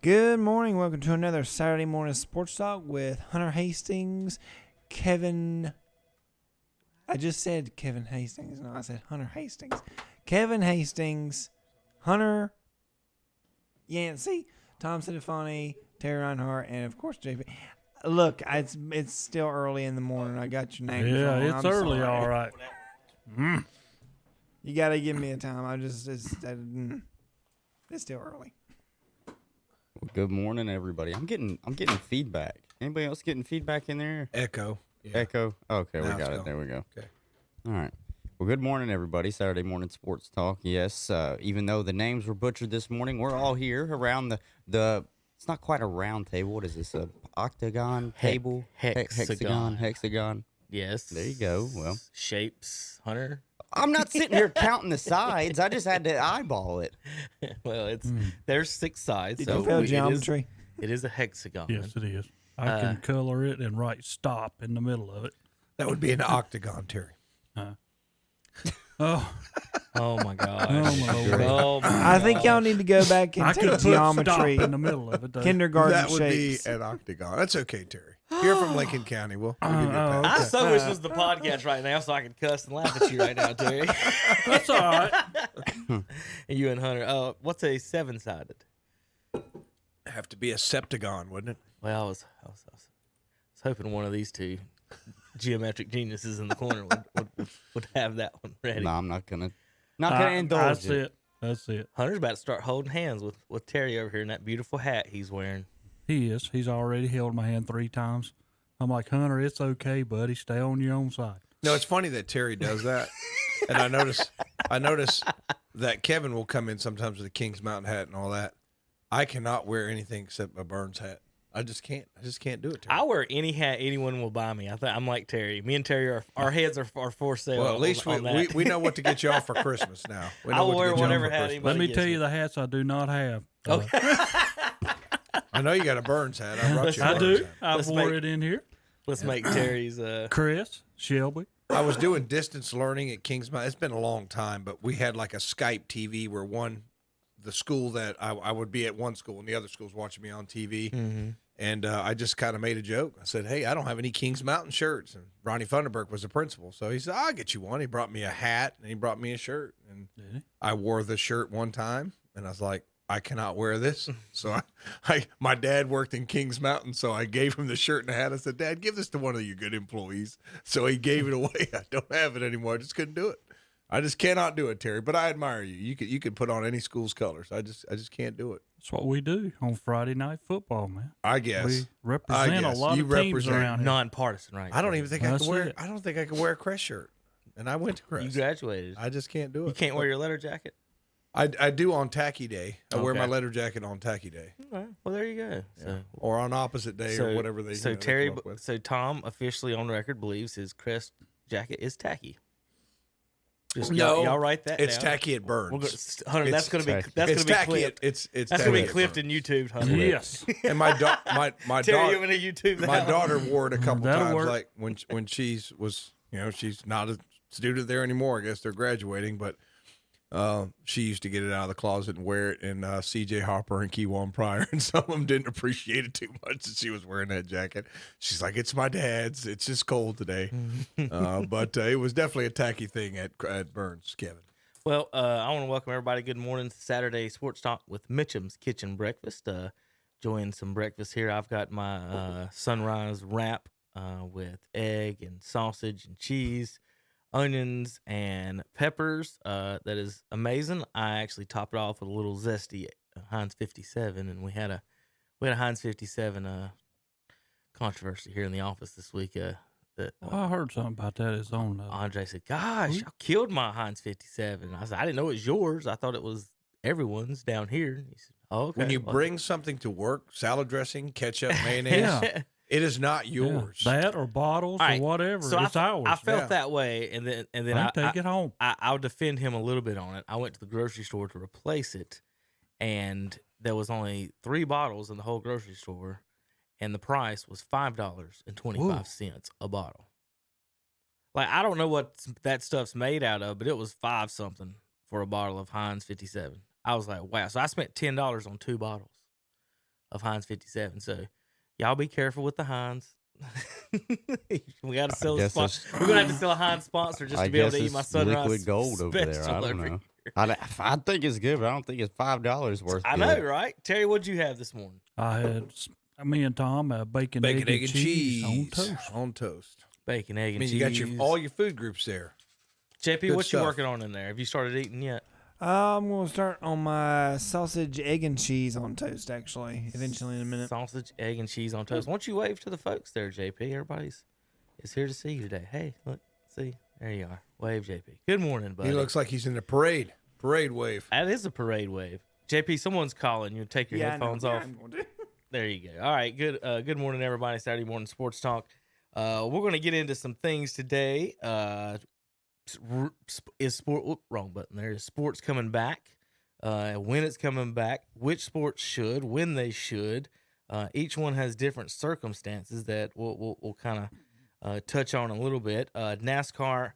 Good morning. Welcome to another Saturday morning sports talk with Hunter Hastings, Kevin. I just said Kevin Hastings. No, I said Hunter Hastings. Kevin Hastings, Hunter Yancey, Tom Cinefani, Terry Reinhardt, and of course JP. Look, it's still early in the morning. I got your name wrong. Yeah, it's I'm early, sorry. all right. You got to give me a time. It's still early. Well, good morning, everybody. I'm getting feedback. Anybody else getting feedback in there? Echo. Yeah. Echo. Okay, Now we it's got it. gone. There we go. Okay. All right. Well, good morning, everybody. Saturday morning sports talk. Yes, even though the names were butchered this morning, we're all here around the. It's not quite a round table. What is this? A octagon table? Hexagon. Yes. There you go. Well, shapes, Hunter. I'm not sitting here counting the sides. I just had to eyeball it. Well, there's 6 sides. Did so you fail it is- geometry? It is a hexagon. Yes, it is. I can color it and write stop in the middle of it. That would be an octagon, Terry. Oh, Oh my gosh. Oh, my Lord. Oh my I think y'all need to go back and I could take put stop geometry, in the middle of it. though. kindergarten That would shapes. be an octagon. That's okay, Terry. You're from Lincoln County. We'll give you a oh, pass. I so wish this was the podcast right now so I could cuss and laugh at you right now, Terry. That's all right. And you and Hunter. What's a 7-sided? Have to be a septagon, wouldn't it? Well, I was hoping one of these two geometric geniuses in the corner would have that one ready. No, I'm not gonna indulge That's it. it. That's it. Hunter's about to start holding hands with Terry over here in that beautiful hat he's wearing. He is. He's already held my hand 3 times. I'm like, Hunter, it's okay, buddy. Stay on your own side. No, it's funny that Terry does that. And I notice that Kevin will come in sometimes with a Kings Mountain hat and all that. I cannot wear anything except a Burns hat. I just can't do it, Terry. I wear any hat anyone will buy me. I'm like Terry. Me and Terry our heads are for sale. Well, at least on that. we know what to get you off for Christmas now. We know I will what to wear get you off whatever for hat Christmas. Let me gives tell me. you the hats I do not have. I know you got a Burns hat. I brought you a I Burns do. hat. I Let's wore make- it in here. Let's make Terry's. Chris, Shelby. I was doing distance learning at Kings Mountain. It's been a long time, but we had like a Skype TV where the school that I would be at one school and the other school's watching me on TV. Mm-hmm. And I just kind of made a joke. I said, hey, I don't have any Kings Mountain shirts. And Ronnie Funderburk was the principal. So he said, I'll get you one. He brought me a hat and he brought me a shirt. And Did he? I wore the shirt one time and I was like, I cannot wear this. So my dad worked in Kings Mountain. So I gave him the shirt and the hat. I said, Dad, give this to one of you good employees. So he gave it away. I don't have it anymore. I just couldn't do it. I just cannot do it, Terry. But I admire you. You could put on any school's colors. I just can't do it. That's what we do on Friday night football, man. I guess. We represent a guess. lot You of teams represent around here. non-partisan, right? I don't even think I That's could wear. it. I don't think I could wear a Crest shirt, and I went to You Crest. graduated. I just can't do it. You can't wear your letter jacket. I do on tacky day. I wear Okay. my letter jacket on tacky day, All right. Well, there you go. So, or on opposite day, or whatever they. So they Terry, come up with. so Tom officially on record believes his Crest jacket is tacky. Just No, y'all write that. It's down. tacky at Burns. We're Hunter, that's It's gonna be tacky. that's it's gonna be tacky. clipped. It's That's tacky gonna be at clipped Burns. in YouTube, Hunter. Yes. And my Terry, you daughter, want to YouTube that my one? daughter wore it a couple That'll times. work. Like when she's was she's not a student there anymore. I guess they're graduating, but. She used to get it out of the closet and wear it, and C.J. Harper and Keywan Pryor, and some of them didn't appreciate it too much that she was wearing that jacket. She's like, "It's my dad's. It's just cold today," but it was definitely a tacky thing at Burns, Kevin. Well, I want to welcome everybody. Good morning to Saturday Sports Talk with Mitchum's Kitchen Breakfast. Enjoying some breakfast here. I've got my sunrise wrap with egg and sausage and cheese, onions and peppers. That is amazing. I actually top it off with a little zesty Heinz 57, and we had a Heinz 57 controversy here in the office this week. That I heard something about that. It's on. Andre said, "Gosh, I killed my Heinz 57." I said, "I didn't know it was yours. I thought it was everyone's down here." He said, "Oh, okay." When you Well, bring something to work, salad dressing, ketchup, mayonnaise, Yeah. it is not Yeah. yours. That or bottles All or right. whatever. So It's ours. I felt Yeah. that way, and then I take it home. I'll defend him a little bit on it. I went to the grocery store to replace it, and there was only 3 bottles in the whole grocery store, and the price was $5.25 a bottle. Like, I don't know what that stuff's made out of, but it was 5 something for a bottle of Heinz 57. I was like, wow. So I spent $10 on 2 bottles. of Heinz 57. So y'all be careful with the Heinz. We got to sell a guess sponsor. that's- We're gonna have to sell a Heinz sponsor just I to be able guess to eat my it's Sunrise liquid gold over there. I special don't every know. year. I think it's good, but I don't think it's $5 worth. I know, right? Terry, what'd you have this morning? I had me and Tom bacon, Bacon, egg, and cheese on toast. On toast. Bacon, egg, I and mean, cheese. you got all your food groups there. JP, good what you stuff. working on in there? Have you started eating yet? I'm going to start on my sausage, egg, and cheese on toast, actually, eventually in a minute. Sausage, egg, and cheese on toast. Why don't you wave to the folks there, JP? Everybody's is here to see you today. Hey, look, see, there you are. Wave, JP. Good morning, buddy. He looks like he's in a parade. Parade wave. That is a parade wave. JP, someone's calling you. Take your headphones off. I'm going to. There you go. All right. Good morning, everybody. Saturday morning sports talk. We're going to get into some things today. Is sport wrong button? There is sports coming back. When it's coming back, which sports should, when they should. Each one has different circumstances that we'll kind of touch on a little bit. NASCAR,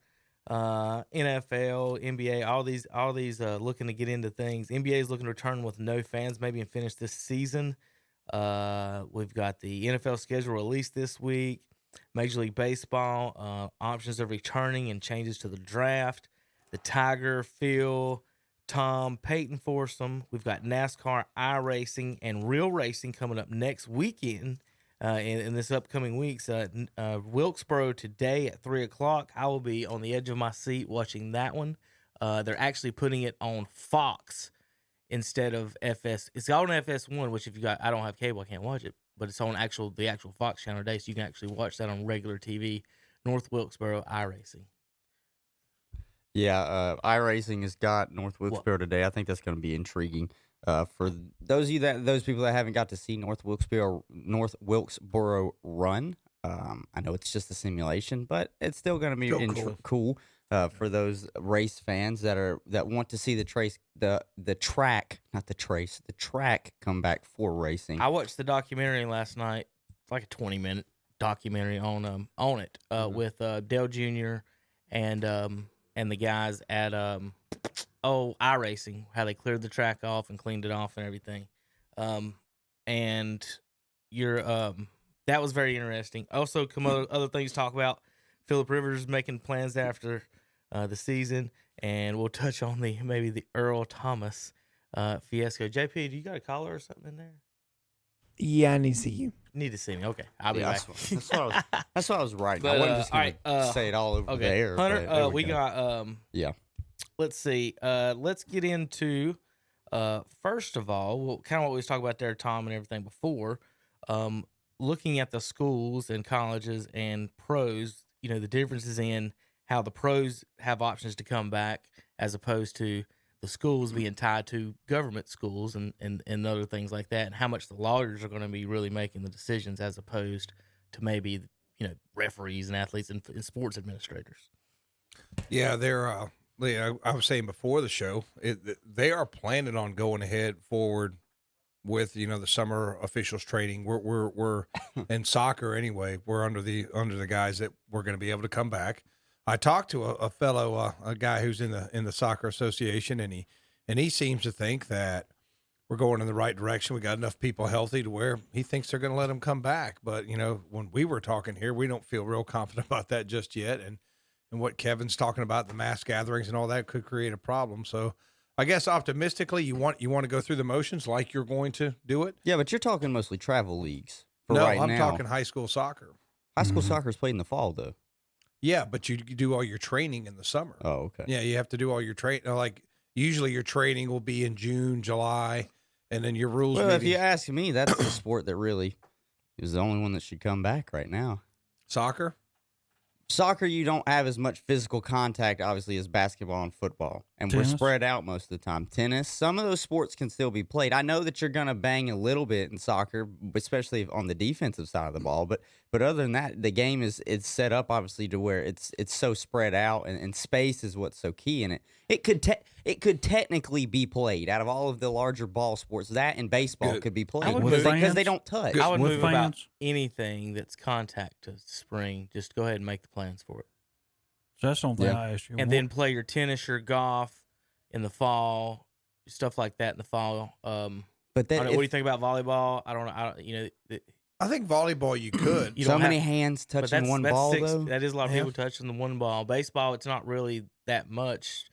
NFL, NBA, all these looking to get into things. NBA is looking to return with no fans, maybe and finish this season. We've got the NFL schedule released this week. Major League Baseball, options of returning and changes to the draft. The Tiger, Phil, Tom, Peyton foursome. We've got NASCAR, iRacing, and real racing coming up next weekend in this upcoming weeks. Wilkesboro today at 3 o'clock. I will be on the edge of my seat watching that one. They're actually putting it on Fox instead of FS. It's on FS1, which I don't have cable, I can't watch it. But it's on the actual Fox channel today, so you can actually watch that on regular TV. North Wilkesboro iRacing. Yeah, iRacing has got North Wilkesboro today. I think that's going to be intriguing. For those people that haven't got to see North Wilkesboro run, I know it's just a simulation, but it's still going to be cool for those race fans that want to see the track come back for racing. I watched the documentary last night. It's like a 20-minute documentary on it with Dale Jr. and the guys at iRacing, how they cleared the track off and cleaned it off and everything. And that was very interesting. Also, other things to talk about. Phillip Rivers making plans after the season, and we'll touch on maybe the Earl Thomas fiasco. JP, do you got a caller or something in there? Yeah, I need to see you. Need to see me. Okay, I'll be back. That's what I was writing. But, I wasn't just going all right, to say it all over Okay, the air. Hunter, but there we go. got yeah. Let's see. Let's get into first of all, kind of what we was talking about there, Tom, and everything before. Looking at the schools and colleges and pros, the differences in how the pros have options to come back as opposed to the schools being tied to government schools and other things like that, and how much the lawyers are going to be really making the decisions as opposed to maybe referees and athletes and sports administrators. Yeah, I was saying before the show, they are planning on going ahead forward with the summer officials training. We're in soccer anyway. We're under the guys that we're going to be able to come back. I talked to a fellow, a guy who's in the soccer association, and he seems to think that we're going in the right direction. We got enough people healthy to where he thinks they're going to let them come back. But when we were talking here, we don't feel real confident about that just yet. And what Kevin's talking about, the mass gatherings and all that, could create a problem. So I guess optimistically, you want to go through the motions like you're going to do it. Yeah, but you're talking mostly travel leagues. No, right I'm now. talking high school soccer. High school soccer is played in the fall, though. Yeah, but you do all your training in the summer. Oh, okay. Yeah, you have to do all your training. Like usually your training will be in June, July, and then your rules. Well, if you meetings. ask me, that's the sport that really is the only one that should come back right now. Soccer. Soccer, you don't have as much physical contact, obviously, as basketball and football. And Tennis? we're spread out most of the time. Tennis, some of those sports can still be played. I know that you're going to bang a little bit in soccer, especially on the defensive side of the ball. But other than that, the game it's set up, obviously, to where it's so spread out, and space is what's so key in it. It could technically be played out of all of the larger ball sports. That and baseball Good. could be I played would because move- they don't touch. Good. I would With move about fans? anything that's contact to spring. Just go ahead and make the plans for it. So that's the only thing Yeah. I asked you. And then play your tennis or golf in the fall, stuff like that in the fall. But But I that don't know, what do you think about volleyball? I don't know. I think volleyball you could. You so don't many have- hands but touching one that's ball 6 though. That is a lot of Yeah. people touching the one ball. Baseball, it's not really that much.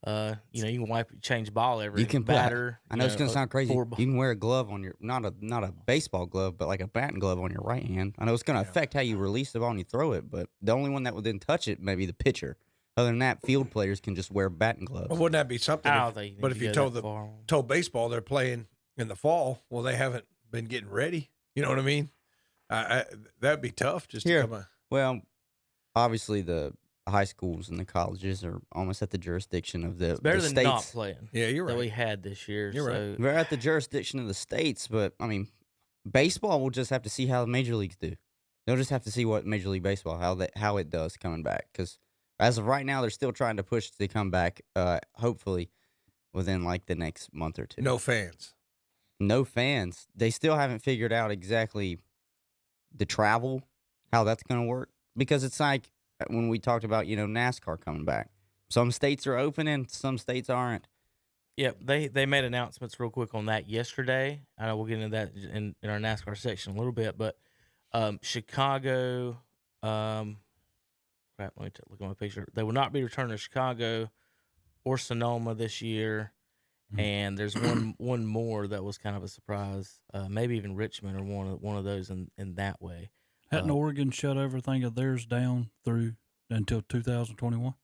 You can change ball every You can put- batter. I know it's gonna sound crazy. four You can wear a glove on your not a baseball glove, but like a batting glove on your right hand. I know it's gonna affect how you release the ball and you throw it, but the only one that would then touch it maybe the pitcher. Other than that, field players can just wear batting gloves. Well, wouldn't that be something? I don't if- think you but need if to you go told that far. told baseball they're playing in the fall, well, they haven't been getting ready. You know what I mean? That'd be tough. Just Here. to come. Well, obviously the high schools and the colleges are almost at the jurisdiction of the, It's better the than states. not playing Yeah, you're that right. we had this year. You're right. so They're at the jurisdiction of the states, but I mean, baseball will just have to see how the major leagues do. They'll just have to see what Major League Baseball how it does coming back. Because as of right now, they're still trying to push to come back. Hopefully, within like the next month or two. No fans. No fans. They still haven't figured out exactly the travel, how that's going to work. Because it's like when we talked about NASCAR coming back. Some states are open and some states aren't. yeah, they made announcements real quick on that yesterday. I know we'll get into that in our NASCAR section a little bit, but Chicago. Crap, let me look at my picture. They will not be returning to Chicago or Sonoma this year. And there's one more that was kind of a surprise. Maybe even Richmond or one of those in that way. Hadn't Oregon shut everything of theirs down through until 2021?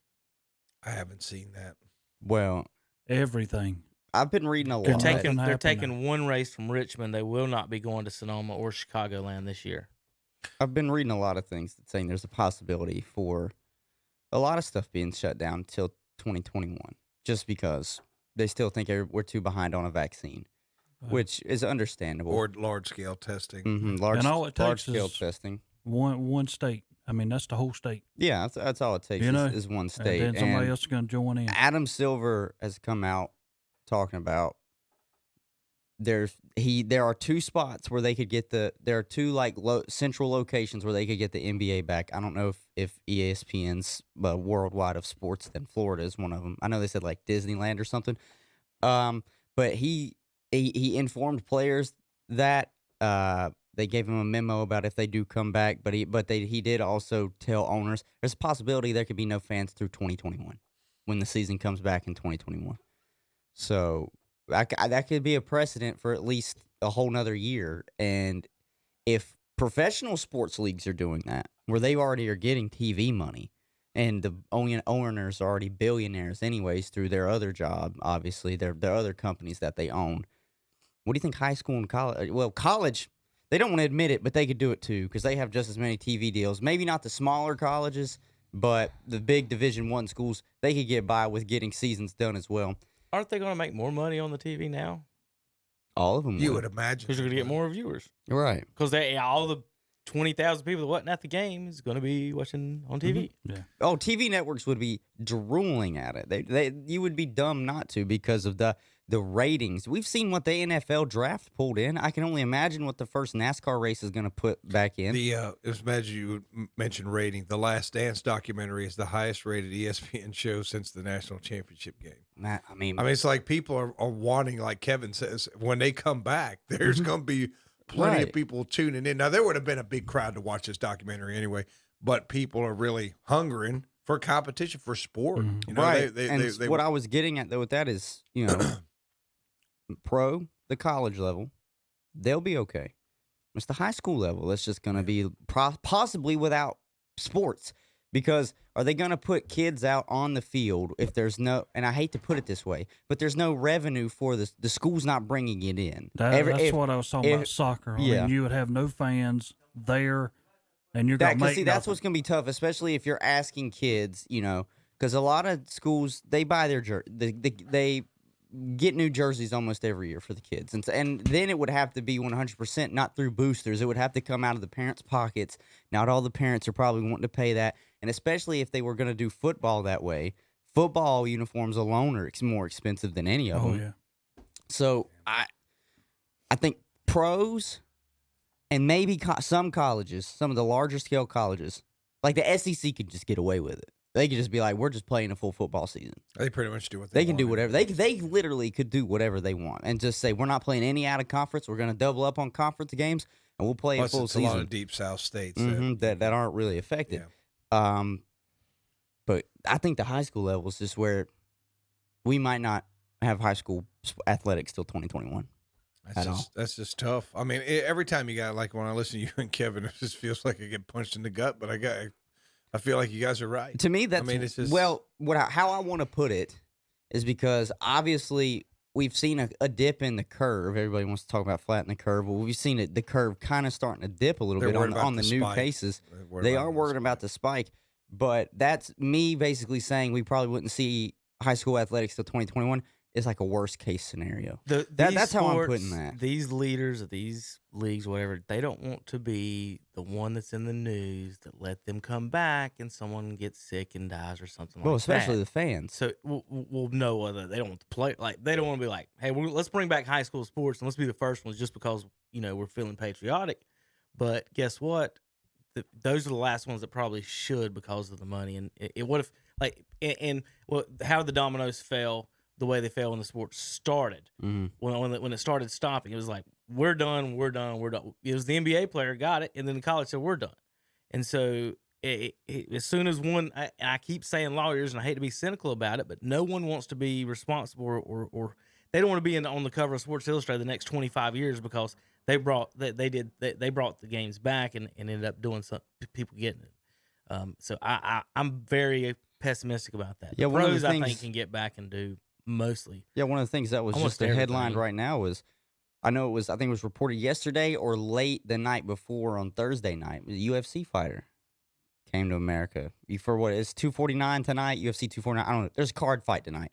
I haven't seen that. Well, Everything. I've been reading a They're lot. taking- They're happen taking one race from Richmond. They will not be going to Sonoma or Chicagoland this year. I've been reading a lot of things that saying there's a possibility for a lot of stuff being shut down until 2021, just because they still think we're too behind on a vaccine, which is understandable. Or large scale testing. Large, And all it large takes scale is- testing. One state. I mean, that's the whole state. Yeah, that's all it takes You know, is one state. And then somebody And else is going to join in. Adam Silver has come out talking about there are two spots where they could get there are two like central locations where they could get the NBA back. I don't know if ESPN's worldwide of sports, then Florida is one of them. I know they said like Disneyland or something. But he informed players that they gave him a memo about if they do come back, but he did also tell owners there's a possibility there could be no fans through 2021 when the season comes back in 2021. So that could be a precedent for at least a whole nother year. And if professional sports leagues are doing that, where they already are getting TV money, and the owners are already billionaires anyways through their other job, obviously, their other companies that they own. What do you think high school and college? Well, college, they don't want to admit it, but they could do it too because they have just as many TV deals. Maybe not the smaller colleges, but the big Division I schools, they could get by with getting seasons done as well. Aren't they going to make more money on the TV now? All of them You would imagine. Because you're going to get more viewers. Right. Because all the 20,000 people that wasn't at the game is going to be watching on TV. Yeah. Oh, TV networks would be drooling at it. You would be dumb not to because of the ratings. We've seen what the NFL draft pulled in. I can only imagine what the first NASCAR race is going to put back in. Imagine you mentioned rating. The Last Dance documentary is the highest rated ESPN show since the national championship game. I mean, it's like people are wanting, like Kevin says, when they come back, there's going to be plenty of Right. people tuning in. Now, there would have been a big crowd to watch this documentary anyway, but people are really hungering for competition, for sport. You know, right. they, and they, what I was getting at though with that is, the college level, they'll be okay. It's the high school level that's just going to be possibly without sports. Because are they going to put kids out on the field if there's no, and I hate to put it this way, but there's no revenue for the school's not bringing it in. That's what I was talking about soccer. I yeah. mean, you would have no fans there, and you're going to make that's nothing. what's going to be tough, especially if you're asking kids, because a lot of schools, they buy their they get new jerseys almost every year for the kids. And then it would have to be 100% not through boosters. It would have to come out of the parents' pockets. Not all the parents are probably wanting to pay that. And especially if they were going to do football that way, football uniforms alone are more expensive than any of them. Oh, yeah. So I think pros and maybe some colleges, some of the larger scale colleges, like the SEC could just get away with it. They could just be like, we're just playing a full football season. They pretty much do what They can want do to whatever. They literally could do whatever they want and just say, we're not playing any out of conference. We're going to double up on conference games, and we'll play Plus, a full it's season. a lot of deep South states that aren't really affected. Yeah. But I think the high school level is just where we might not have high school athletics till 2021. That's just tough. I mean, every time you got, like when I listen to you and Kevin, it just feels like I get punched in the gut. But I feel like you guys are right. To me, that's it's just, how I want to put it is because obviously we've seen a dip in the curve. Everybody wants to talk about flattening the curve. Well, we've seen the curve kind of starting to dip a little They're bit worried on about the the new spike. cases. Worried They about are the worried spike. about the spike, but that's me basically saying we probably wouldn't see high school athletics till 2021. Is like a worst case scenario. That's how I'm putting that. These leaders of these leagues, whatever, they don't want to be the one that's in the news that let them come back and someone gets sick and dies or something Well, like that. especially the fans. So we'll know whether they don't want to play. Like they don't want to be like, hey, let's bring back high school sports and let's be the first ones just because we're feeling patriotic. But guess what? Those are the last ones that probably should because of the money. And what if how the dominoes fell the way they fell when the sport started. Mm-hmm. When it started stopping, it was like we're done. It was the NBA player got it, and then the college said we're done. And so as soon as I keep saying lawyers, and I hate to be cynical about it, but no one wants to be responsible or they don't want to be on the cover of Sports Illustrated the next 25 years because they brought the games back and ended up doing some people getting it. So I'm very pessimistic about that. Yeah, The one of the pros I things- think can get back and do mostly. Yeah, one of the things that was Almost just a headline everything. right now was, I think it was reported yesterday or late the night before on Thursday night. A UFC fighter came to America for what is 249 tonight, UFC 249. I don't know. There's a card fight tonight,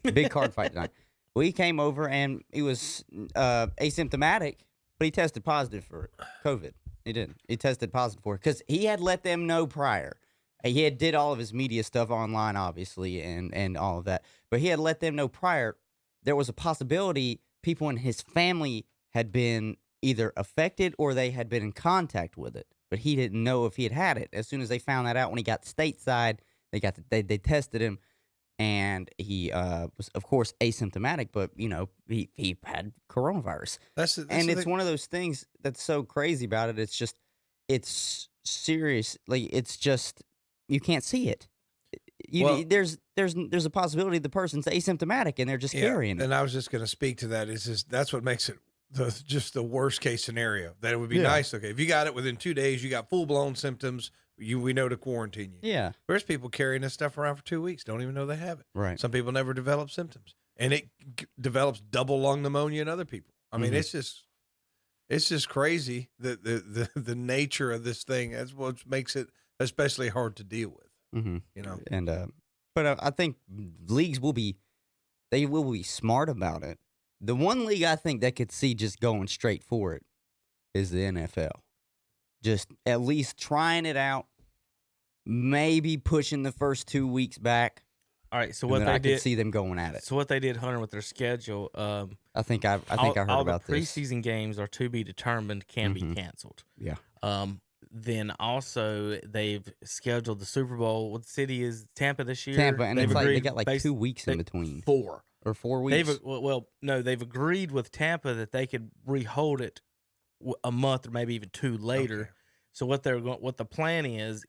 big card fight tonight. Well, he came over and he was asymptomatic, but he tested positive for COVID. He didn't. He tested positive for it because he had let them know prior. He had did all of his media stuff online, obviously, and all of that. But he had let them know prior there was a possibility people in his family had been either affected or they had been in contact with it. But he didn't know if he had had it. As soon as they found that out when he got stateside, they tested him, and he was, of course, asymptomatic. But he had coronavirus. That's And it's one of those things that's so crazy about it. It's serious. Like it's just you can't see it. There's a possibility the person's asymptomatic and they're just carrying it. And I was just going to speak to that. That's what makes it just the worst case scenario. That it would be Yeah. nice. Okay, if you got it within 2 days, you got full blown symptoms. We know to quarantine you. Yeah, There's people carrying this stuff around for 2 weeks, don't even know they have it. right. Some people never develop symptoms, and it develops double lung pneumonia in other people. I mean, Mhm. it's just crazy the nature of this thing. That's what makes it especially hard to deal with. Mm-hmm. And But I think leagues will be smart about it. The one league I think that could see just going straight for it is the NFL. Just at least trying it out, maybe pushing the first 2 weeks back. All right. So And what then they I did. could see them going at it. So what they did, Hunter, with their schedule. I think I heard all about the this. preseason games are to be determined, can Mhm. be canceled. Yeah. Then also they've scheduled the Super Bowl. What city is Tampa this year? Tampa, and They've it's like they agreed got like based- 2 weeks in they- between 4. or 4 weeks. They've agreed with Tampa that they could rehold it a month or maybe even 2 later. Okay. So what the plan is,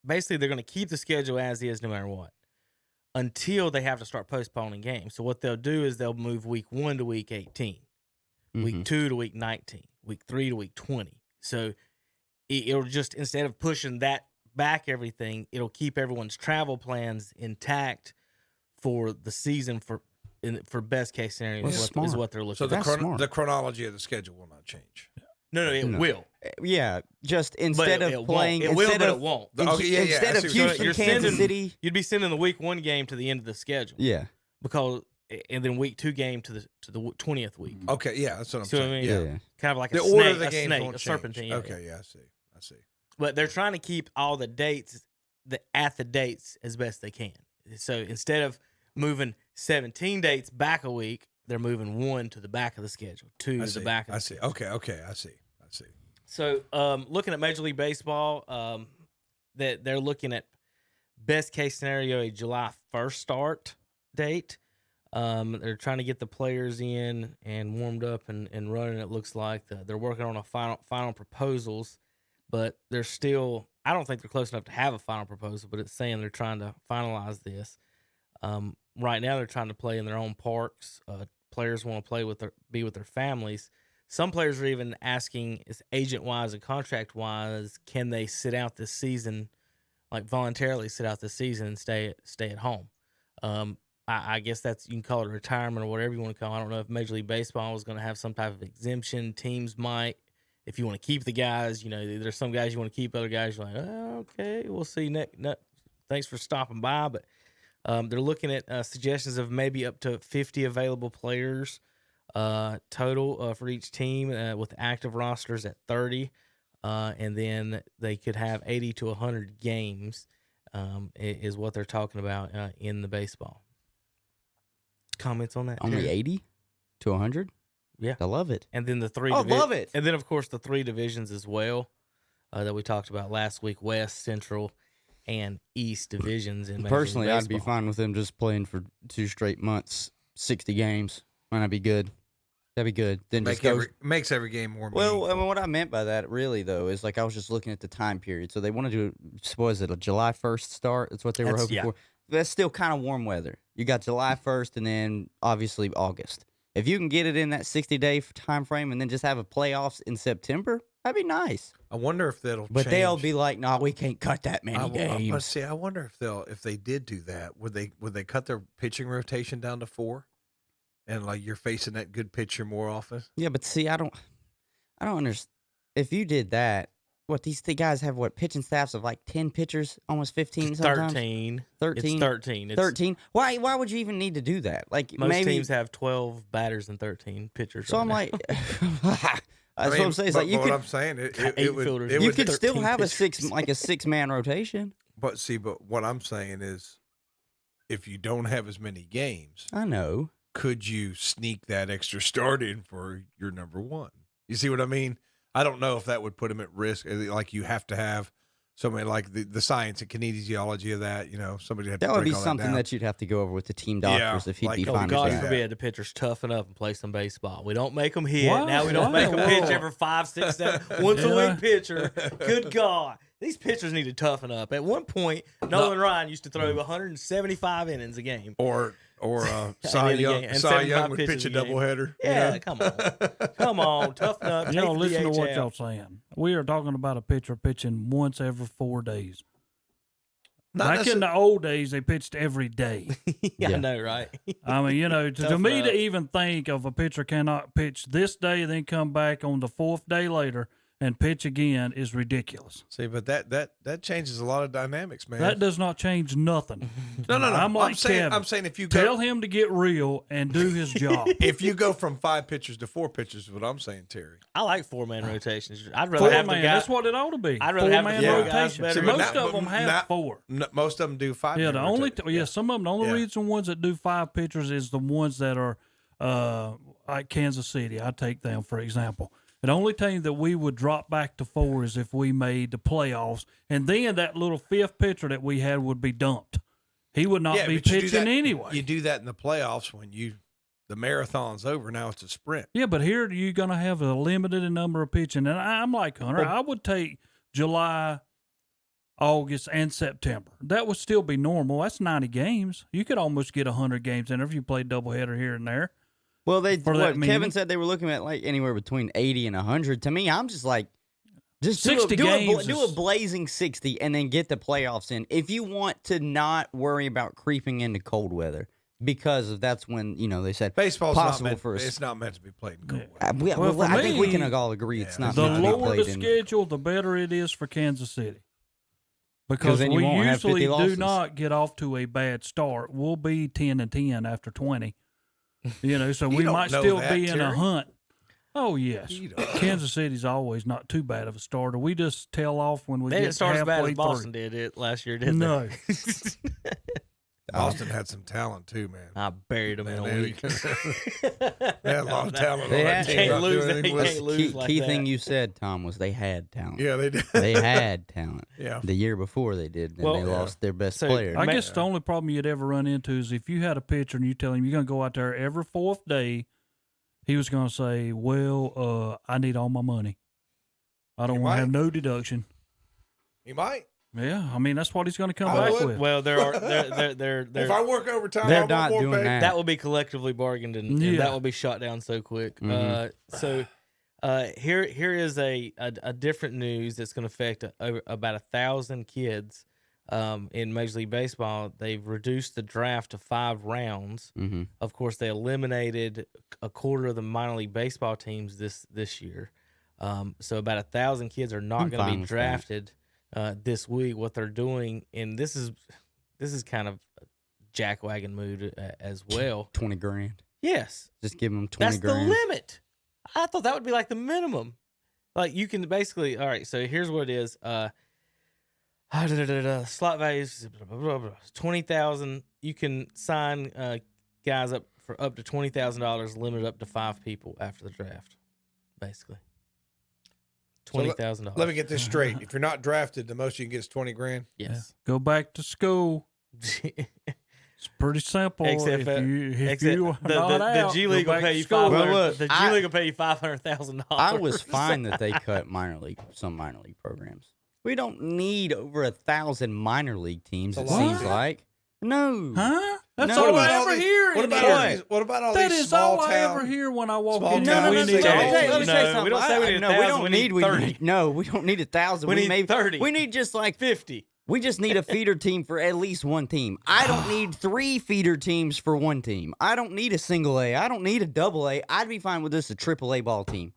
basically they're going to keep the schedule as is no matter what until they have to start postponing games. So what they'll do is they'll move week 1 to week 18, week Mhm. 2 to week 19, week 3 to week 20. So it'll just, instead of pushing that back everything, it'll keep everyone's travel plans intact for the season for best case scenario Well, is smart. what they're looking So at. That's smart. the chronology of the schedule will not change. No, it No. will. Yeah, just instead it of won't. playing, It will, instead but of it won't. Okay, yeah, instead I of see what you're Houston, saying. Kansas You're City. You'd be sending the week 1 game to the end of the schedule. Yeah, And then week 2 game to the 20th week. Okay, yeah, that's what I'm See what I saying. mean? Yeah. Kind of like The a order snake, of the games won't a change. serpentine. yeah. Okay, yeah, I see. But they're trying to keep all the dates at the dates as best they can. So instead of moving 17 dates back a week, they're moving 1 to the back of the schedule, 2 I to see. the back of the I see. schedule. Okay, I see. So looking at Major League Baseball, that they're looking at best case scenario a July 1st start date. They're trying to get the players in and warmed up and running. It looks like they're working on a final proposals, but they're still. I don't think they're close enough to have a final proposal, but it's saying they're trying to finalize this. Right now, they're trying to play in their own parks. Players want to be with their families. Some players are even asking, is agent-wise and contract-wise, can they sit out this season, like voluntarily sit out this season and stay at home? I guess you can call it retirement or whatever you want to call it. I don't know if Major League Baseball is going to have some type of exemption. Teams might, if you want to keep the guys, there's some guys you want to keep, other guys you're like, oh, okay, we'll see. Thanks for stopping by. But they're looking at suggestions of maybe up to 50 available players total for each team with active rosters at 30. And then they could have 80 to 100 games is what they're talking about in the baseball. Comments on that? Only 80 to 100? Yeah. I love it. And then the three. Love it. And then, of course, the 3 divisions as well that we talked about last week: West, Central, and East divisions. In Personally, I'd be baseball. fine with them just playing for 2 straight months, 60 games. Might not be good. That'd be good. Then just go. Makes every game more Well, meaningful. I mean, what I meant by that really, though, is like I was just looking at the time period. So they want to do, what is it, a July 1st start? That's what they were That's- hoping yeah. for. That's still kind of warm weather. You got July 1st and then obviously August. If you can get it in that 60-day time frame and then just have a playoffs in September, that'd be nice. I wonder if that'll But change. they'll be like, "No, we can't cut that many games." But see, I wonder if they did do that, would they cut their pitching rotation down to 4, and like you're facing that good pitcher more often? Yeah, but see, I don't understand. If you did that, the guys have pitching staffs of like 10 pitchers, almost 15 sometimes? 13. 13? It's 13. It's, 13. Why would you even need to do that? Like Most maybe teams have 12 batters and 13 pitchers. So right I'm now. like that's what I'm saying. It's But like you what could I'm saying, it Eight would, fielders. you would, could still 13 have a pitchers. 6-man rotation. But what I'm saying is, if you don't have as many games, I know. could you sneak that extra start in for your number 1? You see what I mean? I don't know if that would put him at risk. Like you have to have somebody like the science and kinesiology of that. Somebody had to That would break be all something down. that you'd have to go over with the team doctors if he'd like, be oh, fine God with that. forbid the pitchers toughen up and play some baseball. We don't make them hit. Why? Now we don't Why? make them pitch Whoa. every 5, 6, 7 once a Yeah. week pitcher. Good God. These pitchers need to toughen up. At one point, Nolan Ryan used to throw 175 innings a game. Or Cy in the Young. game, and Cy Young 75 would pitches pitch a a game. doubleheader. Yeah, come on. Come on. Toughen up. Y'all Take listen the to what DH y'all out. saying. We are talking about a pitcher pitching once every 4 days. Not Back in the old days, they pitched every day. Yeah, Yeah. I know, right? I mean, to Tough me enough. to even think of a pitcher cannot pitch this day, then come back on the 4th day later and pitch again is ridiculous. See, but that changes a lot of dynamics, man. That does not change nothing. no. I'm like Kevin. I'm saying if you Tell go him to get real and do his job. if you go from 5 pitchers to 4 pitchers, is what I'm saying, Terry. I like 4-man rotations. I'd rather have the Four-man, guy. that's what it ought to be. I'd rather have the 4-man four guys rotation. better See, than most that. of them have Not- 4. Most of them do 5. Yeah, some of them. The only Yeah. reason ones that do 5 pitchers is the ones that are like Kansas City. I take them for example. The only team that we would drop back to 4 is if we made the playoffs, and then that little 5th pitcher that we had would be dumped. He would not be but you do pitching that- anyway. You do that in the playoffs when the marathon's over. Now it's a sprint. Yeah, but here you're going to have a limited number of pitching, and I'm like Hunter. Well- I would take July, August, and September. That would still be normal. That's 90 games. You could almost get 100 games in if you played doubleheader here and there. Well, For that Kevin meaning. said they were looking at like anywhere between 80 and 100. To me, I'm just like, just do 60 games do a is- blazing 60 and then get the playoffs in. If you want to not worry about creeping into cold weather, because that's when they said Baseball's possible not meant, for us. it's not meant to be played in cold Yeah. weather. Well, for I think we me, can all agree it's yeah, not The meant to be lower the played in. schedule, the better it is for Kansas City. Because then you we won't have 50 usually do losses. not get off to a bad start. We'll be 10-10 after 20. So You we don't might know still that, be in a Terry. hunt. Oh, yes. You don't. Kansas City's always not too bad of a starter. We just tail off when we They get didn't start as bad halfway as Boston through. did it last year, did No. they? Austin had some talent too, man. I buried him in a Man, week. they had a lot of talent They on had- that team. Can't not lose doing that. anything You with can't it. lose like key that. thing you said, Tom, was they had talent. Yeah, they did. They had talent. Yeah. The year before they did, and Well, they yeah. lost their best So, player. I Ma- guess the only problem you'd ever run into is if you had a pitcher and you tell him you're going to go out there every fourth day, he was going to say, well, I need all my money. I don't He want to have might. no deduction. He might. Yeah, I mean, that's what he's going to come I back would. with. Well, there If I work overtime, They're I want not more doing pay. that. that will be collectively bargained, and Yeah. that will be shot down so quick. Mhm. Here is a different news that's going to affect about 1,000 kids in Major League Baseball. They've reduced the draft to 5 rounds. Mm-hmm. Of course, they eliminated a quarter of the minor league baseball teams this year. So about 1,000 kids are not I'm going to fine be with that. drafted this week. What they're doing, and this is kind of jackwagon mood as well. 20 grand. Yes, Just give them 20 that's grand. the limit. I thought that would be like the minimum. Like you can basically, all right. So here's what it is. Slot values 20,000. You can sign guys up for up to $20,000, limited up to 5 people after the draft. Basically, $20,000. Let me get this straight. If you're not drafted, the most you can get is 20 grand. Yes. Go back to school. It's pretty simple. Except if that- you Except are the not out, G go League will back pay to you school. Well, 500. look, The G I- League will pay you $500,000. I was fine that they cut some minor league programs. We don't need over 1,000 minor league teams. It It's a lot. seems like no. Huh? That's No. all What I about ever these- hear. What in about here. all these? What about all That these is small all I town? ever hear when I walk small in. town No, we no, need no, to- let me tell you No, something. we don't say we need No, 1,000, don't we need 30. No, we don't need 1,000. We need 30. We need just like 50. We just need a feeder team for at least one team. I don't need 3 feeder teams for one team. I don't need a single A. I don't need a double A. I'd be fine with just a triple A ball team.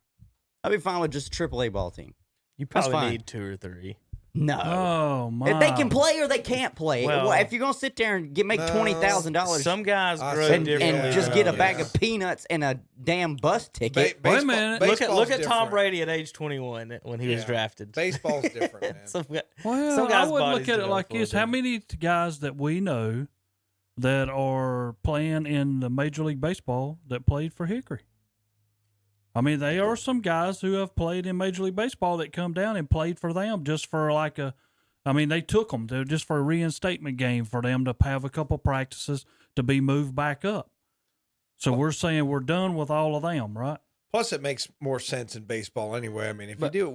I'd be fine with just a triple A ball team. You That's probably fine. need 2 or 3. No. Oh my! If they can play or they can't play. Well- If you're gonna sit there and make No. $20,000 Some guys I grow see. and differently. just Yeah, get a yeah. bag of peanuts and a damn bus ticket, Wait a Baseball- minute. Look baseball's at Tom different. Brady at age 21 when he was Yeah. drafted. Baseball's different, man. Some guy- Well, Some I guys' would bodies look at it develop like a little this: how many guys that we know that are playing in the Major League Baseball that played for Hickory? I mean, there are some guys who have played in Major League Baseball that come down and played for them just for like a. I mean, they took them just for a reinstatement game for them to have a couple practices to be moved back up. So we're saying we're done with all of them, right? Plus, it makes more sense in baseball anyway. I mean, if you do it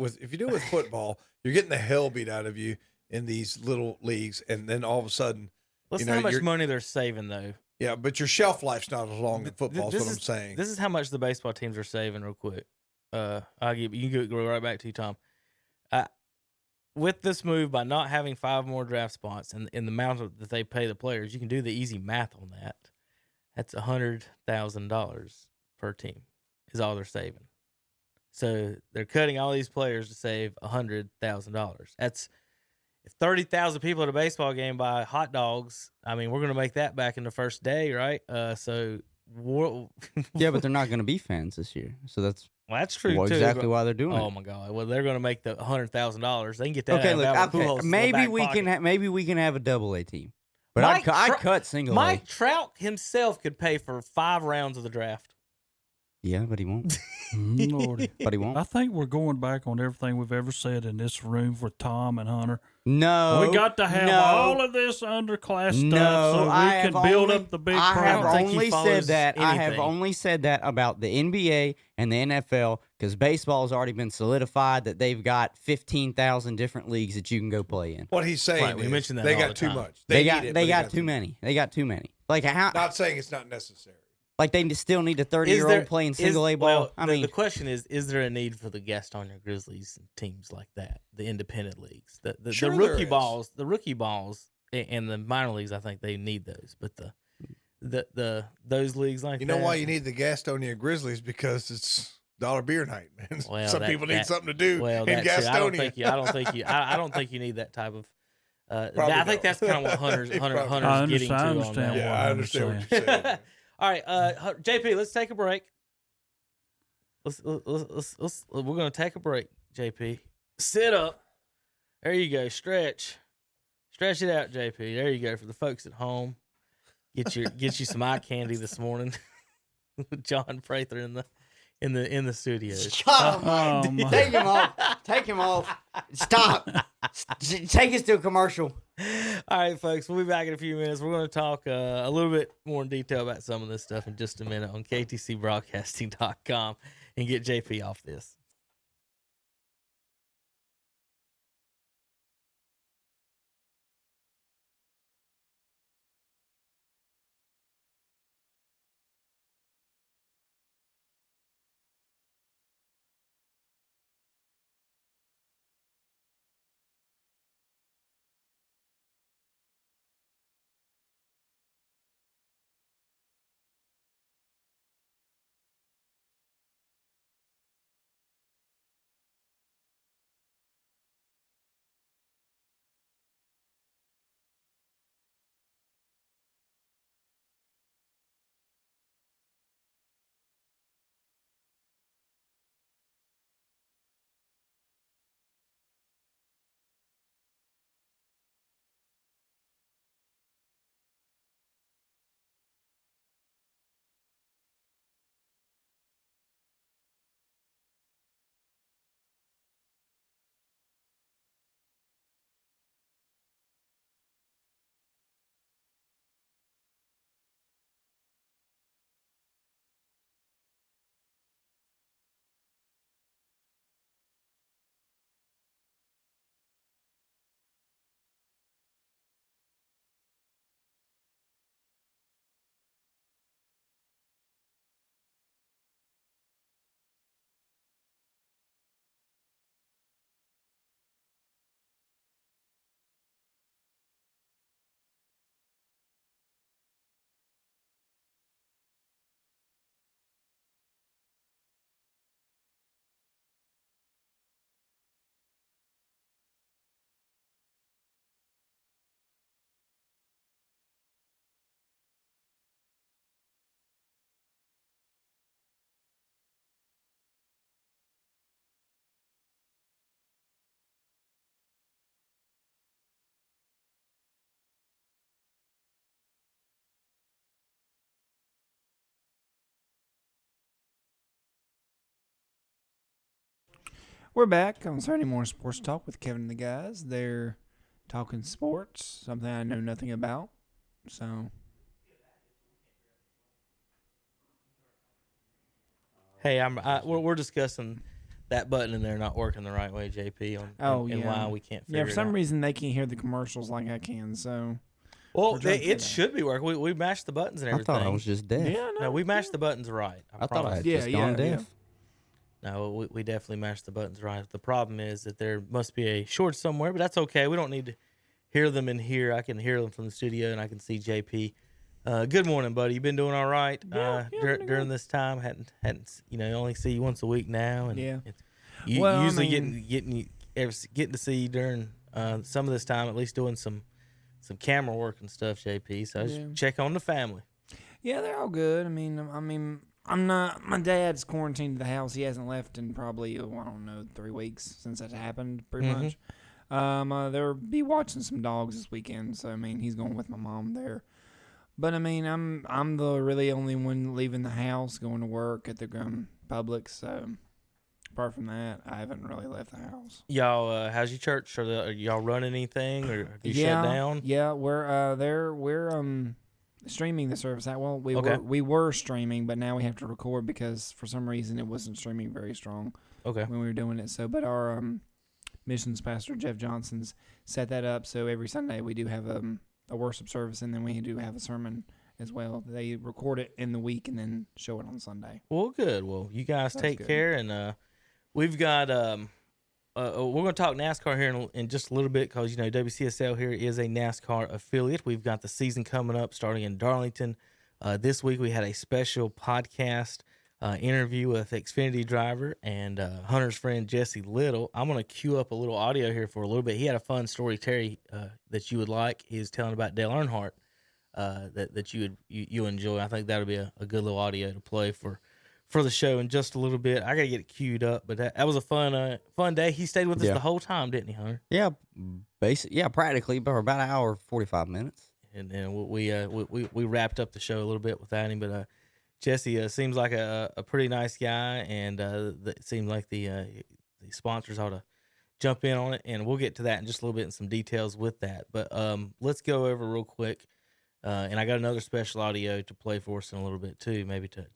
with football, you're getting the hell beat out of you in these little leagues, and then all of a sudden, Listen You know, how much you're- money they're saving, though. yeah. But your shelf life's not as long in football. This Is what I'm is- saying. This is how much the baseball teams are saving, real quick. I'll give you can go right back to you, Tom. With this move, by not having 5 more draft spots and the amount that they pay the players, you can do the easy math on that. That's $100,000 per team is all they're saving. So they're cutting all these players to save $100,000. That's if 30,000 people at a baseball game buy hot dogs. I mean, we're going to make that back in the first day, right? So yeah, but they're not gonna be fans this year. So that's well, that's true too. exactly but- why they're doing Oh it. my God! Well, they're going to make the $100,000. They can get that. Okay, out of look, Albert okay, Pujols' maybe back we pocket. can maybe we can have a double A team, but Mike I'd Trout- cut single Mike A. Trout himself could pay for 5 rounds of the draft. Yeah, but he won't. Lordy. But he won't. I think we're going back on everything we've ever said in this room for Tom and Hunter. No, We got to have no, all of this underclass stuff No, so we I can have build only- up the big I have I don't program. think he only said follows that. I have anything. only said that about the NBA and the NFL because baseball has already been solidified that they've got 15,000 different leagues that you can go play in. What he's saying Right, we is mention that they all got the too time. much. They need got it, they but got too many. They got too many. Like how? Not saying it's not necessary. Like they still need a Is 30-year-old there- playing is- single A ball. well, I the mean, question is there a need for the Gastonia Grizzlies and teams like that, the independent leagues, the Sure the there rookie is. balls, and the minor leagues? I think they need those, but the those leagues like You know that, why you need the Gastonia Grizzlies? Because it's dollar beer night, man. Well, Some that- people need that- something to do Well, in that's true. I don't Gastonia. think you. I don't think you need that type of. Probably I think don't. that's kind of what Hunter's getting to I on understand that. Yeah, what I Hunter's understand what saying. you're saying. All right, JP, let's take a break. Let's we're gonna take a break. JP, sit up. There you go. Stretch it out, JP. There you go for the folks at home. get you some eye candy this morning with John Prather in the studio. Shut up, Oh, Mike. my. Take him off. Take him off. Stop. Take us to a commercial. All right, folks, we'll be back in a few minutes. We're going to talk a little bit more in detail about some of this stuff in just a minute on ktcbroadcasting.com and get JP off this. We're back on Saturday Morning Sports Talk with Kevin and the guys. They're talking sports, something I know nothing about. So, Hey, we're discussing that button in there not working the right way, JP, and why we can't figure yeah, for it some out. reason they can't hear the commercials like I can. So, Well, we're trying to figure it that should be working. We mashed the buttons and I everything. thought I was just deaf. No, we mashed the buttons right. I thought I promise. had Yeah, just gone yeah, deaf. No, we definitely mashed the buttons right. The problem is that there must be a short somewhere, but that's okay. We don't need to hear them in here. I can hear them from the studio, and I can see JP. Good morning, buddy. You been doing all right during this time? Hadn't only see you once a week now, and Yeah. you Well, I usually mean- getting to see you during some of this time, at least doing some camera work and stuff, JP. So I Yeah. just check on the family. yeah, they're all good. I mean, I'm not. My dad's quarantined the house. He hasn't left in probably I don't know 3 weeks since that happened. Pretty much. They'll be watching some dogs this weekend. So I mean, he's going with my mom there. But I mean, I'm the really only one leaving the house, going to work at the Publix. So apart from that, I haven't really left the house. Y'all, how's your church? Are y'all running anything, or have you shut down? Yeah, we're streaming the service out. Well, Okay. we were streaming, but now we have to record because for some reason it wasn't streaming very strong Okay. when we were doing it. So, but our missions pastor Jeff Johnson's set that up. So every Sunday we do have a worship service, and then we do have a sermon as well. They record it in the week and then show it on Sunday. Well, good. Well, you guys That's take good. care, and we've got we're going to talk NASCAR here in just a little bit because WCSL here is a NASCAR affiliate. We've got the season coming up starting in Darlington. This week we had a special podcast interview with Xfinity driver and Hunter's friend Jesse Little. I'm going to cue up a little audio here for a little bit. He had a fun story, Terry, that you would like. He's telling about Dale Earnhardt that you enjoy. I think that'll be a good little audio to play for the show in just a little bit. I gotta get it queued up, but that was a fun day. He stayed with us Yeah. the whole time, didn't he, Hunter? Yeah, practically, but about an hour 45 minutes. and we wrapped up the show a little bit without him, but Jesse seems like a pretty nice guy, and it seems like the sponsors ought to jump in on it, and we'll get to that in just a little bit and some details with that. But let's go over real quick, and I got another special audio to play for us in a little bit too, maybe to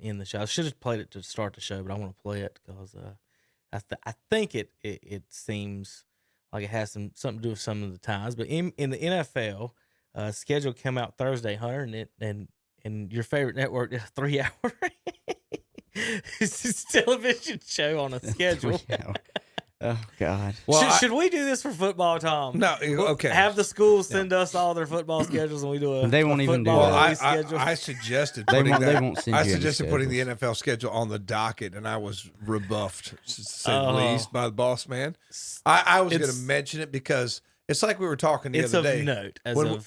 end the show. I should have played it to start the show, but I want to play it because I think it seems like it has something to do with some of the times. But in the NFL, schedule came out Thursday, Hunter, and your favorite network did a 3 hour television show on a schedule. Oh God! Well, should we do this for football, Tom? No, okay. Have the schools send us all their football schedules, and we do a. They won't even do football that. Well, schedule. I suggested They putting won't- they that. won't send I you any suggested putting the schedules. NFL schedule on the docket, and I was rebuffed, to say the Oh. least, by the boss man. I was going It's- to mention it because it's like we were talking the It's other of day note.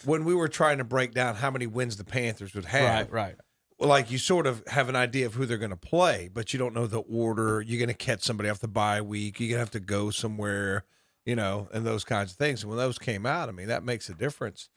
when we were trying to break down how many wins the Panthers would have. Right. Well, like you sort of have an idea of who they're going to play, but you don't know the order. You're going to catch somebody off the bye week. You're going to have to go somewhere, and those kinds of things. And when those came out, I mean, that makes a difference.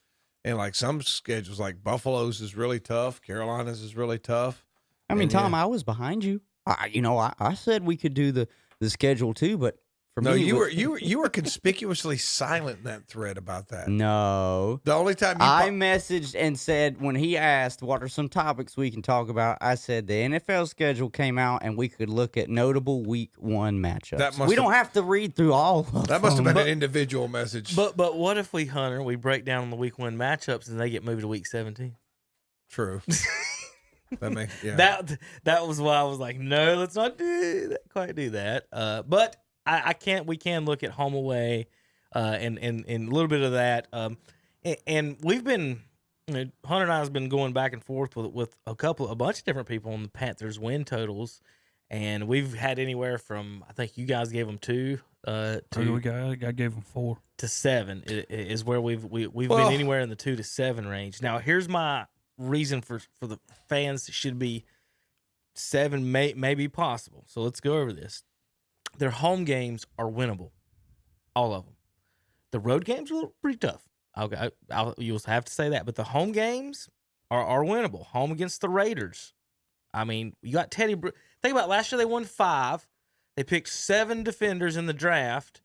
And like some schedules, like Buffalo's is really tough. Carolina's is really tough. I mean, And, Tom, yeah. I was behind you. I said we could do the schedule too, but for No, me, you were conspicuously silent in that thread about that. No. The only time you I messaged and said when he asked what are some topics we can talk about, I said the NFL schedule came out and we could look at notable week 1 matchups. That must we have- don't have to read through all of them. that must have been an individual message. But what if we, Hunter, we break down the week 1 matchups and they get moved to week 17? True. That makes That was why I was like, no, let's not quite do that. But I can't. We can look at home away, and a little bit of that. And we've been, Hunter and I has been going back and forth with a bunch of different people on the Panthers win totals, and we've had anywhere from, I think you guys gave them 2 I gave him 4. to 7 is where we've Well- been anywhere in the 2 to 7 range. Now here's my reason for the fans should be 7 may be possible. So let's go over this. Their home games are winnable, all of them. The road games are pretty tough. You'll have to say that, but the home games are winnable. Home against the Raiders. I mean, you got Teddy. Think about last year; they won 5. They picked 7 defenders in the draft,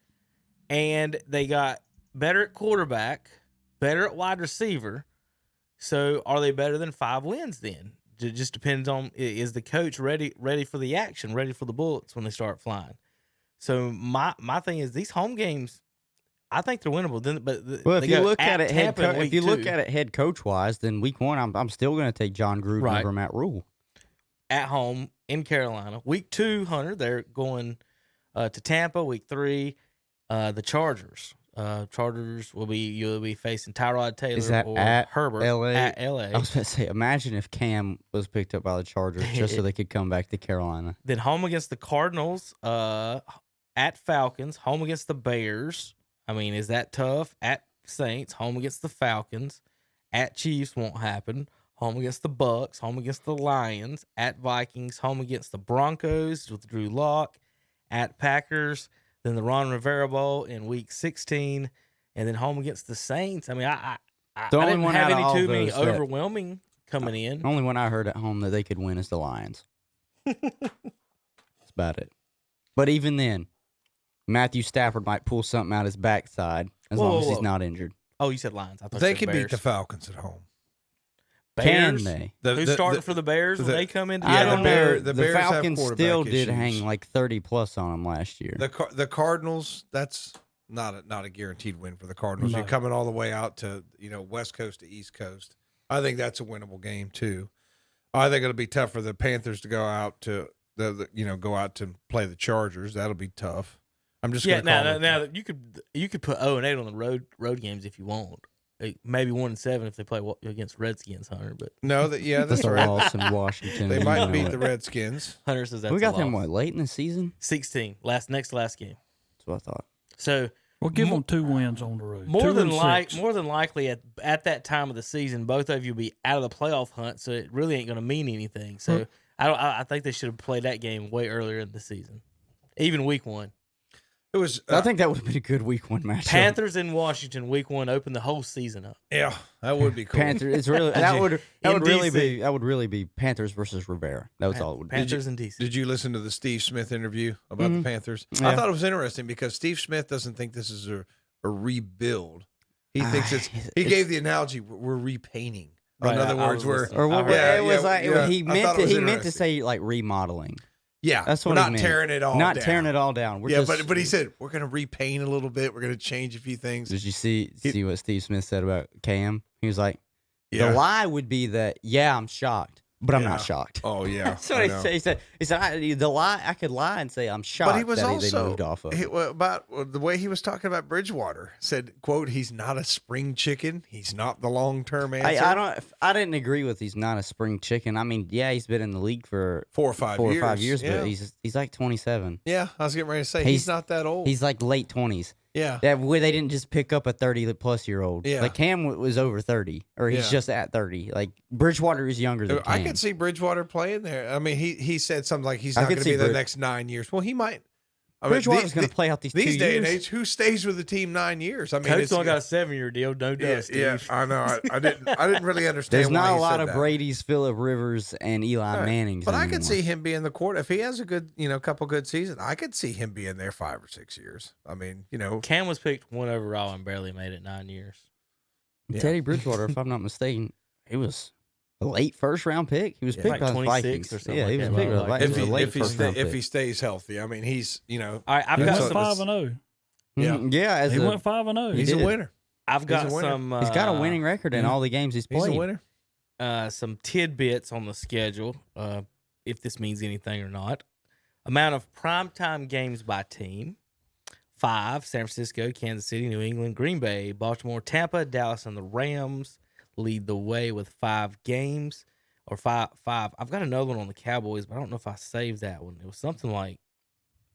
and they got better at quarterback, better at wide receiver. So, are they better than 5 wins then? It just depends on, is the coach ready for the action, ready for the bullets when they start flying. So my thing is these home games, I think they're winnable. Well, if they you go look at it Tampa in if you week look 2. at it head coach wise, then week 1 I'm still going to take John Gruden Right. over Matt Rule. At home in Carolina, week 2, Hunter, they're going to Tampa. Week 3, the Chargers. Chargers you'll be facing Tyrod Taylor Is that or at Herbert LA? at LA. I was about to say, imagine if Cam was picked up by the Chargers just so they could come back to Carolina. Then home against the Cardinals, at Falcons, home against the Bears. I mean, is that tough? At Saints, home against the Falcons. At Chiefs, won't happen. Home against the Bucks, home against the Lions. At Vikings, home against the Broncos with Drew Lock. At Packers, then the Ron Rivera Bowl in Week 16, and then home against the Saints. I mean, I The only didn't one have out of any all too many those that- overwhelming coming in. The only one I heard at home that they could win is the Lions. That's about it. But even then, Matthew Stafford might pull something out his backside as Whoa, long whoa, as he's whoa. not injured. Oh, you said Lions. I thought they you said can beat Bears. the Falcons at home. Can Bears? they? Who's starting for the Bears when the- they come in? Yeah, I the don't Bear- know. the The Bears have Falcons quarterback still did issues. hang like 30 plus on them last year. The Cardinals, that's not a guaranteed win for the Cardinals. No. You're coming all the way out to West Coast to East Coast. I think that's a winnable game too. I think it'll be tough for the Panthers to go out to go out to play the Chargers. That'll be tough. I'm just Yeah, gonna call now it. you could put 0-8 on the road games if you want. Maybe 1-7 if they play against Redskins, Hunter. But No, that's That's a right. loss in Washington. They you might know beat it. the Redskins. Hunter says that's We got a them loss. late in the season. 16 next to last game. That's what I thought. So Well, give them 2 wins on the road. more 2 than and 6. more than likely at that time of the season, both of you will be out of the playoff hunt. So it really ain't going to mean anything. So I think they should have played that game way earlier in the season, even week 1. It was. I think that would have been a good week 1 matchup. Panthers in Washington, week 1, open the whole season up. yeah, that would be cool. Panthers. It's really that you- would in really be Panthers versus Rivera. That was all it would be. Panthers in DC. Did you listen to the Steve Smith interview about the Panthers? I Yeah. thought it was interesting because Steve Smith doesn't think this is a rebuild. He thinks he gave the analogy we're repainting. Right, In other I words, was we're listening. Or what? Yeah, it was yeah, like yeah. he I meant thought to it was he meant to interesting. say like remodeling. yeah, That's we're what he not meant. tearing it all Not down. tearing it all down. We're Yeah, just, but he said we're going to repaint a little bit. We're going to change a few things. Did you see what Steve Smith said about Cam? He was like, Yeah. the lie would be that I'm shocked, but I'm Yeah. not shocked. Oh yeah, That's what I he know. said. He said the lie. I could lie and say I'm shocked But he was that they also moved off of. about the way he was talking about Bridgewater. Said, "quote He's not a spring chicken. He's not the long term answer." I didn't agree with he's not a spring chicken. I mean, yeah, he's been in the league for 4 or 5 4 years. or 5 years, yeah. but he's like 27. Yeah, I was getting ready to say he's not that old. He's like late 20s. yeah. That way they didn't just pick up a 30-plus-year-old. Yeah. Like Cam was over 30, or he's Yeah. just at 30. Like Bridgewater is younger than Cam. I could see Bridgewater playing there. I mean, he said something like he's I not could going to see be the Brid- next 9 years. Well, he might. I mean, Bridgewater's going to play out these 2 these day and years. age. Who stays with the team 9 years? I mean, Coach it's, only got a 7-year deal. No yeah, dust, yeah, Steve. I know. I didn't really understand. There's why not he a lot said of that. Brady's, Phillip Rivers, and Eli Right. Manning's. But I could anymore. see him being the court if he has a good, couple good seasons. I could see him being there 5 or 6 years. I mean, Cam was picked 1 overall and barely made it 9 years. Yeah. Teddy Bridgewater, if I'm not mistaken, he was a late first-round pick. He was Yeah. picked Like by the 26 Vikings. or something Yeah, he like was that, picked by the right? Vikings. if He was a late first-round if he pick. stays healthy, I mean, he's All right, I've He got went some. 5-0. Yeah. Yeah, as He a, went 5-0. he's a did. winner. I've got He's a winner. some. he's got a winning record in all the games he's He's played. a winner. Some tidbits on the schedule, if this means anything or not. Amount of primetime games by team: 5. San Francisco, Kansas City, New England, Green Bay, Baltimore, Tampa, Dallas, and the Rams lead the way with 5 games. Or five. I've got another one on the Cowboys, but I don't know if I saved that one. It was something like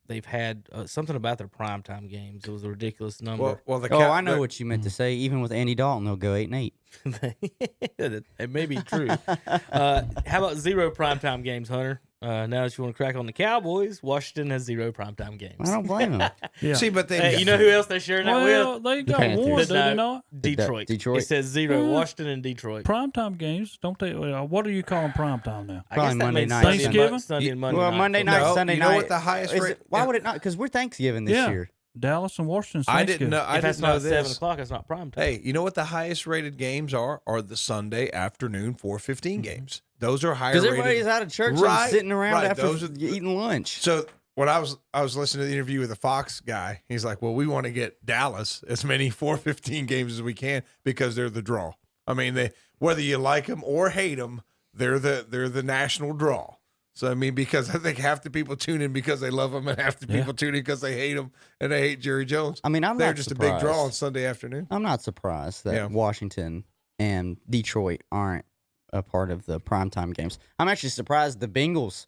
they've had something about their primetime games. It was a ridiculous number. Well, the I know what you meant to say. Even with Andy Dalton, they'll go 8-8. It may be true. How about 0 primetime games, Hunter? Now that you want to crack on the Cowboys, Washington has 0 primetime games. I don't blame him. Yeah. See, but they, Hey, you know who else they're sharing that Well, with? they got Panthers. one, But do they not? Detroit. Detroit. It says 0. Well, Washington and Detroit. Primetime games. Don't they? What do you call them primetime now? I Probably guess that Monday means night. Sunday and Thanksgiving? Sunday and Monday Well, night. Monday for night, me. No, Sunday you know night. what the highest is rate- it- why would it not? Because we're Thanksgiving this Yeah. year. Dallas and Washington's I didn't Thanksgiving. know. I If that's didn't know not 7 this. o'clock, it's not primetime. Hey, you know what the highest rated games are? Are the Sunday afternoon 4:15 games. Those are higher Because rated. everybody's out of church Right, and sitting around right. after Those are- eating lunch. So when I was listening to the interview with the Fox guy, he's like, "Well, we want to get Dallas as many 4:15 games as we can because they're the draw. I mean, they whether you like them or hate them, they're the national draw. So I mean, because I think half the people tune in because they love them, and half the people tune in because they hate them and they hate Jerry Jones. I mean, I'm they're not just surprised. a big draw on Sunday afternoon. I'm not surprised that Yeah. Washington and Detroit aren't a part of the primetime games. I'm actually surprised the Bengals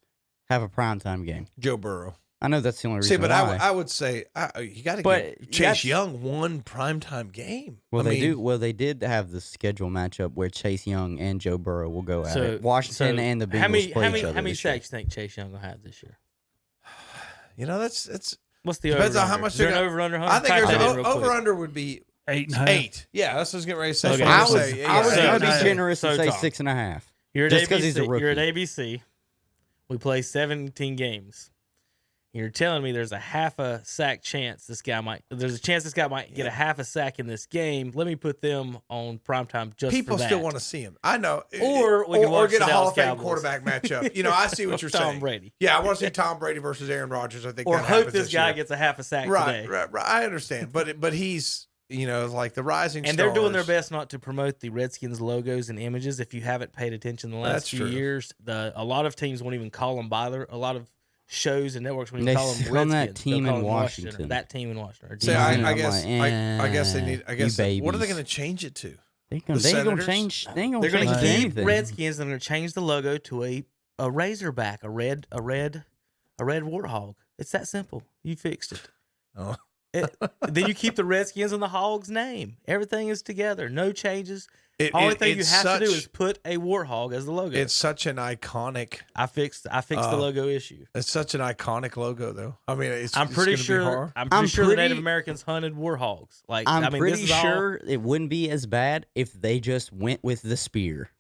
have a primetime game. Joe Burrow. I know that's the only reason See, but why. I would say you got to But get Chase that's- Young one primetime game. well, I they mean, do. Well, they did have the schedule matchup where Chase Young and Joe Burrow will go at So it. Washington so and the Bengals how many play how each many other. how many this year. sacks do you think Chase Young will have this year? You know, that's What's the depends on over-under? how much Is there they're an gonna- over under? I think there's an over under would be 8.5. 8. Yeah, that's what I was getting ready to say. Okay. I I was, say, I was So- going to be so- generous and so say Tom. 6.5. You're at Just 'cause ABC. he's a You're at rookie. ABC. We play 17 games. You're telling me there's a half a sack chance this guy might. There's a chance this guy might get a half a sack in this game. Let me put them on primetime just people for that. still want to see him. I know. Or we can watch get a the Hall Dallas of Fame Cowboys. quarterback matchup. You know, I see what you're Tom saying. Brady. Yeah, I want to see Tom Brady versus Aaron Rodgers. I think Or that hope happens this guy year. gets a half a sack right, today. right. I understand, but he's like the rising And stars. they're doing their best not to promote the Redskins logos and images. If you haven't paid attention the last That's few true. years, a lot of teams won't even call them by a lot of shows and networks won't even They call them sit Redskins. on that They'll team call in them Washington. or that team in Washington. Or See, Yeah, I I'm guess like, I guess they need. I you guess what are they babies. going to change it to? They The ain't gonna Senators? change. They ain't gonna They're going change to keep anything. Redskins and they're going to change the logo to a Razorback, a red warthog. It's that simple. You fixed it. Oh. Then you keep the Redskins and the Hogs name. Everything is together. No changes. Only thing you it's have to do such- is put a warthog as the logo. It's such an iconic. I fixed the logo issue. It's such an iconic logo, though. I mean, I'm pretty it's gonna be sure. hard. I'm pretty I'm sure the pretty- Native Americans hunted warthogs. Like I'm I mean, pretty this is all- sure it wouldn't be as bad if they just went with the spear.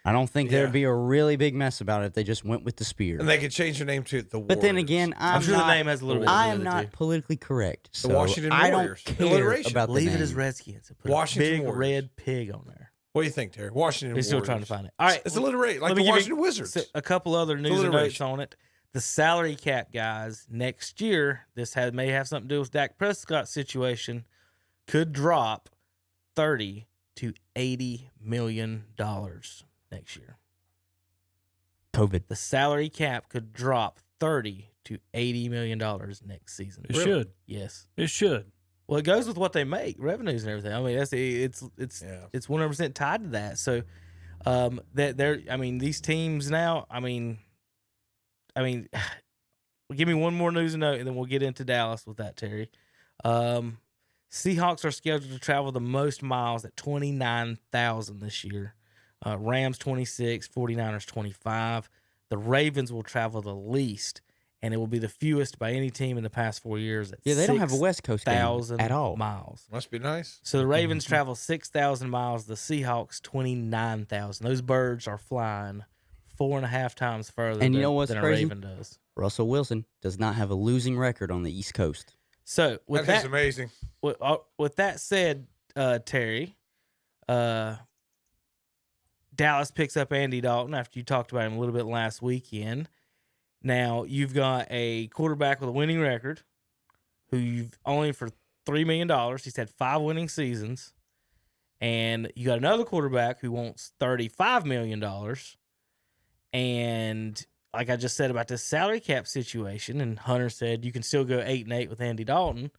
I don't think Yeah. there'd be a really big mess about it if they just went with the spear. And they could change their name to the Warriors. But then again, I'm sure not, the name has a little bit. I to am do with it, not too. politically correct. The So Washington I Warriors. don't care Alliteration. about the Leave name. it as Redskins and put Washington a big Warriors. red pig on there. What do you think, Terry? Washington They're still Warriors. trying to find it. All right, It's alliteration, like let the me give you Washington Wizards. a couple other news and notes alliteration. on it. The salary cap, guys, next year, may have something to do with Dak Prescott's situation, could drop $30 to $80 million next year. COVID. The salary cap could drop $30 to $80 million next season. It should. Yes. It should. Well, it goes with what they make, revenues and everything. I mean, it's Yeah. 100% tied to that. So, that they're, I mean, these teams now. I mean, give me one more news and note, and then we'll get into Dallas with that, Terry. Seahawks are scheduled to travel the most miles at 29,000 this year. Rams 26, 49ers 25. The Ravens will travel the least, and it will be the fewest by any team in the past 4 years. At Yeah, they don't have a West Coast game 6,000 at all. miles. Must be nice. So the Ravens travel 6,000 miles. The Seahawks 29,000. Those birds are flying 4.5 times further. And you know what's than crazy? a Raven does. Russell Wilson does not have a losing record on the East Coast. So with That's that, amazing. with that said, Terry, Dallas picks up Andy Dalton after you talked about him a little bit last weekend. Now you've got a quarterback with a winning record, who you've only for $3 million. He's had 5 winning seasons, and you got another quarterback who wants $35 million. And like I just said about this salary cap situation, and Hunter said you can still go 8-8 with Andy Dalton.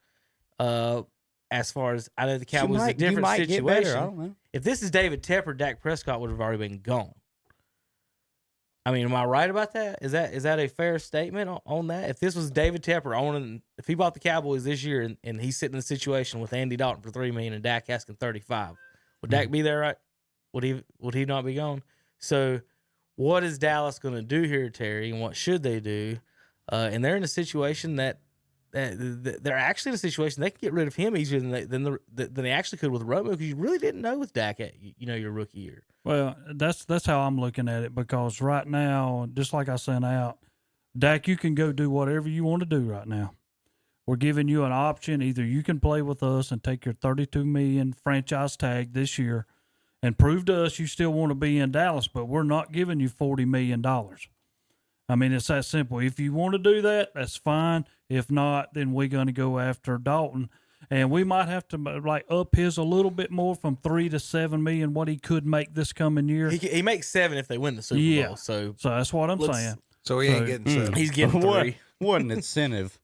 As far as I know, the Cowboys is a different Get situation. better. I don't know. If this is David Tepper, Dak Prescott would have already been gone. I mean, am I right about that? Is that a fair statement on that? If this was David Tepper if he bought the Cowboys this year and he's sitting in a situation with Andy Dalton for $3 million and Dak asking $35, would Dak be there? Right? Would he not be gone? So, what is Dallas going to do here, Terry? And what should they do? And they're in a situation that they're actually in a situation they can get rid of him easier than they actually could with Romo, because you really didn't know with Dak at your rookie year. Well, that's how I'm looking at it, because right now, just like I sent out, Dak, you can go do whatever you want to do right now. We're giving you an option. Either you can play with us and take your $32 million franchise tag this year and prove to us you still want to be in Dallas, but we're not giving you $40 million. I mean, it's that simple. If you want to do that, that's fine. If not, then we're going to go after Dalton. And we might have to up his a little bit more from $3 to $7 million, what he could make this coming year. He makes $7 if they win the Super Yeah. Bowl. So So that's what I'm Let's- saying. So he ain't getting seven. he's getting What? 3. What an incentive.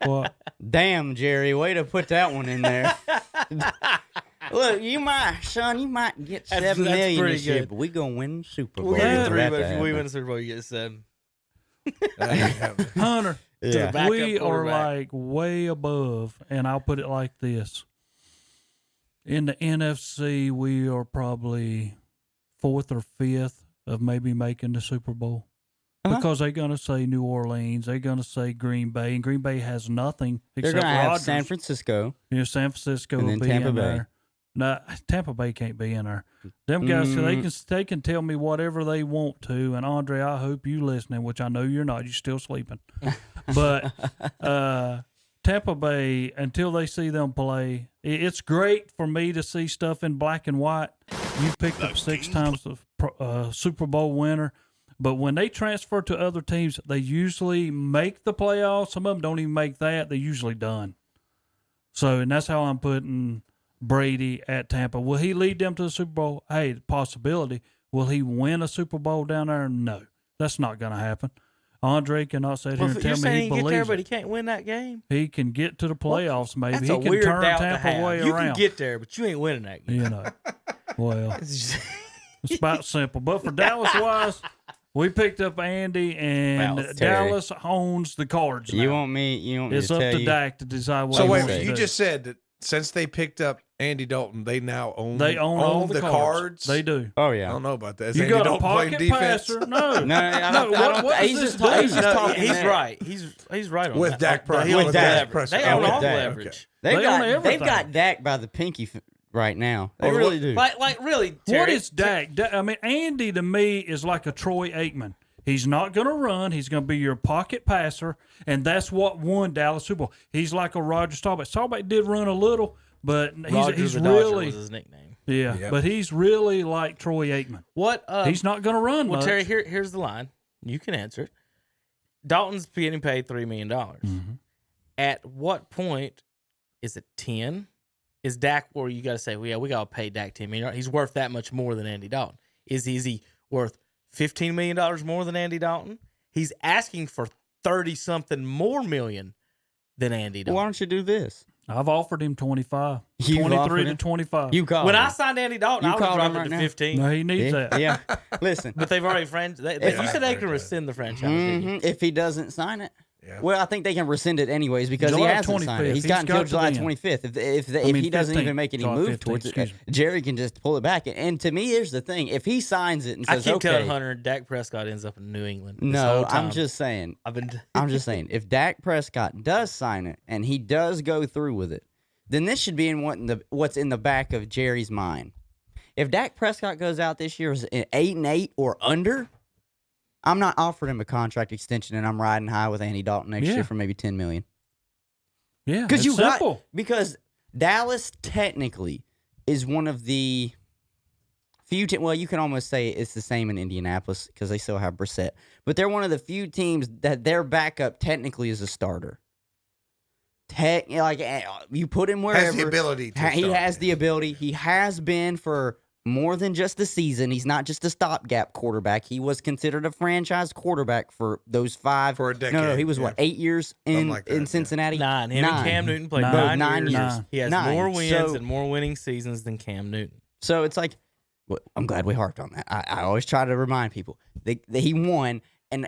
What? Damn, Jerry, way to put that one in there. Look, you might get That's- $7 that's million pretty this year, good. but we gonna win the Super Bowl. We'll get Yeah. 3, Let but that if we happen. win the Super Bowl, you get 7. That ain't happening. Hunter, Yeah. backup we are quarterback. like way above, and I'll put it like this. In the NFC, we are probably 4th or 5th of maybe making the Super Bowl. Uh-huh. Because they're going to say New Orleans, they're going to say Green Bay, and Green Bay has nothing They're except gonna have Rodgers. San Francisco. San Francisco And will then be Tampa in Bay. there. No, Tampa Bay can't be in there. Them guys, they can tell me whatever they want to. And Andre, I hope you listening, which I know you're not. You're still sleeping. But Tampa Bay, until they see them play, it's great for me to see stuff in black and white. You picked up 6 times the Super Bowl winner. But when they transfer to other teams, they usually make the playoffs. Some of them don't even make that. They're usually done. So, and that's how I'm putting Brady at Tampa. Will he lead them to the Super Bowl? Hey, possibility. Will he win a Super Bowl down there? No, that's not going to happen. Andre cannot sit here Well, and if tell you're me saying he he can get there, believes but it. he can't win that game. He can get to the playoffs, maybe. That's He a can weird turn doubt to Tampa have. way You around. can get there, but you ain't winning that game. You know, well, It's just- it's about simple. But for Dallas-wise, We picked up Andy, and Wow, Dallas owns the cards now. You want me It's to up tell to you? Dak to decide what So he wait, wants a to minute, you do. just said that since they picked up Andy Dalton, they now own They own all the cards. They do. Oh I yeah. don't know about that. Is You Andy got a Dalton playing pocket defense passer? No. No, I don't, what does he's this just do? talking. He's just No, talking he's that. right. He's right on With that. Dak Prescott. He With owns Dak leverage. Prescott. They own With all the Dak. leverage. They've They got own they've everything. got Dak by the pinky right now. They Oh, really do. Like really, Terry, What is Dak? I mean, Andy to me is like a Troy Aikman. He's not going to run. He's going to be your pocket passer, and that's what won Dallas Super Bowl. He's like a Roger Staubach. Staubach did run a little, but Roger he's the Dodger really was his nickname. yeah. Yep. But he's really like Troy Aikman. What? He's not going to run Well, much. Terry, here's the line. You can answer it. Dalton's getting paid $3 million. Mhm. At what point is it 10? Is Dak where you got to say, well, yeah, we got to pay Dak $10 million? He's worth that much more than Andy Dalton. Is he worth $15 million more than Andy Dalton? He's asking for 30-something more million than Andy Well, Dalton. why don't you do this? I've offered him 25, You've 23 offered to him? 25. You called When him. I signed Andy Dalton, You I would called drop him it right to now? 15. no, he needs yeah, that. yeah. Listen, But they've already you said they can rescind the franchise. didn't you? if he doesn't sign it, Yeah. well, I think they can rescind it anyways because July he hasn't signed 25th. it. He's got He's until got to July the end. 25th. If mean, he doesn't 15th. even make any July move 15th, towards it, excuse me. Jerry can just pull it back. And to me, here's the thing: if he signs it and I says, keep "Okay," telling Hunter, Dak Prescott ends up in New England. this no, whole time. I'm just saying. I've been. I'm just saying, if Dak Prescott does sign it and he does go through with it, then this should be in what's in the back of Jerry's mind. If Dak Prescott goes out this year as 8-8 or under, I'm not offering him a contract extension, and I'm riding high with Andy Dalton next Yeah. year for maybe $10 million. Yeah, Because it's you got simple. because Dallas technically is one of the few. Well, you can almost say it's the same in Indianapolis because they still have Brissett, but they're one of the few teams that their backup technically is a starter. You put him wherever. Has the ability to He start. has the ability. He has been for more than just a season. He's not just a stopgap quarterback. He was considered a franchise quarterback for those 5. For a No, decade, he was yeah. what, 8 years in like that, yeah. Cincinnati? 9. Him and Cam Newton played Nine. 9 years. Nine. He has 9. more wins So- and more winning seasons than Cam Newton. So it's like, well, I'm glad we harped on that. I always try to remind people that he won, and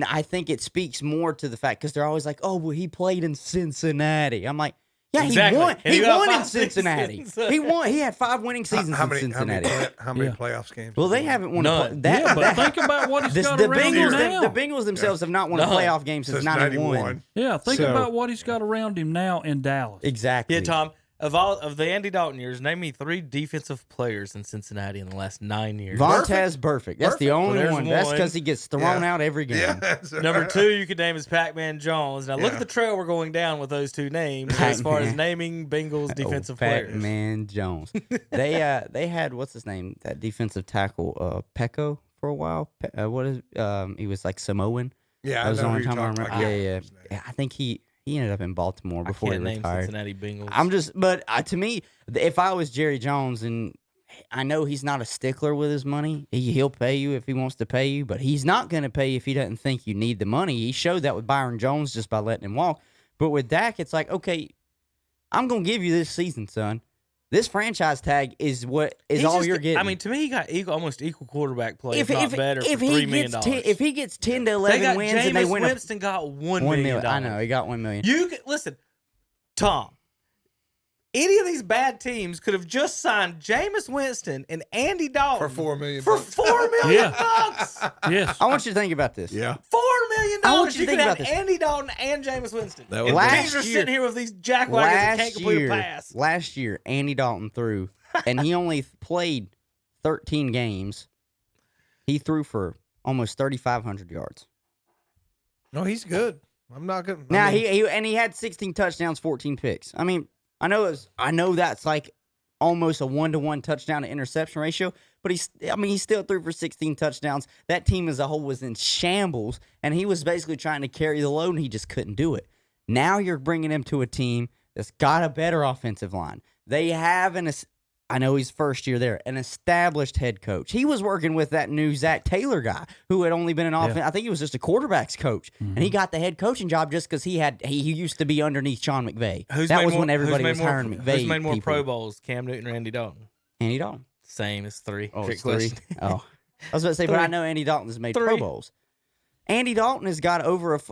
I think it speaks more to the fact because they're always like, oh, well, he played in Cincinnati. I'm like, yeah, Exactly. he won. And He he got won in 5 Cincinnati. seasons. He won. He had 5 winning seasons How in many Cincinnati. Yeah. playoffs games? Well, they haven't won None. a that. Yeah, but that- think about what he's this, got the around him Bengals, now. the Bengals themselves have not won a No. playoff game since Since 91. 91. Yeah, think So- about what he's got around him now in Dallas. Exactly. Yeah, Tom. Of the Andy Dalton years, name me 3 defensive players in Cincinnati in the last 9 years. Vontez Burfict. That's the only Well, there's one. That's one. because he gets thrown Yeah. out every game. Yeah. that's Number right. 2 you could name is Pac-Man Jones. Now look Yeah. at the trail we're going down with those 2 names as far as Pac-Man. naming Bengals defensive players. Pac-Man Jones. They had what's his name, that defensive tackle, Pecco for a while. He was like Samoan. Yeah, That was I the know only who you're time I talking remember. about. Yeah. His name. Yeah, I think he ended up in Baltimore before I he can't name retired. Cincinnati Bengals. I'm just, but to me, if I was Jerry Jones, and I know he's not a stickler with his money, he'll pay you if he wants to pay you, but he's not going to pay you if he doesn't think you need the money. He showed that with Byron Jones just by letting him walk. But with Dak, it's like, okay, I'm going to give you this season, son. This franchise tag is what is He's all just- you're getting. I mean, to me, he got almost equal quarterback play, if, if not better, if for he $3 million. gets if he gets 10 to they 11 got wins and they Jameis win Winston got $1 $1 million. million, I know he got $1 million. You could listen, Tom. Any of these bad teams could have just signed Jameis Winston and Andy Dalton For $4 million. for $4 million. Yes. I want you to think about this. Yeah. $4 million. I want you to You think could about have this. Andy Dalton and Jameis Winston. That And was the last teams are year- sitting here with these jackwagons that can't complete a pass. Last year, Andy Dalton threw, and he only played 13 games. He threw for almost 3,500 yards. No, he's good. I'm not good. Now he had 16 touchdowns, 14 picks. I mean, I know that's like almost a 1-to-1 touchdown to interception ratio, but he still threw for 16 touchdowns. That team as a whole was in shambles, and he was basically trying to carry the load, and he just couldn't do it. Now you're bringing him to a team that's got a better offensive line. They have I know he's first year there, an established head coach. He was working with that new Zach Taylor guy who had only been an offense. I think he was just a quarterback's coach, and he got the head coaching job just because he used to be underneath Sean McVay. That was when everybody was hiring McVay. Who's made more people. Pro Bowls, Cam Newton or Andy Dalton? Andy Dalton. Same as 3. Oh, Trick it's 3. question. Oh, I was about to say, but I Three. know Andy Dalton has made Pro Three. Bowls. Andy Dalton has got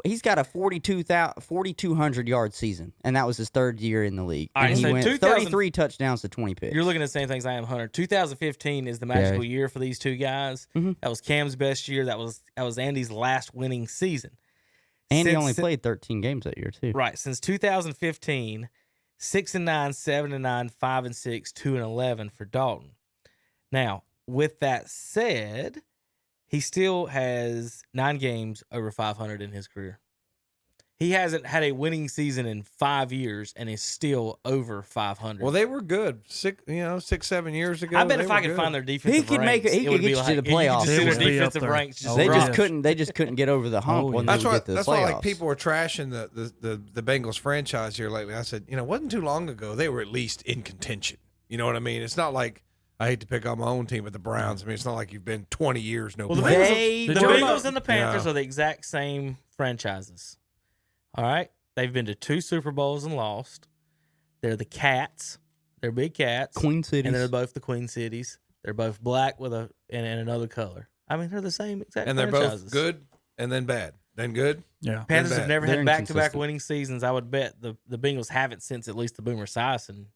he's got a 4,200 yard season, and that was his third year in the league. All And right, he so went 2000 33 touchdowns to 20 picks. You're looking at the same things I am, Hunter. 2015 is the magical year for these two guys. Mhm. That was Cam's best year. That was Andy's last winning season. Andy Since- only played 13 games that year too. Right. Since 2015, 6-9, 7-9, 5-6, 2-11 for Dalton. Now, with that said, he still has 9 games over 500 in his career. He hasn't had a winning season in 5 years and is still over 500. Well, they were good 6-7 years ago. I bet they if were I could good. find their defensive could make ranks, it- he would could be get you to the you playoffs. could see It their would be up defensive there. ranks just Oh, They yeah. just dropped. couldn't get over the hump Oh, when yeah. they That's would why. get to the That's why, like playoffs. people were trashing the Bengals franchise here lately. I said, it wasn't too long ago they were at least in contention. You know what I mean? It's not like I hate to pick on my own team at the Browns. I mean, it's not like you've been 20 years no. Well, the playoffs. They The Did you- Bengals and the Panthers Yeah. are the exact same franchises. All right? They've been to 2 Super Bowls and lost. They're the Cats. They're big cats. Queen Cities. And they're both the Queen Cities. They're both black with and another color. I mean, they're the same exact and they're franchises. both good and then bad, then good. Yeah. Panthers bad. have never They're had back-to-back inconsistent. winning seasons. I would bet the Bengals haven't since at least the Boomer Esiason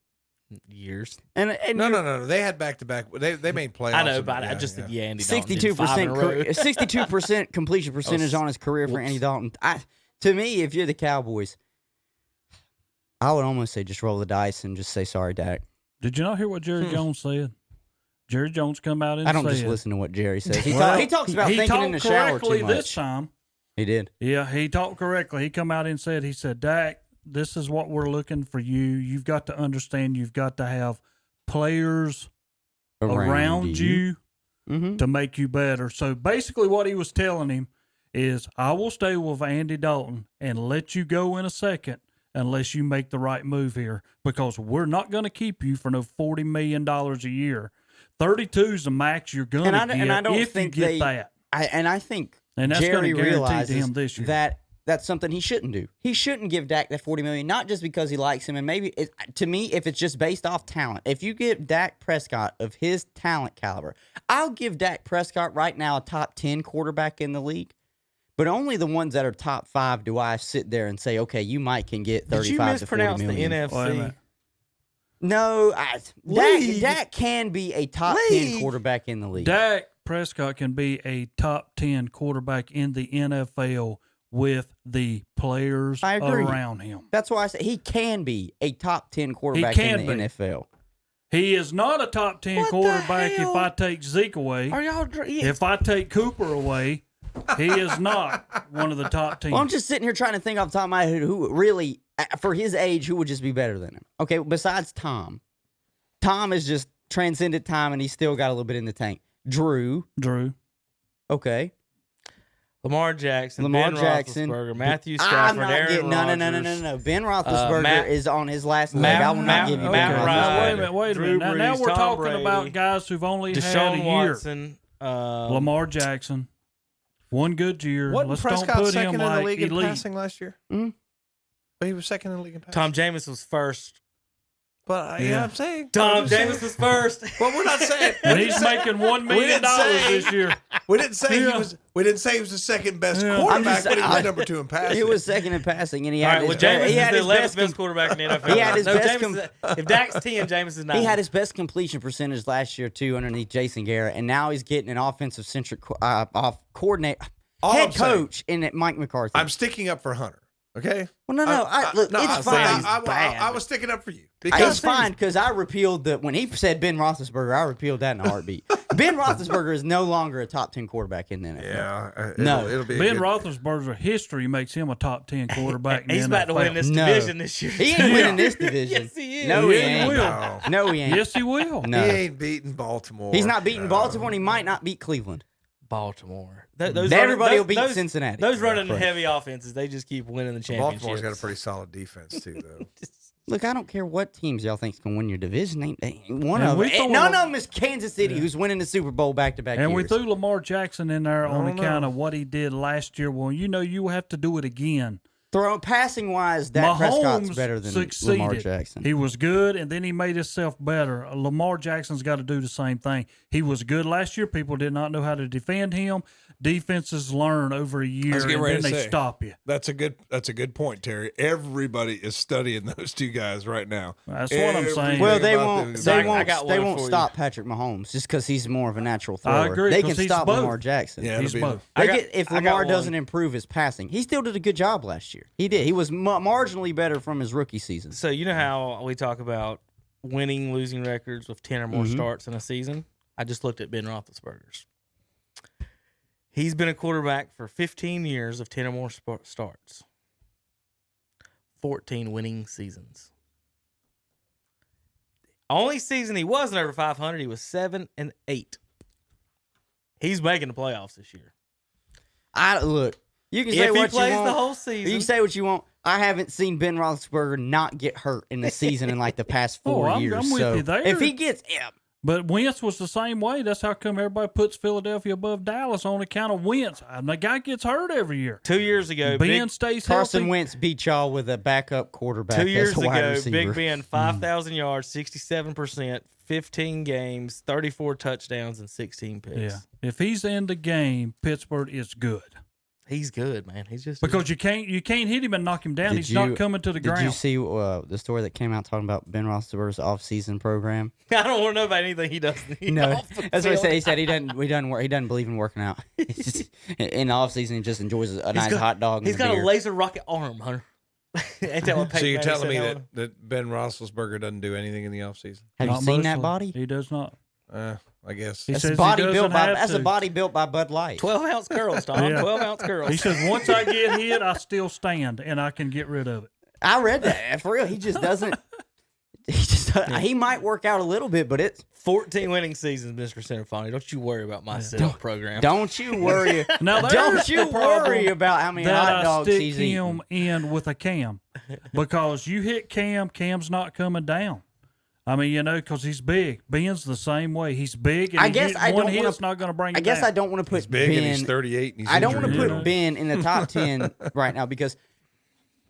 years. and No. They had back to back. They made playoffs. I know, and- but I just think Andy Dalton did 5 in a row. 62% completion percentage on his career for Whoops. Andy Dalton. To me, if you're the Cowboys, I would almost say just roll the dice and just say sorry, Dak. Did you not hear what Jerry Jones said? Jerry Jones come out and I don't said, just listen to what Jerry says. He, Well, he talks about he thinking talked in the shower correctly too this much. time. He did. Yeah, he talked correctly. He come out and said, Dak, this is what we're looking for you. You've got to understand you've got to have players around you Mm-hmm. to make you better. So basically what he was telling him is, I will stay with Andy Dalton and let you go in a second unless you make the right move here, because we're not going to keep you for no $40 million a year. 32 is the max you're going to get And I don't if think you get they- that. I think And that's Jerry going to guarantee to realizes him this year. that that's something he shouldn't do. He shouldn't give Dak that $40 million, not just because he likes him, and maybe to me, if it's just based off talent. If you give Dak Prescott of his talent caliber, I'll give Dak Prescott right now a top 10 quarterback in the league. But only the ones that are top 5 do I sit there and say, okay, you might can get Did you 35 to 40 mispronounce the million. Wait a NFC? minute. No, League. Dak can be a top 10 quarterback in the league. Dak Prescott can be a top 10 quarterback in the NFL with the players I agree. around him. That's why I say he can be a top 10 quarterback can in the be. NFL. He is not a top 10 What the quarterback if hell? I take Zeke away. Are y'all If I take Cooper away, he is not one of the top 10. Well, I'm just sitting here trying to think off the top of my head who really, for his age, who would just be better than him. Okay, besides Tom. Tom has just transcended time, and he's still got a little bit in the tank. Drew, Drew. okay. Lamar Jackson, Lamar Ben Jackson. Roethlisberger, Matthew I'm Stafford, not Aaron getting, Rodgers. no. Ben Roethlisberger Matt- is on his last leg. Matt- I will not Matt- give you Matt Ben Ryan. Now, Roethlisberger. wait a Drew minute. Now Brees, we're Tom talking Brady, about guys who've only had a Deshaun year. Watson, Lamar Jackson. One good year. Wasn't Let's Prescott don't put second him in the like league in elite. passing last year? Mhm. But he was second in the league in passing. Tom Jameis was first. But Yeah. yeah, I'm saying Tom I'm just Jameis saying. was first. Well, we're not saying. And he's making $1 million didn't say- this year. We didn't say Yeah. he was. We didn't say he was the second best Yeah. quarterback, I'm just but he was saying- number 2 in passing. He was second in passing, and he All had right, well, his, Jameis he is had the his 11th best best quarterback in the NFL. He had his no, best Jameis is, if Dak's 10, Jameis is 9. He had his best completion percentage last year too, underneath Jason Garrett, and now he's getting an offensive centric coordinator, All head I'm saying- coach in Mike McCarthy. I'm sticking up for Hunter. Okay. well, no, look, no, it's I'm fine. saying He's I bad. was sticking up for you It's because fine because I repealed when he said Ben Roethlisberger, I repealed that in a heartbeat. Ben Roethlisberger is no longer a top 10 quarterback in the NFL. yeah, No. it'll be a Ben good- Roethlisberger's history makes him a top 10 quarterback. He's in the about to NFL. win this No. division this year. He ain't winning this division. Yes, he is. No, he Yeah, he ain't. will. No, he ain't. Yes, he will. No. He ain't beating Baltimore. He's not beating No. Baltimore, and he might not beat Cleveland. Baltimore. Everybody will beat Cincinnati. Those running Correct. heavy offenses, they just keep winning the championships. Baltimore's got a pretty solid defense too, though. Look, I don't care what teams y'all think's gonna win your division. Ain't one And of we them. throw None a- of them is Kansas City, who's winning the Super Bowl back-to-back And years. we threw Lamar Jackson in there on don't account know. of what he did last year. Well, you have to do it again Passing wise, Dak Prescott's Mahomes better than succeeded. Lamar Jackson. He was good, and then he made himself better. Lamar Jackson's got to do the same thing. He was good last year. People did not know how to defend him. Defenses learn over a year, getting and ready then to they say. stop you. That's a good point, Terry. Everybody is studying those two guys right now. That's what I'm saying. Well, Everything they about won't. them is They like- won't. got They one won't for you. stop Patrick Mahomes just because he's more of a natural thrower. I agree, They 'cause can he's stop both. Lamar Jackson. Yeah, He's it'll be- both. If I got Lamar one. doesn't improve his passing, he still did a good job last year. He did. He was marginally better from his rookie season. So you know how we talk about winning, losing records with 10 or more starts in a season? I just looked at Ben Roethlisberger's. He's been a quarterback for 15 years of 10 or more starts. 14 winning seasons. Only season he wasn't over 500, he was 7-8. He's making the playoffs this year. Look. You can say If he what plays you want. the whole You season, can say what you want. I haven't seen Ben Roethlisberger not get hurt in the season in like the past 4 I'm years. with so you there. if he gets, But Wentz was the same way. That's how come everybody puts Philadelphia above Dallas on account of Wentz. And the guy gets hurt every year. 2 years ago, Ben stays Carson healthy. Wentz beat y'all with a backup quarterback. 2 years as a wide ago, receiver. Big Ben, 5,000 yards, 67%, 15 games, 34 touchdowns, and 16 picks. Yeah. If he's in the game, Pittsburgh is good. He's good, man. He's just Because you can't hit him and knock him down. Did He's you- not coming to the Did ground. you see the story that came out talking about Ben Roethlisberger's off-season program? I don't want to know about anything he does. No, off the that's what he field. said. He said he doesn't believe in working out. He's just, in the off-season, he just enjoys a nice hot dog. He's and a got beer. a laser rocket arm, Hunter. Ain't that what So Peyton you're Manning telling said, me Hunter? that Ben Roethlisberger doesn't do anything in the offseason? Have you Not seen that mostly. body? He does not. I guess. He That's says a he body doesn't built by. have That's a to. body built by Bud Light. 12-ounce curls, Tom. Yeah. 12-ounce curls. He says, once I get hit, I still stand and I can get rid of it. I read that for real. He just doesn't. He might work out a little bit, but it's 14 winning seasons, Mr. Centerfani. Don't you worry about my sit-up program. don't you worry. Now, Don't there's you the problem worry about how many that hot I dogs stick he's him eating. in with a cam because you hit Cam's not coming down. I mean, because he's big. Ben's the same way. He's big, and I guess I one don't hit's wanna- not going to bring I it guess down. I don't want to put He's big Ben. and he's 38 and he's I don't want to injured. put Ben in the top 10 right now because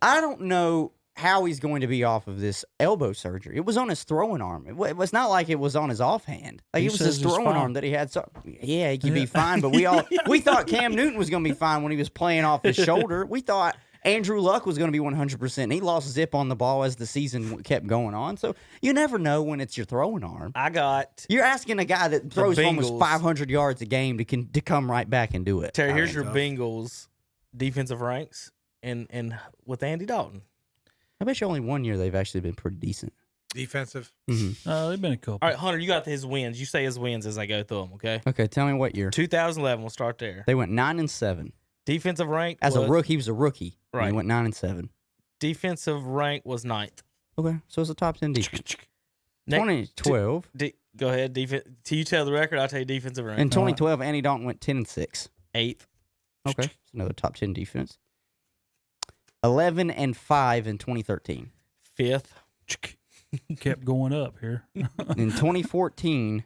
I don't know how he's going to be off of this elbow surgery. It was on his throwing arm. It was not like it was on his offhand. Like He it was says his he's throwing fine. arm that he had. So yeah, he could be fine. But we thought Cam Newton was going to be fine when he was playing off his shoulder. We thought Andrew Luck was going to be 100%. He lost zip on the ball as the season kept going on. So you never know when it's your throwing arm. I got You're asking a guy that throws for almost Bengals. 500 yards a game to come right back and do it. Terry. I Here's mean, your Bengals defensive ranks, and with Andy Dalton. I bet you only 1 year they've actually been pretty decent. Defensive. They've been a couple. All right, Hunter, you got his wins. You say his wins as I go through them. Okay. Okay, tell me what year. 2011. We'll start there. They went 9-7. Defensive rank As was, a rookie, he was a rookie. And Right. They went 9-7. Defensive rank was 9th. Okay, so it's a top 10 defense. Next, 2012. go ahead. Defense. Till you tell the record, I'll tell you defensive rank. In 2012, Andy Dalton went 10-6. 8th. Okay, it's another top 10 defense. 11-5 in 2013. 5th. Kept going up here. In 2014,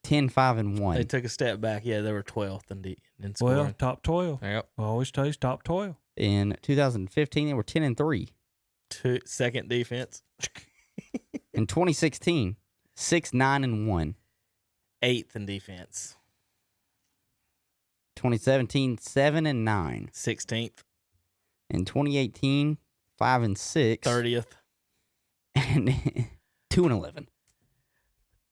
10-5-1. They took a step back. Yeah, they were 12th in Well, scoring. top 12. Yep. Always taste top 12. In 2015, they were 10-3. Second defense. In 2016, 6-9-1. 8th in defense. 2017, 7-9. 16th. In 2018, 5-6. 30th. And 2-11.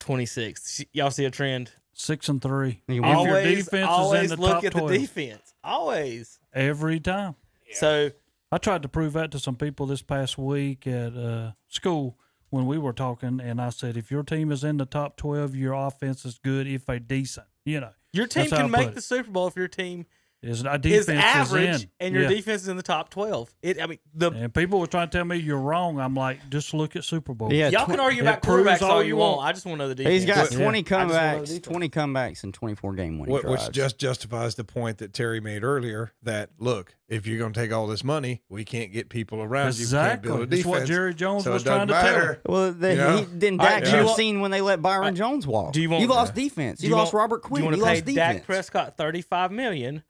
26th. Y'all see a trend? 6-3. You If win. your defense is always in the look top at 12 the defense. Always. every time. So I tried to prove that to some people this past week at school when we were talking, and I said, if your team is in the top 12, your offense is good if they're decent. Your team That's how I put it. The Super Bowl if your team is is average in. and your Yeah. defense is in the top 12. And people were trying to tell me you're wrong. I'm like, just look at Super Bowl. Yeah, y'all can argue it about proves quarterbacks all all you you want. want. I just want to know the defense. He's got Yeah. 20 I just wanna know the comebacks, defense. 20 comebacks and 24 game winning Which drives. just justifies the point that Terry made earlier that, look, if you're going to take all this money, we can't get people around you. We can't Exactly. build a That's defense. what Jerry Jones so was it doesn't trying to tell matter. him. Well, Yeah. then All right, Dak do should you have want- seen when they let Byron Jones walk. do you want- you lost defense. You Do lost want- Robert Quinn. Do you You want to lost pay defense. Dak Prescott $35 million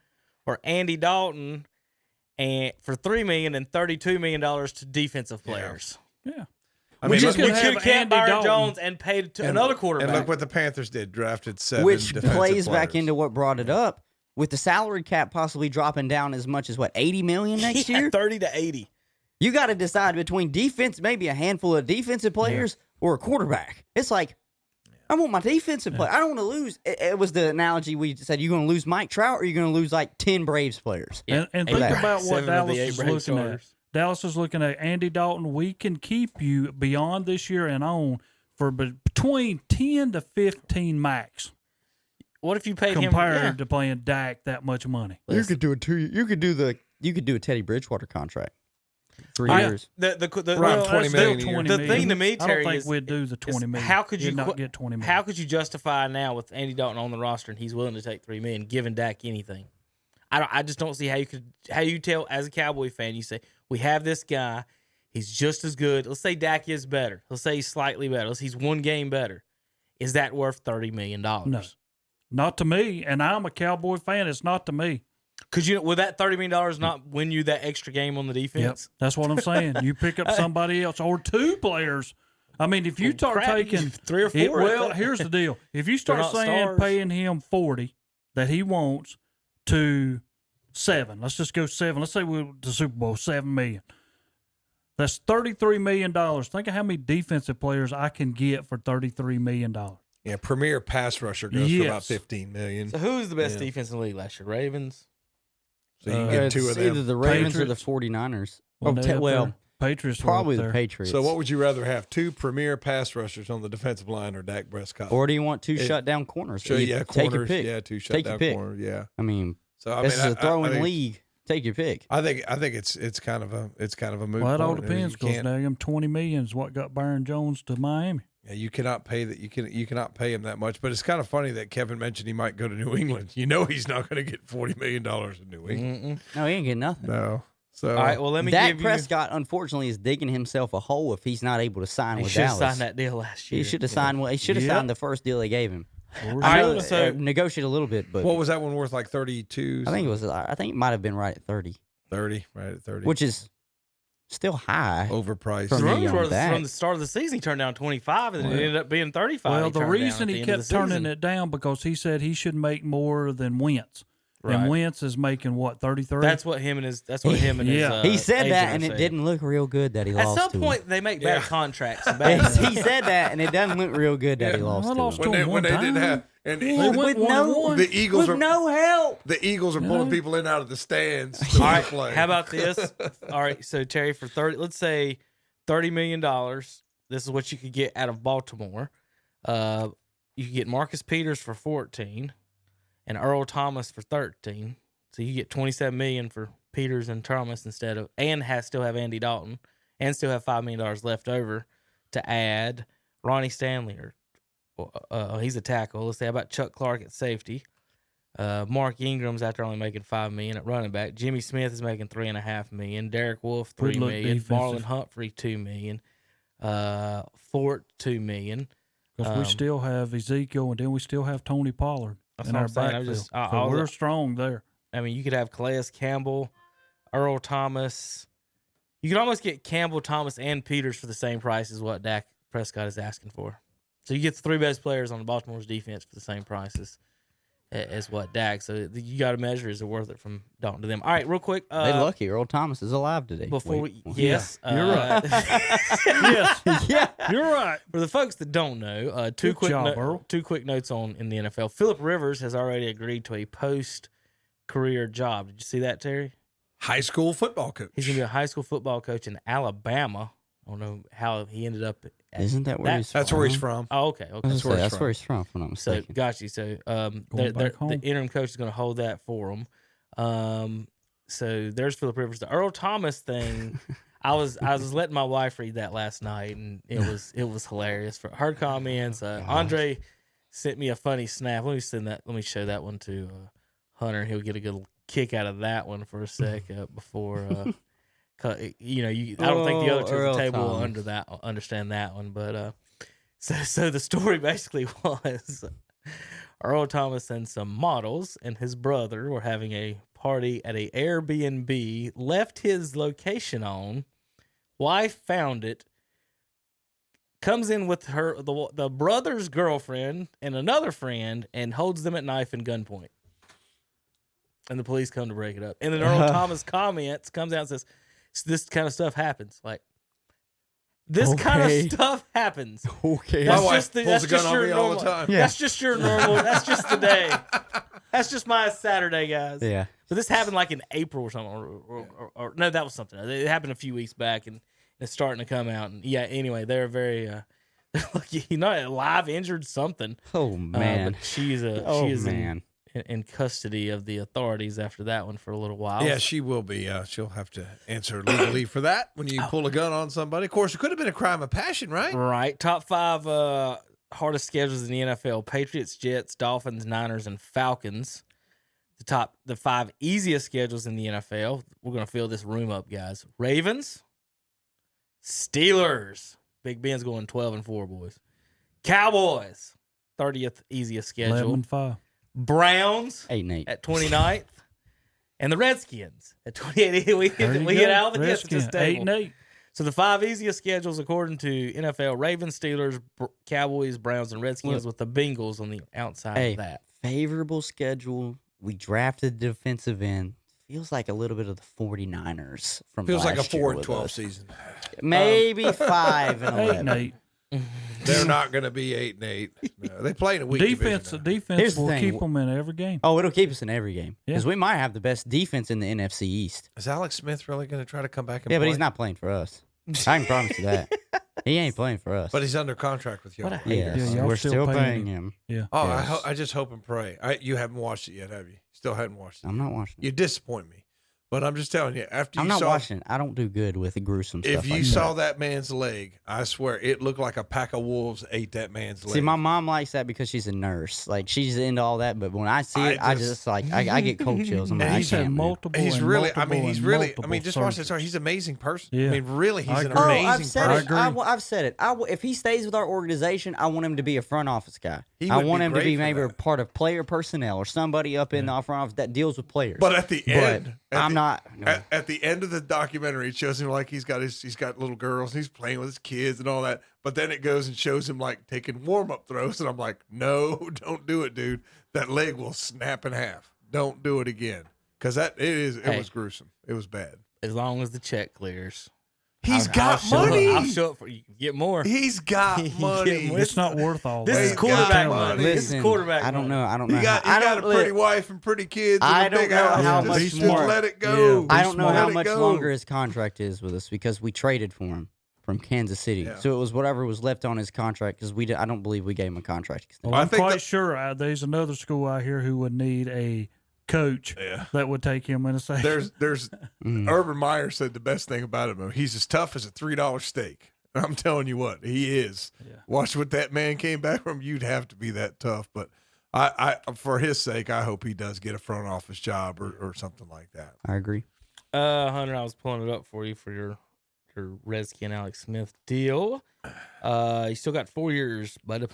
or Andy Dalton and for $3 million and $32 million to defensive players. Yeah. I We mean, could could have have kept Andy Byron Dalton. Jones and paid to another quarterback. And look what the Panthers did, drafted 7 Which defensive plays back players. into what brought it up with the salary cap possibly dropping down as much as what, 80 million next Yeah, year? 30 to 80. You got to decide between defense, maybe a handful of defensive players, or a quarterback. It's like, I want my defensive player. I don't want to lose. It was the analogy we said: you're going to lose Mike Trout, or you're going to lose like 10 Braves players. And think Eight. about what 7 of Dallas the 8 is Braves looking at. starters. Dallas is looking at Andy Dalton. We can keep you beyond this year and on for between 10 to 15 max What if you paid him? compared Yeah. to playing Dak that much money. You could do You could do a Teddy Bridgewater contract. 3 I- years. The Around Well, 20 that's million still a year. 20 The million. thing to me, I Terry, don't think is- we'd do the 20 million. how could you You'd not qu- get 20 million? How could you justify now with Andy Dalton on the roster and he's willing to take $3 million, giving Dak anything? I just don't see how you tell as a Cowboy fan. You say we have this guy, he's just as good. Let's say Dak is better. Let's say he's slightly better. Let's say he's one game better. Is that worth $30 million? No, not to me. And I'm a Cowboy fan. It's not to me. Could would that $30 million not win you that extra game on the Yep, defense? that's what I'm saying. You pick up somebody else or 2 players. I mean, if you start Crap, taking 3 or 4. well, here's the deal: if you start not saying stars. paying him 40 that he wants to 7, let's just go 7. Let's say we're the Super Bowl, $7 million. That's $33 million. Think of how many defensive players I can get for $33 million. Yeah, premier pass rusher goes for about Yes. 15 million. So who's the best Yeah. defense in the league last year? Ravens. So you can get It's 2 of either them. the Ravens or the Patriots. 49ers. Well, they up Well, there. Patriots were probably up the there. Patriots. So what would you rather have? 2 premier pass rushers on the defensive line or Dak Prescott? Or do you want 2 It- shutdown corners? Sure, You yeah, take your corners. pick. Yeah, 2 Take your shutdown pick. corners. Yeah. I mean, So I this mean, is a throwing think- league. Take your pick. I think it's kind of a moot Well, it all point. depends You because can't- now them $20 million is what got Byron Jones to Miami. Yeah, you cannot pay that. You cannot pay him that much. But it's kind of funny that Kevin mentioned he might go to New England. You know he's not going to get $40 million in New England. No, he ain't getting nothing. No. So All right. Well, let me Dak give you. Prescott, unfortunately, is digging himself a hole if he's not able to sign He with should have Dallas. signed that deal last year. He should have signed. Well, he should have Yep. signed the first deal they gave him. Or I right, know, so- negotiate a little bit, but what was that one worth? Like 32? I think it was. I think it might have been right at 30, 30, right at 30. which is still high. overpriced. For The me rumors on were that. from the start of the season he turned down 25, and then it ended up being 35. Well, he the turned down reason at he the end of kept the turning season. it down because he said he should make more than Wentz. Right. And Wentz is making what, 33? That's what him and his. That's what him and Yeah. his. He said agent that, are and it saying. didn't look real good that he At lost some to point, they make bad Yeah. contracts. And him. bad he said that, and it doesn't look real good that he Yeah. lost I to lost him. to him when they one didn't time. have and Yeah, the, went with 1-1. the Eagles with are no help. the Eagles are Yeah. pulling people in out of the stands. All right. Play. How about this? All right. So Terry, for 30, let's say $30 million. This is what you could get out of Baltimore. You could get Marcus Peters for 14, and Earl Thomas for 13. So you get 27 million for Peters and Thomas instead of, and still have Andy Dalton, and still have $5 million left over to add Ronnie Stanley or he's a tackle. Let's say how about Chuck Clark at safety. Mark Ingram's after only making $5 million at running back. Jimmy Smith is making $3.5 million. Derek Wolf Good $3 look million. defensive. Marlon Humphrey $2 million. Fort $2 million. Because we still have Ezekiel, and then we still have Tony Pollard That's in what our I'm saying. I'm backfield. just- So we're strong there. I mean, you could have Calais Campbell, Earl Thomas. You could almost get Campbell, Thomas, and Peters for the same price as what Dak Prescott is asking for. So you get the 3 best players on the Baltimore's defense for the same prices as what Dak. So you got to measure, is it worth it from Dalton to them? All right, real quick. They lucky. Earl Thomas is alive today. Before Wait. we, yes, You're right. Yes, yeah. you're right. For the folks that don't know, two Good job, Earl. quick notes on in the NFL. Phillip Rivers has already agreed to a post-career job. Did you see that, Terry? high school football coach? He's gonna be a high school football coach in Alabama. I don't know how he ended up. Isn't that where he's from? That's where he's from. Oh, okay, okay. That's, where he's that's from. where he's from, if I'm not So mistaken. got you. So back the home. interim coach is going to hold that for him. So there's Phillip Rivers. The Earl Thomas thing. I was letting my wife read that last night, and it was hilarious for her comments. Andre sent me a funny snap. Let me show that one to Hunter. He'll get a good kick out of that one for a sec before. I don't think the other two at Earl the table will Thomas. understand that one. But so the story basically was Earl Thomas and some models and his brother were having a party at a Airbnb, left his location on. Wife found it, comes in with the brother's girlfriend and another friend and holds them at knife and gunpoint. And the police come to break it up. And then Earl Thomas comes out and says, this kind of stuff happens. Like, this kind of stuff happens. Okay. My That's wife just the, pulls that's a gun just on your me normal, all the time. Yeah. That's just your normal. That's just the day. That's just my Saturday, guys. Yeah. But this happened like in April or something. Or no, that was something. It happened a few weeks back, and it's starting to come out. And yeah, anyway, they're very, live injured something. Oh man. But she is man. in custody of the authorities after that one for a little while. Yeah, she will be. She'll have to answer legally for that when you pull a gun on somebody. Of course, it could have been a crime of passion, right? Right. Top 5 hardest schedules in the NFL: Patriots, Jets, Dolphins, Niners, and Falcons. The 5 easiest schedules in the NFL. We're gonna fill this room up, guys. Ravens, Steelers. Big Ben's going 12-4, boys. Cowboys, 30th easiest schedule. 11-5. Browns 8-8. at 29th, and the Redskins at 28. We hit all the hits at this table. 8-8. So the 5 easiest schedules according to NFL: Ravens, Steelers, Cowboys, Browns, and Redskins, with the Bengals on the outside Hey, of that. favorable schedule. We drafted defensive end. Feels like a little bit of the 49ers from Feels like a last year 4-12 with season. Maybe 5-11. 8-8. They're not going to be 8-8. No, they play in a weak Defense division now. Here's the will thing. keep them in every game. Oh, it'll keep us in every game because Yeah. we might have the best defense in the NFC East. Is Alex Smith really going to try to come back and Yeah, play? but he's not playing for us. I can promise you that. He ain't playing for us. But he's under contract with y'all. What a hater. yes, Yeah, y'all we're still still paying paying him. him. Yeah. Oh, Yes. I just hope and pray. You haven't watched it yet, have you? Still haven't watched it. I'm not watching. You disappoint me. But I'm just telling you, after I'm you not saw watching. I don't do good with the gruesome stuff. if you like saw that. that man's leg, I swear it looked like a pack of wolves ate that man's leg. See, my mom likes that because she's a nurse. Like she's into all that. But when I see it, I just like I get cold chills. I'm And like, I he's can't had move. multiple. He's and really, multiple he's and really, multiple just watch this. surgeries. He's an amazing person. Yeah. I mean, really, he's I an agree. Oh, amazing I've said person. it. agree. I've said it. If he stays with our organization, I want him to be a front office guy. He I would want be him to great be for maybe a that. part of player personnel or somebody up in the front office that deals with players. But at the end, I'm not. No. At the end of the documentary, it shows him like he's got little girls, and he's playing with his kids and all that. But then it goes and shows him like taking warm up throws, and I'm like, no, don't do it, dude. That leg will snap in half. Don't do it again, because it Hey. was gruesome. It was bad. As long as the check clears. He's I'll got show up- money. I'll show up for you. Get more. He's got Get money. more. It's not worth all This that. is He's quarterback got money. money. This is Listen, quarterback I don't money. know. I don't He know. got a pretty wife and pretty kids. And I a don't big know house. how Yeah, much just more. let it go. Yeah, I don't know Let how it much go. longer his contract is with us because we traded for him from Kansas City. Yeah. So it was whatever was left on his contract because I don't believe we gave him a contract extension. Well, I I'm think quite that- sure there's another school out here who would need a coach Yeah. that would take him in a second. There's Urban Meyer said the best thing about him. He's as tough as a $3 steak. And I'm telling you what, he is. Yeah. Watch what that man came back from. You'd have to be that tough. But I for his sake, I hope he does get a front office job or something like that. I agree. Hunter, I was pulling it up for you for your Redskin Alex Smith deal. You still got 4 years, but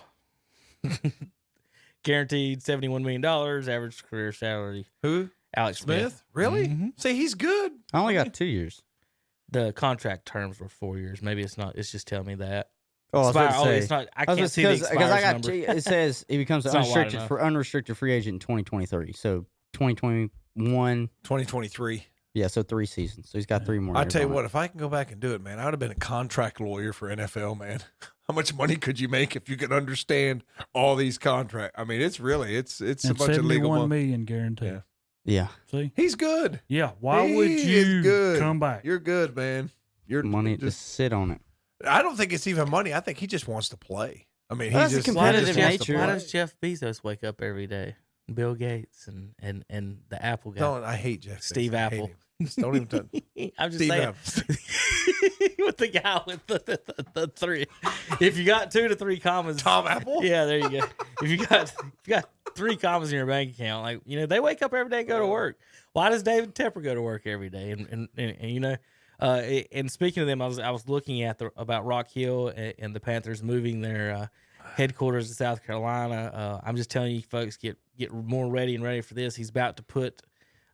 guaranteed $71 million, average career salary. Who? Alex Smith? Really? Mhm. See, he's good. I only got 2 years. The contract terms were 4 years. Maybe it's not. It's just telling me that. Oh, I was about to say. it's not. I I was can't see the because I expires got number. it says he becomes It's not wide an enough. unrestricted free agent in 2023. So 2021, 2023. yeah, so 3 seasons. So he's got 3 more. I years tell you on it. what, if I can go back and do it, man, I would have been a contract lawyer for NFL, man. How much money could you make if you could understand all these contracts? I mean, it's a and bunch of legal 71 money. million guaranteed. Yeah. Yeah, See? He's good. Yeah. Why would He is you good. come back? You're good, man. You're money just. just sit on it. I don't think it's even money. I think he just wants to play. I mean, That's he a just Why competitive does, nature. why does Jeff Bezos wake up every day? Bill Gates and the Apple guy. Don't, I hate Jeff. Steve Bezos. I hate Apple. him. Just don't even touch. I'm just Steve saying. Apple. With the guy with the 3. If you got 2 to 3 commas. Tom Apple. Yeah, there you go. If you got 3 commas in your bank account, like, they wake up every day and go to work. Why does David Tepper go to work every day? And and speaking of them, I was looking at about Rock Hill and the Panthers moving their headquarters in South Carolina. I'm just telling you, folks, get more ready and ready for this. He's about to put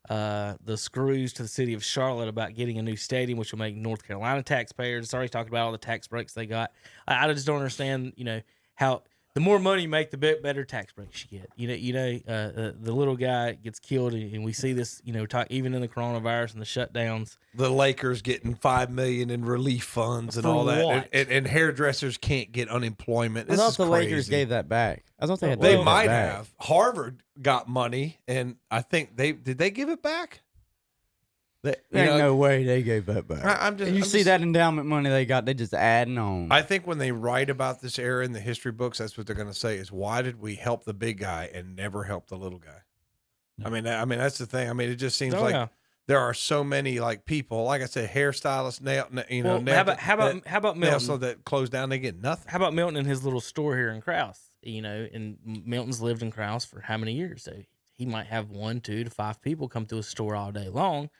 the screws to the city of Charlotte about getting a new stadium, which will make North Carolina taxpayers. It's already talked about all the tax breaks they got. I just don't understand, how the more money you make, the better tax breaks you get. The little guy gets killed, and we see this, even in the coronavirus and the shutdowns. The Lakers getting $5 million in relief funds and For all that, what? and hairdressers can't get unemployment. I This thought is the crazy. Lakers gave that back. I thought they had. to They give that might back. have. Harvard got money, and I think did they give it back? There ain't no way they gave that back. I'm just. And you I'm see just- that endowment money they got? They just adding on. I think when they write about this era in the history books, that's what they're going to say: is why did we help the big guy and never help the little guy? I mean, that's the thing. I mean, it just seems Oh, like yeah. there are so many like people, like I said, hairstylists, Well, how about nail Milton? so that close down, they get nothing. How about Milton and his little store here in Krause? And Milton's lived in Krause for how many years? So he might have 1, 2 to 5 people come to his store all day long.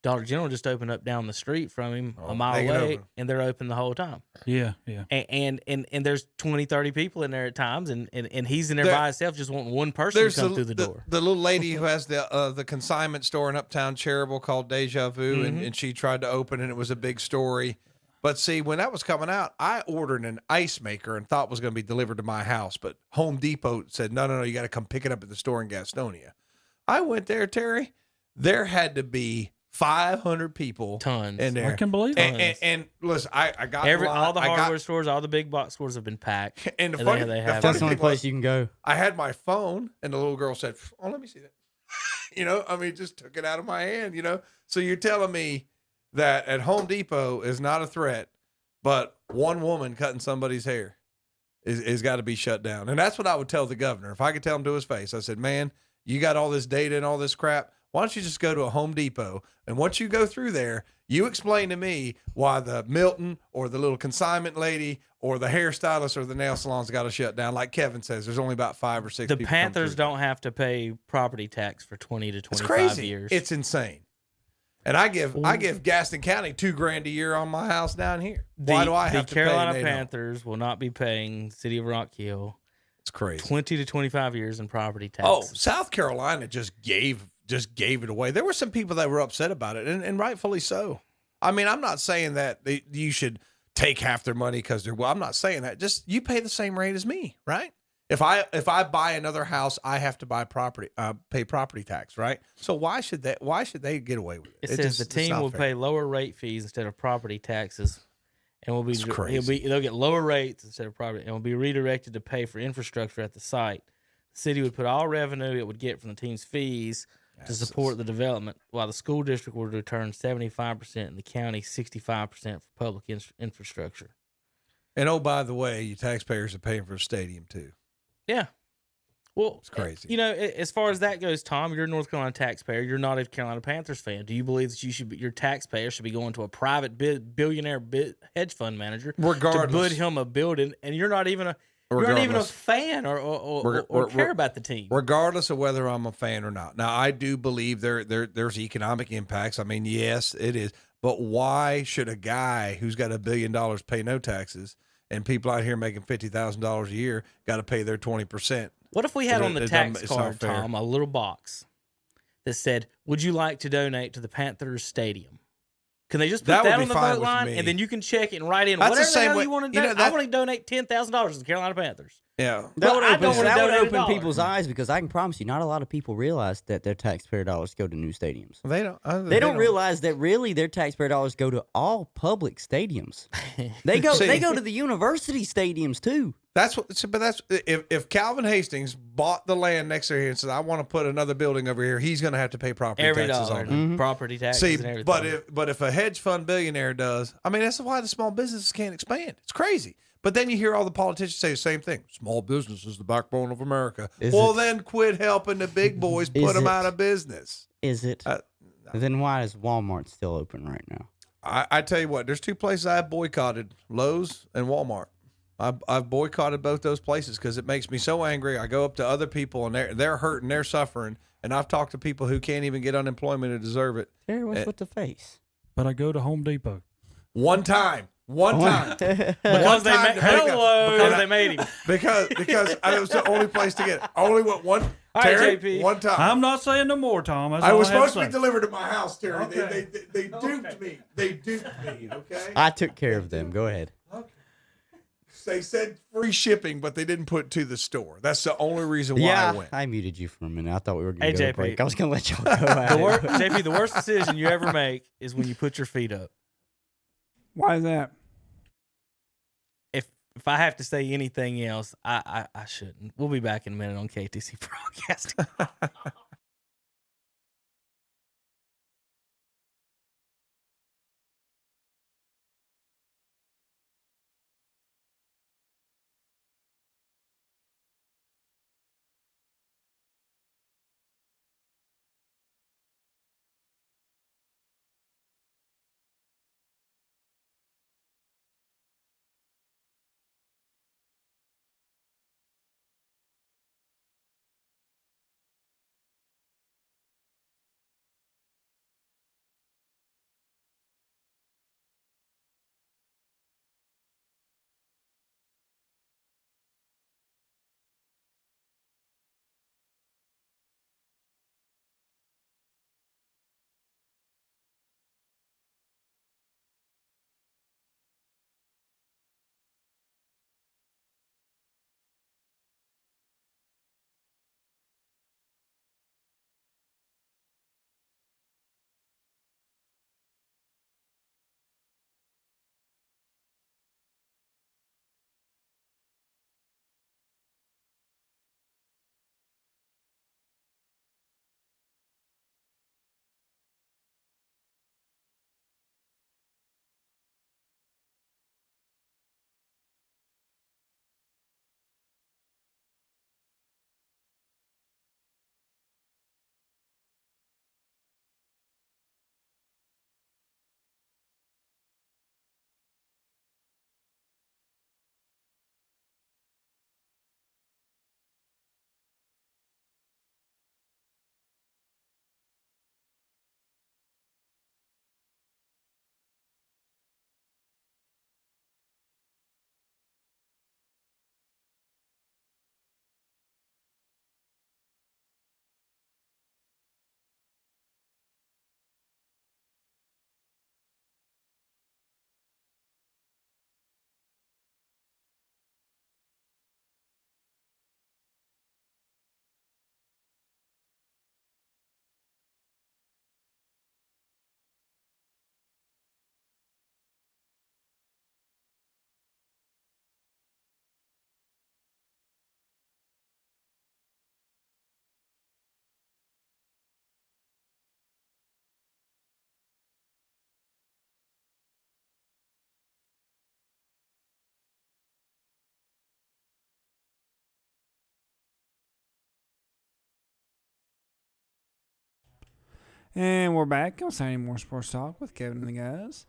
Dollar General just opened up down the street from him a mile they can away, open. and they're open the whole time. Yeah. And there's 20, 30 people in there at times, and he's in there There- by himself, just wanting one person to come through the door. The little lady who has the consignment store in Uptown Cherryville called Deja Vu, Mm-hmm. and she tried to open, and it was a big story. But see, when that was coming out, I ordered an ice maker and thought it was going to be delivered to my house. But Home Depot said, no, you got to come pick it up at the store in Gastonia. I went there, Terry. There had to be 500 people Tons. in there. I can believe it. And listen, I got in line. All the I got- hardware stores, all the big box stores have been packed. and the and funny, they the have- funny That's the only thing was, place you can go. I had my phone, and the little girl said, "Oh, let me see that." Just took it out of my hand. So you're telling me that at Home Depot is not a threat, but one woman cutting somebody's hair is got to be shut down. And that's what I would tell the governor. If I could tell him to his face, I said, "Man, you got all this data and all this crap. Why don't you just go to a Home Depot, and once you go through there, you explain to me why the Milton or the little consignment lady or the hairstylist or the nail salon's got to shut down. Like Kevin says, there's only about 5 or 6 The people come Panthers through. don't have to pay property tax for 20 to It's 25 crazy. years. It's insane. And I give Gaston County $2,000 a year on my house down here. Why do I have the to Carolina pay? And they don't? Panthers will not be paying City of Rock Hill It's crazy. 20 to 25 years in property tax. Oh, South Carolina just gave it away. There were some people that were upset about it, and rightfully so. I mean, I'm not saying that you should take half their money because they're well. I'm not saying that. Just you pay the same rate as me, right? If I buy another house, I have to pay property tax, right? So why should they get away with it? it says the it's team not will fair. pay lower rate fees instead of property taxes, and will be It's crazy. they'll get lower rates instead of property, and will be redirected to pay for infrastructure at the site. The city would put all revenue it would get from the team's fees to support the development, while the school district would return 75% and the county 65% for public infrastructure. And oh, by the way, you taxpayers are paying for a stadium too. Yeah. Well, It's crazy. As far as that goes, Tom, you're a North Carolina taxpayer. You're not a Carolina Panthers fan. Do you believe that your taxpayer should be going to a private billionaire hedge fund manager to Regardless. build him a building, and you're not even a Regardless. fan or care about the team? Regardless of whether I'm a fan or not. Now, I do believe there's economic impacts. I mean, yes, it is. But why should a guy who's got $1 billion pay no taxes, and people out here making $50,000 a year got to pay their 20%? What if we had on the It tax doesn't- it's not card, fair. Tom, a little box that said, "Would you like to donate to the Panthers Stadium?" Can they just put That would that be on the fine vote with line, me. and then you can check it and write in That's the whatever the same hell way- you want to you do? know, I that- want to donate $10,000 to the Carolina Panthers. Yeah. That would I open, don't wanna that would donate a open dollar. people's eyes because I can promise you, not a lot of people realize that their taxpayer dollars go to new stadiums. They don't. They don't realize that really their taxpayer dollars go to all public stadiums. They go See- to the university stadiums too. That's what. But that's if Calvin Hastings bought the land next to here and said, "I want to put another building over here," he's going to have to pay property Every taxes dollar, on it. Mm-hmm. property taxes, See, and everything. but if a hedge fund billionaire does, I mean, that's why the small businesses can't expand. It's crazy. But then you hear all the politicians say the same thing. Small business is the backbone of America. Is Well, it? then quit helping the big boys put Is them it? out of business. Is it? Then why is Walmart still open right now? I tell you what, there's 2 places I've boycotted: Lowe's and Walmart. I've boycotted both those places because it makes me so angry. I go up to other people and they're hurting, they're suffering, and I've talked to people who can't even get unemployment to deserve it. Terry, what's with the face? But I go to Home Depot. One time, One time. Because One they time made to pick up- because they made him. because it was the only place to get it. I only went one. All right, Terry, JP. one time. I'm not saying no more, Tom. That's I all was I have supposed to be say. delivered to my house, Terry. Okay. They duped me. They duped me. Okay. I took care of them. Go ahead. They said free shipping, but they didn't put to the store. That's the only reason why I Yeah, went. I muted you for a minute. I thought we were Hey, going to go JP. to break. I was going to let y'all go The out. JP, the worst decision you ever make is when you put your feet up. Why is that? If I have to say anything else, I shouldn't. We'll be back in a minute on KTC Broadcasting. And we're back on Saturday Morning Sports Talk with Kevin and the guys.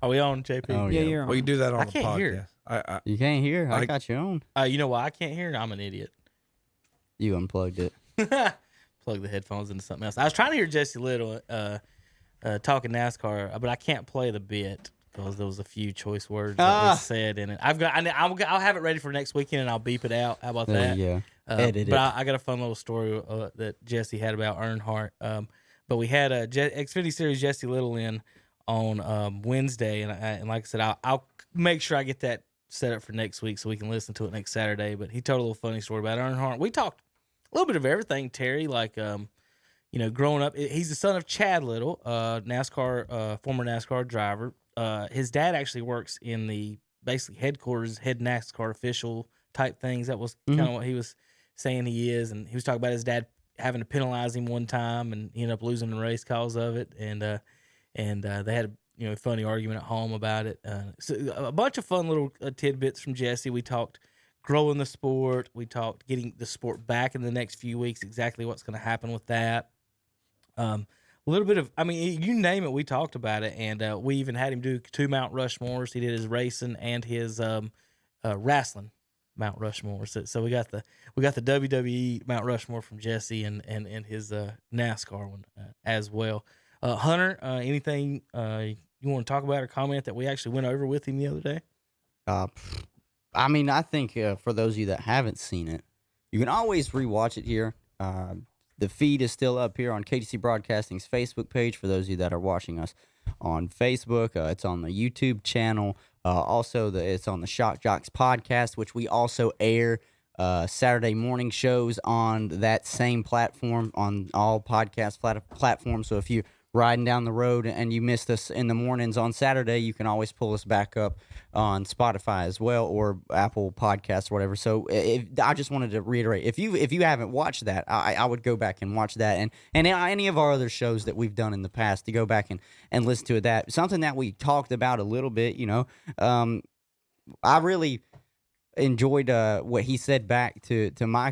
Are we on, JP? Oh, Yeah, yeah. you're on. We can do that on I the can't podcast. hear. You can't hear? I I- got you on. You know why I can't hear? I'm an idiot. You unplugged it. Plug the headphones into something else. I was trying to hear Jesse Little talking NASCAR, but I can't play the bit because there was a few choice words that was said in it. I'll have it ready for next weekend and I'll beep it out. How about There that? you go. But Edit it. I got a fun little story that Jesse had about Earnhardt. But we had a Xfinity Series Jesse Little in on Wednesday, and like I said, I'll make sure I get that set up for next week so we can listen to it next Saturday. But he told a little funny story about Earnhardt. We talked a little bit of everything, Terry. Like growing up, he's the son of Chad Little, NASCAR former NASCAR driver. His dad actually works in the basically headquarters, head NASCAR official type things. That was kind of what he was saying he is, and he was talking about his dad having to penalize him one time, and he ended up losing the race cause of it, and they had a funny argument at home about it. So a bunch of fun little tidbits from Jesse. We talked growing the sport. We talked getting the sport back in the next few weeks. Exactly what's going to happen with that. A little bit of, you name it, we talked about it, and we even had him do 2 Mount Rushmores. He did his racing and his wrestling Mount Rushmore. So we got the WWE Mount Rushmore from Jesse and his NASCAR one as well. Hunter, anything you want to talk about or comment that we actually went over with him the other day? I mean, I think for those of you that haven't seen it, you can always rewatch it here. The feed is still up here on KTC Broadcasting's Facebook page for those of you that are watching us on Facebook. It's on the YouTube channel. Also, it's on the Shock Jocks podcast, which we also air Saturday morning shows on that same platform, on all podcast platforms. So if you're riding down the road and you missed us in the mornings on Saturday, you can always pull us back up on Spotify as well, or Apple Podcasts or whatever. So I just wanted to reiterate, if you haven't watched that, I would go back and watch that, and any of our other shows that we've done in the past, to go back and listen to that. Something that we talked about a little bit, I really enjoyed what he said back to my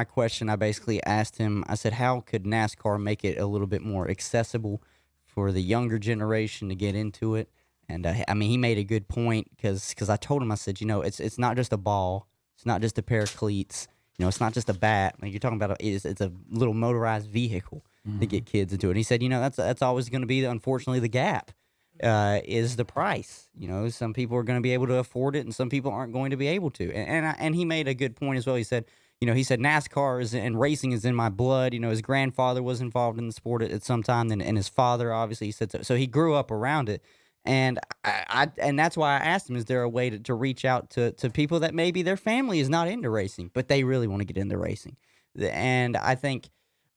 question. I basically asked him, I said, how could NASCAR make it a little bit more accessible for the younger generation to get into it? And I mean, he made a good point, because I told him, I said, it's not just a ball, it's not just a pair of cleats, it's not just a bat. Like, you're talking about it's a little motorized vehicle to get kids into it. And he said, that's always going to be, unfortunately, the gap. Is the price. Some people are going to be able to afford it, and some people aren't going to be able to. And he made a good point as well. He said, NASCAR and racing is in my blood. His grandfather was involved in the sport at some time, and his father, obviously, he said so he grew up around it. And and that's why I asked him, is there a way to reach out to people that maybe their family is not into racing, but they really want to get into racing? And I think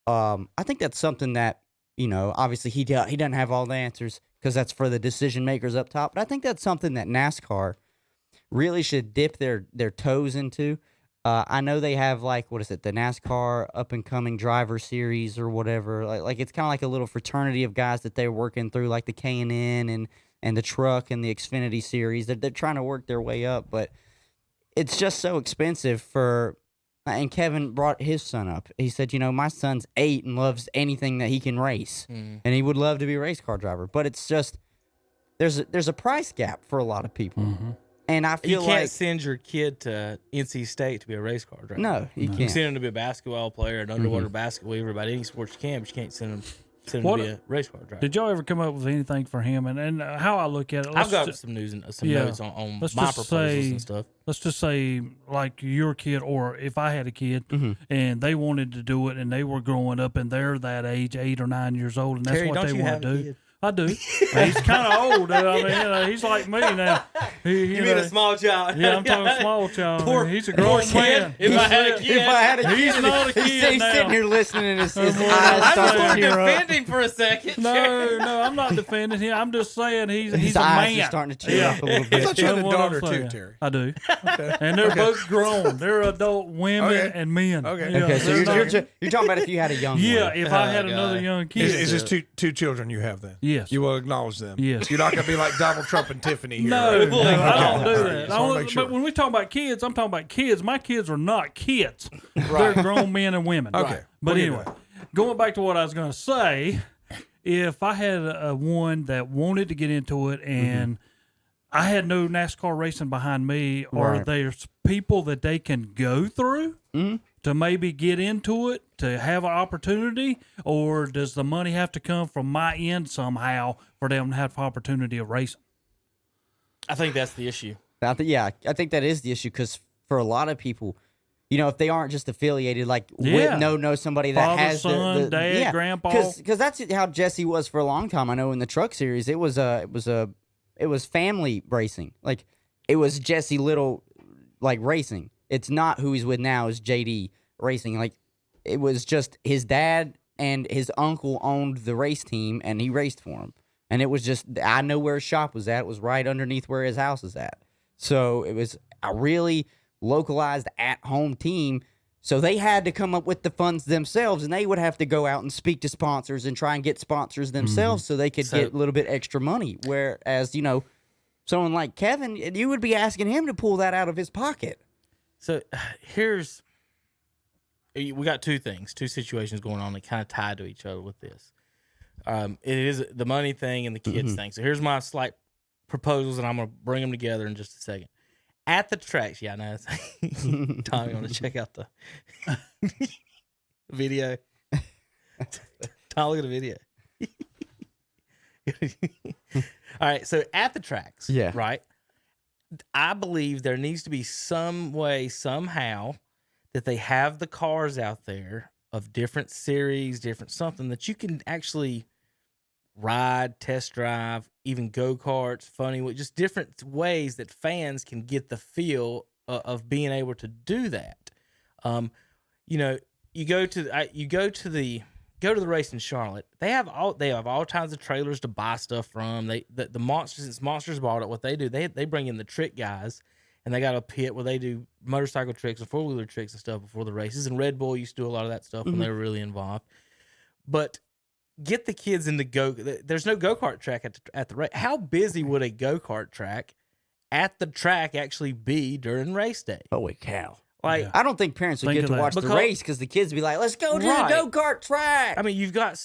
that's something that, obviously he doesn't have all the answers, because that's for the decision makers up top. But I think that's something that NASCAR really should dip their toes into. I know they have, the NASCAR Up and Coming Driver Series or whatever. Like it's kind of like a little fraternity of guys that they're working through, like the K&N and the Truck and the Xfinity Series. They're trying to work their way up, but it's just so expensive for. And Kevin brought his son up. He said, my son's 8 and loves anything that he can race, and he would love to be a race car driver. But it's just there's a price gap for a lot of people, and I feel you can't send your kid to NC State to be a race car driver. No, you You can't. can send him to be a basketball player, an underwater basketball, about any sports you can, but you can't send him to be a race car driver. Did y'all ever come up with anything for him? And how I look at it, I've got some news and some notes on let's my just proposals and stuff. Let's just say, like your kid, or if I had a kid and they wanted to do it, and they were growing up and they're that age, 8 or 9 years old, and that's Terry, what don't they you want have to a do. kid? I do. He's kind of old. I mean, he's like me now. You mean a small child? Yeah, I'm talking small child. Poor- He's a poor grown kid. man. If I had a kid. If I had a kid, He's not a kid he's now. sitting here listening, and his eyes I start just to want to tear up. defend him for a second. No, I'm not defending him. I'm just saying he's His a eyes man. are starting to tear up a little I bit. thought you had a That's what I'm daughter too, saying. Terry. I do. And they're both grown. They're adult women Okay. and men. Okay. Yeah, Okay, so they're you're, not- you're talking about if you had a young yeah, one. if I had Oh, another God. young kid. Is this two children you have then? Yes. You will acknowledge them. Yes. You're not going to be like Donald Trump and Tiffany here. No, right? no, I don't do All right, that. just wanna make sure. But when we talk about kids, I'm talking about kids. My kids are not kids. They're grown men and women. Okay. But We'll get anyway, going back to what I was going to say, if I had a one that wanted to get into it and I had no NASCAR racing behind me, or Right. there's people that they can go through to maybe get into it, to have an opportunity, or does the money have to come from my end somehow for them to have opportunity of racing? I think that's the issue. I think that is the issue, because for a lot of people, if they aren't just affiliated, like Yeah. know somebody that Father, has son, dad, grandpa. because that's how Jesse was for a long time. I know in the Truck Series, it was family racing. Like, it was Jesse Little, like, racing. It's not who he's with now is JD Racing. Like, it was just his dad and his uncle owned the race team, and he raced for him. And it was just, I know where his shop was at. It was right underneath where his house is at. So it was a really localized at-home team. So they had to come up with the funds themselves, and they would have to go out and speak to sponsors and try and get sponsors themselves so they could get a little bit extra money. Whereas, someone like Kevin, you would be asking him to pull that out of his pocket. So we got two situations going on that kind of tie to each other with this. It is the money thing and the kids thing. So here's my slight proposals, and I'm going to bring them together in just a second. At the tracks, Tommy, want to check out the video? Tom, look at the video. All right. So at the tracks, Yeah. right. I believe there needs to be some way, somehow, that they have the cars out there of different series, different something that you can actually ride, test drive, even go-karts, funny, just different ways that fans can get the feel of being able to do that. You know, you go to the race in Charlotte. They have all kinds of trailers to buy stuff from. The Monsters, since Monsters bought it, what they do, they bring in the trick guys, and they got a pit where they do motorcycle tricks and 4-wheeler tricks and stuff before the races. And Red Bull used to do a lot of that stuff when they were really involved. But get the kids into there's no go-kart track at the race. How busy would a go-kart track at the track actually be during race day? Holy cow. Like, Yeah. I don't think parents would Think get of to that. watch the Because- race because the kids would be like, let's go to Right. the go-kart track. I mean, you've got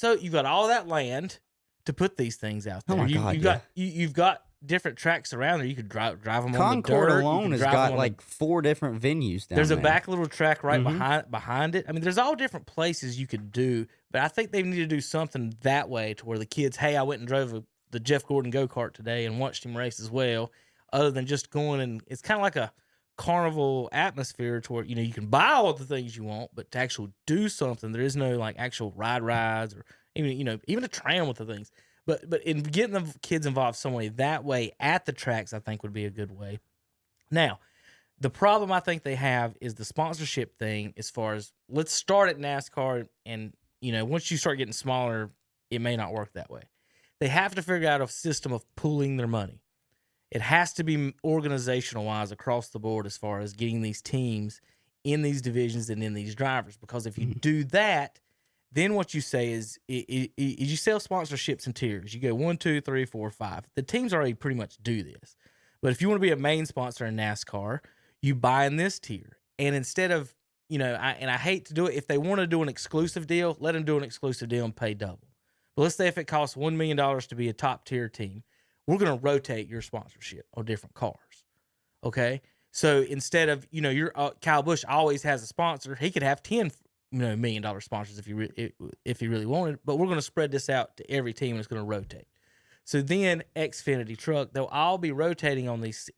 all that land to put these things out Oh there. my God, You've got different tracks around there. You could drive them on the Concord dirt. alone has got like 4 different venues down There's there. a back little track right Mhm. behind it. I mean, there's all different places you could do, but I think they need to do something that way to where the kids, hey, I went and drove the Jeff Gordon go-kart today and watched him race as well, other than just going, and it's kind of like a carnival atmosphere to where, you know, you can buy all the things you want, but to actually do something, there is no like actual rides or even, you know, even a tram with the things. But in getting the kids involved some way that way at the tracks, I think would be a good way. Now, the problem I think they have is the sponsorship thing. As far as, let's start at NASCAR, and you know, once you start getting smaller, it may not work that way. They have to figure out a system of pooling their money. It has to be organizational wise across the board as far as getting these teams in these divisions and in these drivers. Because if you do that, then what you say is you sell sponsorships in tiers. You go 1, 2, 3, 4, 5. The teams already pretty much do this. But if you want to be a main sponsor in NASCAR, you buy in this tier. And instead of, you know, I hate to do it, if they want to do an exclusive deal, let them do an exclusive deal and pay double. But let's say if it costs $1 million to be a top tier team, we're going to rotate your sponsorship on different cars. Okay? So instead of, you know, your Kyle Busch always has a sponsor, he could have 10 $1 million sponsors if he really wanted, but we're going to spread this out to every team and it's going to rotate. So then Xfinity Truck, they'll all be rotating on these.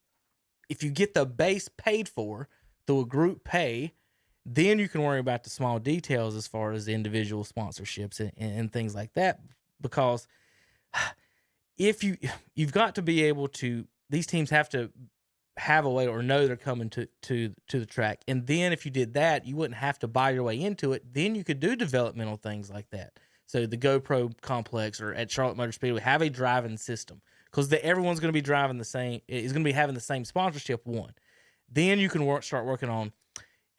If you get the base paid for through a group pay, then you can worry about the small details as far as the individual sponsorships and things like that. Because if you've got to be able to, these teams have to have a way or know they're coming to the track. And then if you did that, you wouldn't have to buy your way into it. Then you could do developmental things like that. So the GoPro complex or at Charlotte Motor Speedway have a driving system, because everyone's going to be driving the same, is going to be having the same sponsorship one. Then you can start working on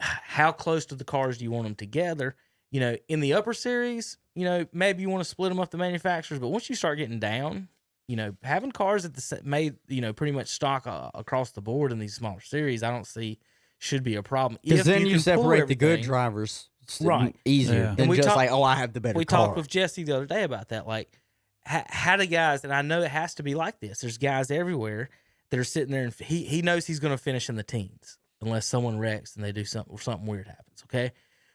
how close to the cars do you want them together. You know, in the upper series, you know, maybe you want to split them up the manufacturers, but once you start getting down, you know, having cars at made, you know, pretty much stock across the board in these smaller series, I don't see should be a problem. Because then you can pull separate the good everything. drivers Right. easier Yeah. than we just talk- like, oh, I have the better We car. talked with Jesse the other day about that. Like, how do guys, and I know it has to be like this, there's guys everywhere that are sitting there and he knows he's going to finish in the teens unless someone wrecks and they do something or something weird happens. Okay.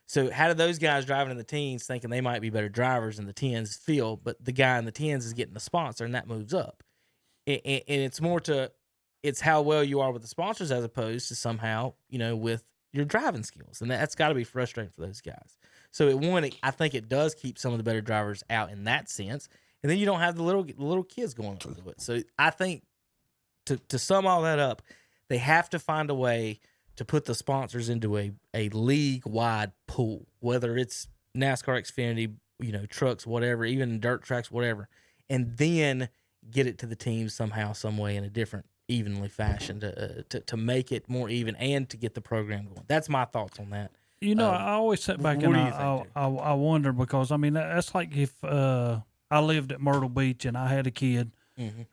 So how do those guys driving in the teens thinking they might be better drivers in the tens feel, but the guy in the tens is getting the sponsor and that moves up. And it's more to, it's how well you are with the sponsors as opposed to somehow, you know, with your driving skills. And that's got to be frustrating for those guys. So I think it does keep some of the better drivers out in that sense. And then you don't have the little kids going into it. So I think to sum all that up, they have to find a way to put the sponsors into a league-wide pool, whether it's NASCAR, Xfinity, you know, trucks, whatever, even dirt tracks, whatever, and then get it to the teams somehow, some way in a different, evenly fashion to make it more even and to get the program going. That's my thoughts on that. You know, I always sit back what and do you think, I wonder, because I mean that's like if I lived at Myrtle Beach and I had a kid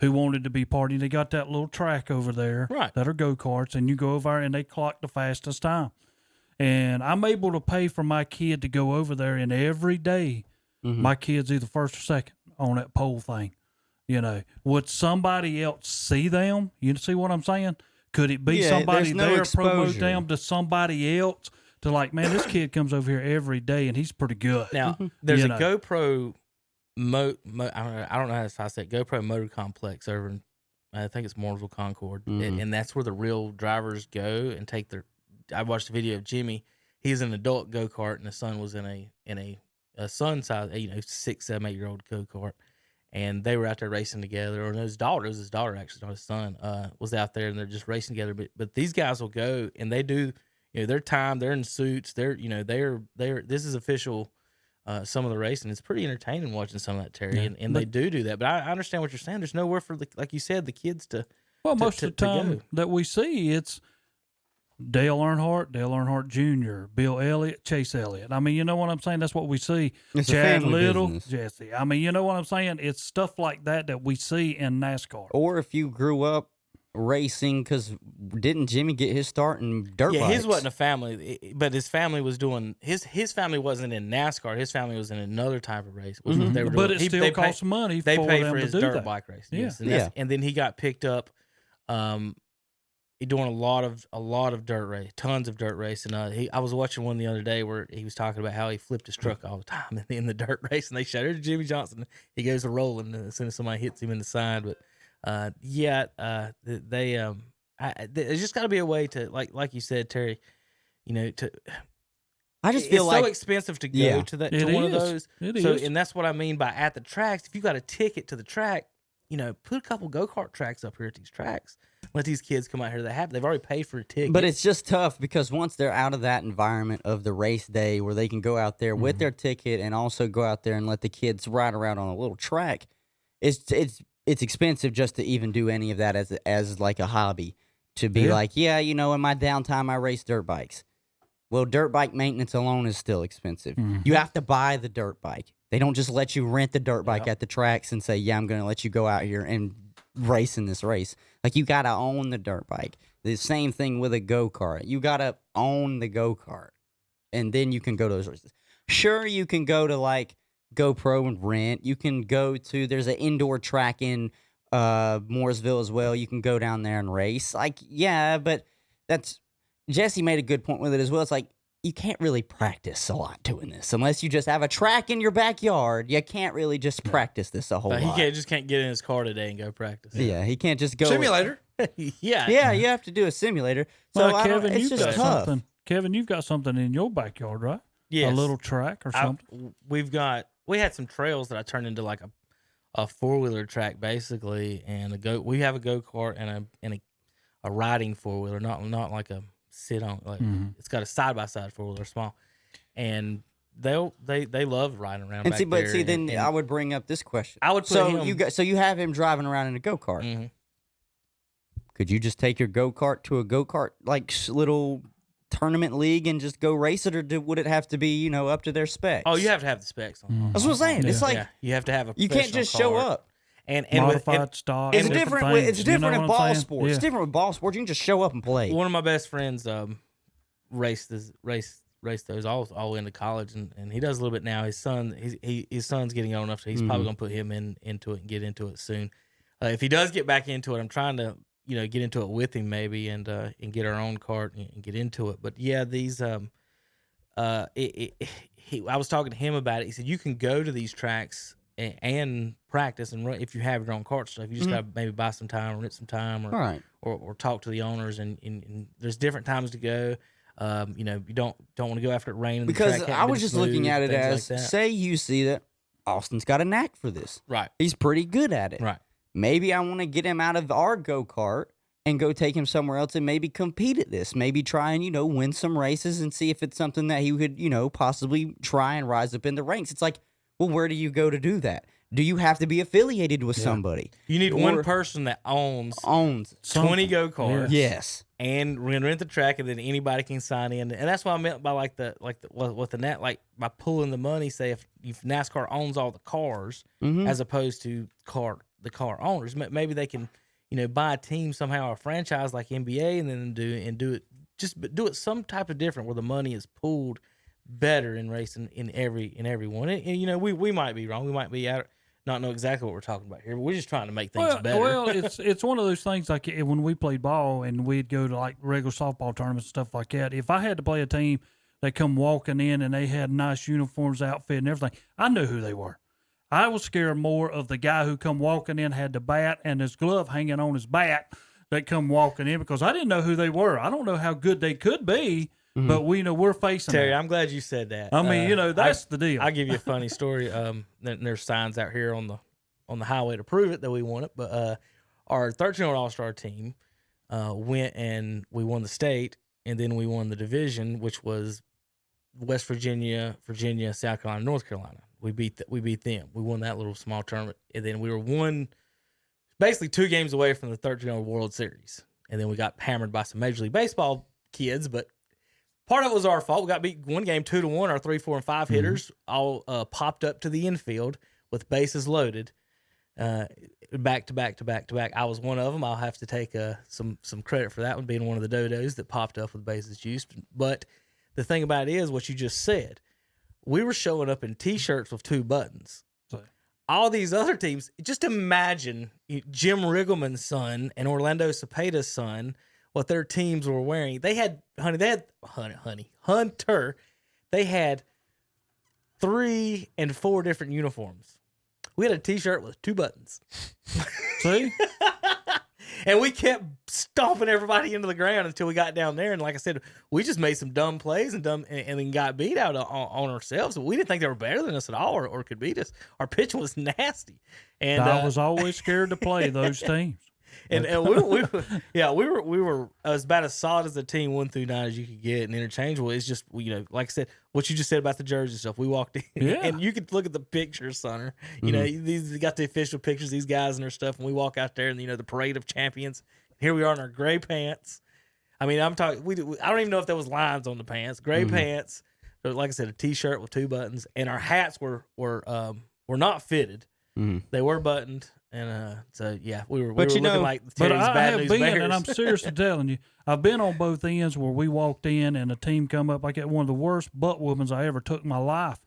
who wanted to be partying. They got that little track over there Right. that are go-karts, and you go over there and they clock the fastest time. And I'm able to pay for my kid to go over there, and every day my kid's either first or second on that pole thing. You know, would somebody else see them? You see what I'm saying? Could it be Yeah, somebody there's no there promote exposure. them to somebody else to like, man, this kid comes over here every day and he's pretty good. Now, there's You a know. GoPro I don't know how to say it, GoPro Motor Complex over in, I think it's Mooresville Concord, and that's where the real drivers go and take their. I watched a video of Jimmy. He's an adult go kart, and the son was in a son size, 6, 7, 8-year-old go kart, and they were out there racing together. Or his daughter, actually, not his son, was out there, and they're just racing together. But these guys will go and they do, their time. They're in suits. They're This is official. Some of the racing, it's pretty entertaining watching some of that, Terry, and they do that. But I understand what you're saying. There's nowhere for like you said, the kids to. Well, to- most to- of the to time go. that we see, it's Dale Earnhardt Jr., Bill Elliott, Chase Elliott. I mean, you know what I'm saying? That's what we see. It's a Chad family Little, business. Jesse. I mean, you know what I'm saying? It's stuff like that we see in NASCAR. Or if you grew up racing, because didn't Jimmy get his start in dirt Yeah, bikes? his wasn't a family, but his family was doing his family wasn't in NASCAR. His family was in another type of race, which they were But doing. it still costs money They for pay them for to his do dirt that. bike race. Yeah. Yes, and, Yeah. and then he got picked up. He doing a lot of dirt race, tons of dirt race, and I was watching one the other day where he was talking about how he flipped his truck all the time in the dirt race, and they showed it to Jimmy Johnson. He goes to rolling as soon as somebody hits him in the side, but there's just got to be a way to like you said, Terry. I just feel it's like so expensive to go Yeah. to that It to one of is. those. It So is. and that's what I mean by at the tracks. If you got a ticket to the track, put a couple go-kart tracks up here at these tracks. Let these kids come out here that they've already paid for a ticket. But it's just tough because once they're out of that environment of the race day where they can go out there with their ticket and also go out there and let the kids ride around on a little track, it's expensive just to even do any of that as like a hobby. To be Yeah. like, in my downtime I race dirt bikes. Well, dirt bike maintenance alone is still expensive. You have to buy the dirt bike. They don't just let you rent the dirt bike at the tracks and say, I'm going to let you go out here and race in this race. Like, you got to own the dirt bike. The same thing with a go-kart. You got to own the go-kart. And then you can go to those races. Sure, you can go to, like, GoPro and rent. You can go to, there's an indoor track in Mooresville as well. You can go down there and race. Like, yeah, but Jesse made a good point with it as well. It's like, you can't really practice a lot doing this unless you just have a track in your backyard. You can't really just practice this a whole But lot. he just can't get in his car today and go practice. Yeah, he can't just go Simulator. Yeah. Yeah, you have to do a simulator. So Well, I don't- Kevin, it's you've just got tough. something. Kevin, you've got something in your backyard, right? Yes. A little track or something. We had some trails that I turned into like a 4-wheeler track basically, and we have a go-kart and a riding 4-wheeler, not like a sit on, like it's got a side-by-side 4-wheeler, small, and they love riding around. And back see, but there, see, then and I would bring up this question. I would put so him. you have him driving around in a go kart. Mhm. Could you just take your go kart to a go kart like little tournament league and just go race it, or would it have to be up to their specs? Oh, you have to have the specs on. That's what I'm saying. It's like Yeah, you have to have a. you can't just show professional car. up. And Modified stock. It's and different. things, It's you different know in what I'm ball saying? sports. Yeah. It's different with ball sports. You can just show up and play. One of my best friends raced those all into college, and he does a little bit now. His son's getting old enough, so he's probably gonna put him into it and get into it soon. If he does get back into it, I'm trying to get into it with him maybe and get our own cart and get into it. But yeah, these I was talking to him about it. He said you can go to these tracks and practice and run if you have your own cart stuff. You just gotta maybe buy some time or rent some time, or All right. or talk to the owners. And there's different times to go. You don't want to go after it raining Because the track I was just looking at it as, like that. say you see that Austin's got a knack for this. Right, He's pretty good at it. right. Maybe I want to get him out of our go-kart and go take him somewhere else and maybe compete at this. Maybe try and, win some races and see if it's something that he would, possibly try and rise up in the ranks. It's like, well, where do you go to do that? Do you have to be affiliated with somebody? You need Or one person that owns 20 Something. go-karts. Yes. And we're gonna rent the track, and then anybody can sign in. And that's what I meant by like the net, like by pulling the money. Say if NASCAR owns all the cars, Mhm. as opposed to the car owners, maybe they can buy a team somehow, a franchise like NBA, and then do it some type of different where the money is pooled better in racing in every one. And we might be wrong. We might be out. Not know exactly what we're talking about here, but we're just trying to make things better. Well, it's one of those things like when we played ball and we'd go to like regular softball tournaments and stuff like that. If I had to play a team that come walking in and they had nice uniforms, outfit, and everything, I knew who they were. I was scared more of the guy who come walking in, had the bat and his glove hanging on his bat that come walking in, because I didn't know who they were. I don't know how good they could be, but we're facing Terry, that. I'm glad you said that. I mean, that's the deal. I'll give you a funny story. There's signs out here on the highway to prove it that we won it. But our 13-year-old All-Star team went and we won the state, and then we won the division, which was West Virginia, South Carolina, North Carolina. We beat them. We won that little small tournament, and then we were basically 2 games away from the 13-year-old World Series, and then we got hammered by some Major League Baseball kids, but. Part of it was our fault. We got beat one game 2-1. Our 3, 4, and 5 hitters all popped up to the infield with bases loaded, back to back to back to back. I was one of them. I'll have to take some credit for that one, being one of the dodos that popped up with bases used. But the thing about it is what you just said. We were showing up in T-shirts with 2 buttons. All these other teams, just imagine Jim Riggleman's son and Orlando Cepeda's son, what their teams were wearing. They had Hunter. They had 3 and 4 different uniforms. We had a T-shirt with 2 buttons. See? And we kept stomping everybody into the ground until we got down there. And like I said, we just made some dumb plays and then got beat out on ourselves. We didn't think they were better than us at all or could beat us. Our pitch was nasty. And I was always scared to play those teams. And we were as about as solid as a team 1 through 9 as you could get, and interchangeable. It's just, like I said, what you just said about the jersey stuff. We walked in, and you could look at the pictures, Sonner. You know, these got the official pictures, these guys and their stuff, and we walk out there, and the parade of champions. Here we are in our gray pants. I mean, I'm talking. I don't even know if there was lines on the pants. Gray pants, like I said, a T-shirt with 2 buttons, and our hats were not fitted. They were buttoned. And so we were looking like Terry's bad news bears. And I'm seriously telling you, I've been on both ends where we walked in and a team come up. I get one of the worst butt whoopings I ever took in my life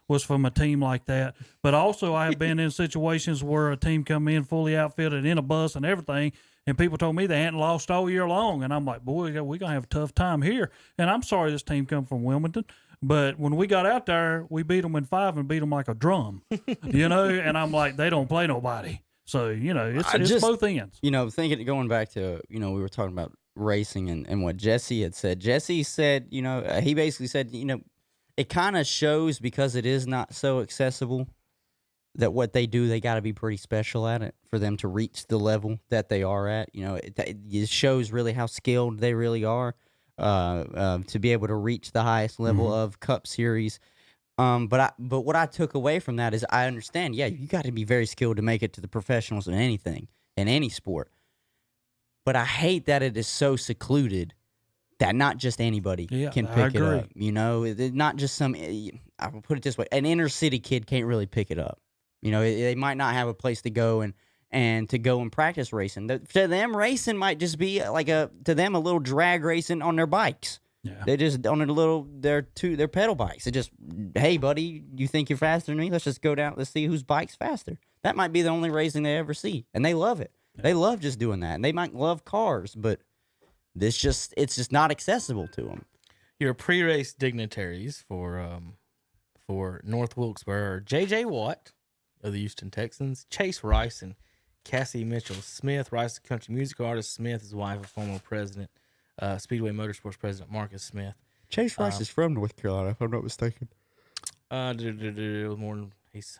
was from a team like that. But also I have been in situations where a team come in fully outfitted in a bus and everything, and people told me they hadn't lost all year long, and I'm like, boy, we're gonna have a tough time here. And I'm sorry this team come from Wilmington. But when we got out there, we beat them in 5 and beat them like a drum, and I'm like, they don't play nobody. So, it's both ends. Going back to, we were talking about racing and what Jesse had said. Jesse said, he basically said, it kind of shows because it is not so accessible that what they do, they got to be pretty special at it for them to reach the level that they are at. It shows really how skilled they really are to be able to reach the highest level of Cup Series. But what I took away from that is I understand, you got to be very skilled to make it to the professionals in anything, in any sport. But I hate that it is so secluded that not just anybody can pick it up. Not just some, I will put it this way, an inner city kid can't really pick it up. They might not have a place to go and to go and practice racing. To them, racing might just be a little drag racing on their bikes. Yeah. They just on their pedal bikes. They just, hey buddy, you think you're faster than me? Let's just go down. Let's see whose bike's faster. That might be the only racing they ever see, and they love it. Yeah. They love just doing that, and they might love cars, but it's just not accessible to them. Your pre-race dignitaries for North Wilkesboro are J.J. Watt of the Houston Texans, Chase Rice, and Cassie Mitchell Smith. Rice is a country music artist. Smith is wife of former president. Speedway Motorsports president Marcus Smith. Chase Rice is from North Carolina, if I'm not mistaken. More than he's.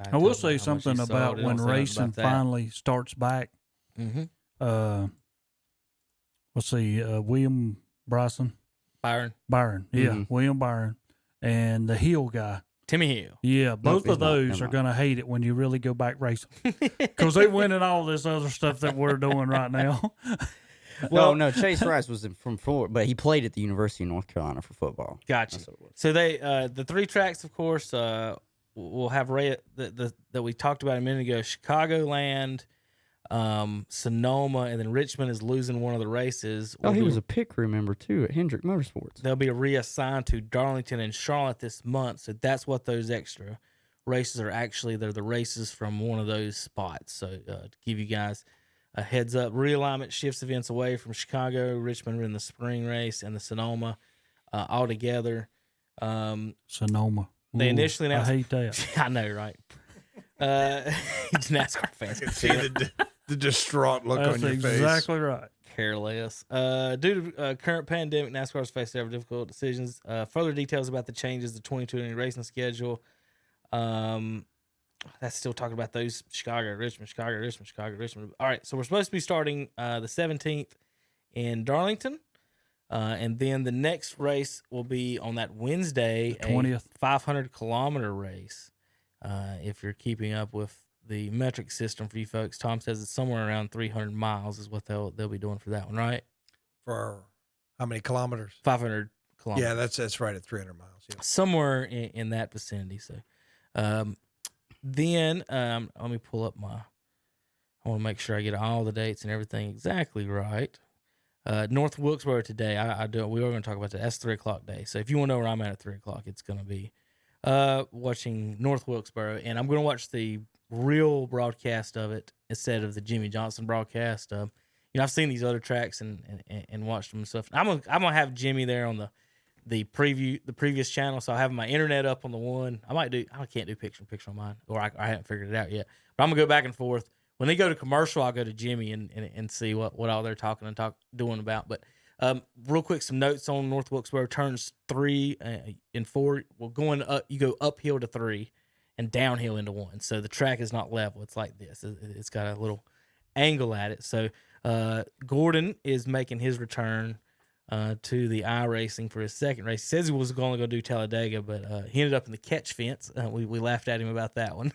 I will say something about when racing finally starts back. Let's see, William Byron, William Byron, and the Hill guy. Timmy Hill. Yeah, both of those are going to hate it when you really go back racing because they're winning all this other stuff that we're doing right now. Well, no, Chase Rice was from Florida, but he played at the University of North Carolina for football. Gotcha. So they the 3 tracks, of course, we'll have that we talked about a minute ago. Chicagoland, Sonoma, and then Richmond is losing one of the races. He was a pit crew member too at Hendrick Motorsports. They'll be reassigned to Darlington and Charlotte this month, so that's what those extra races are actually. They're the races from one of those spots. So to give you guys a heads up, realignment shifts events away from Chicago. Richmond are in the spring race and the Sonoma all together. Sonoma. They initially announced. I hate that. I know, right? NASCAR fans can See see it. the distraught look That's on your face. exactly right. Careless. Due to current pandemic, NASCAR has faced several difficult decisions. Further details about the changes to the 2020 racing schedule. That's still talking about those Chicago, Richmond. All right, so we're supposed to be starting the 17th in Darlington. And then the next race will be on that Wednesday, The 20th. a 500-kilometer race. If you're keeping up with the metric system for you folks, Tom says it's somewhere around 300 miles is what they'll be doing for that one, right? For how many kilometers? 500 kilometers. Yeah, that's right at 300 miles. Yeah. Somewhere in that vicinity. So, then let me pull up I want to make sure I get all the dates and everything exactly right. North Wilkesboro today. We are going to talk about that. That's 3:00 day. So if you want to know where I'm at 3:00, it's going to be watching North Wilkesboro, and I'm going to watch the real broadcast of it instead of the Jimmy Johnson broadcast. I've seen these other tracks and watched them and stuff. I'm gonna have Jimmy there on the previous channel, so I have my internet up on the one. I can't do picture in picture on mine, or I haven't figured it out yet. But I'm gonna go back and forth. When they go to commercial, I'll go to Jimmy and see what all they're doing about. But real quick, some notes on North Wilkesboro. Turns 3 and 4. Well, going up, you go uphill to 3 and downhill into 1. So the track is not level. It's like this. It's got a little angle at it. So Gordon is making his return to the iRacing for his second race. He says he was only going to do Talladega, but he ended up in the catch fence. We laughed at him about that one.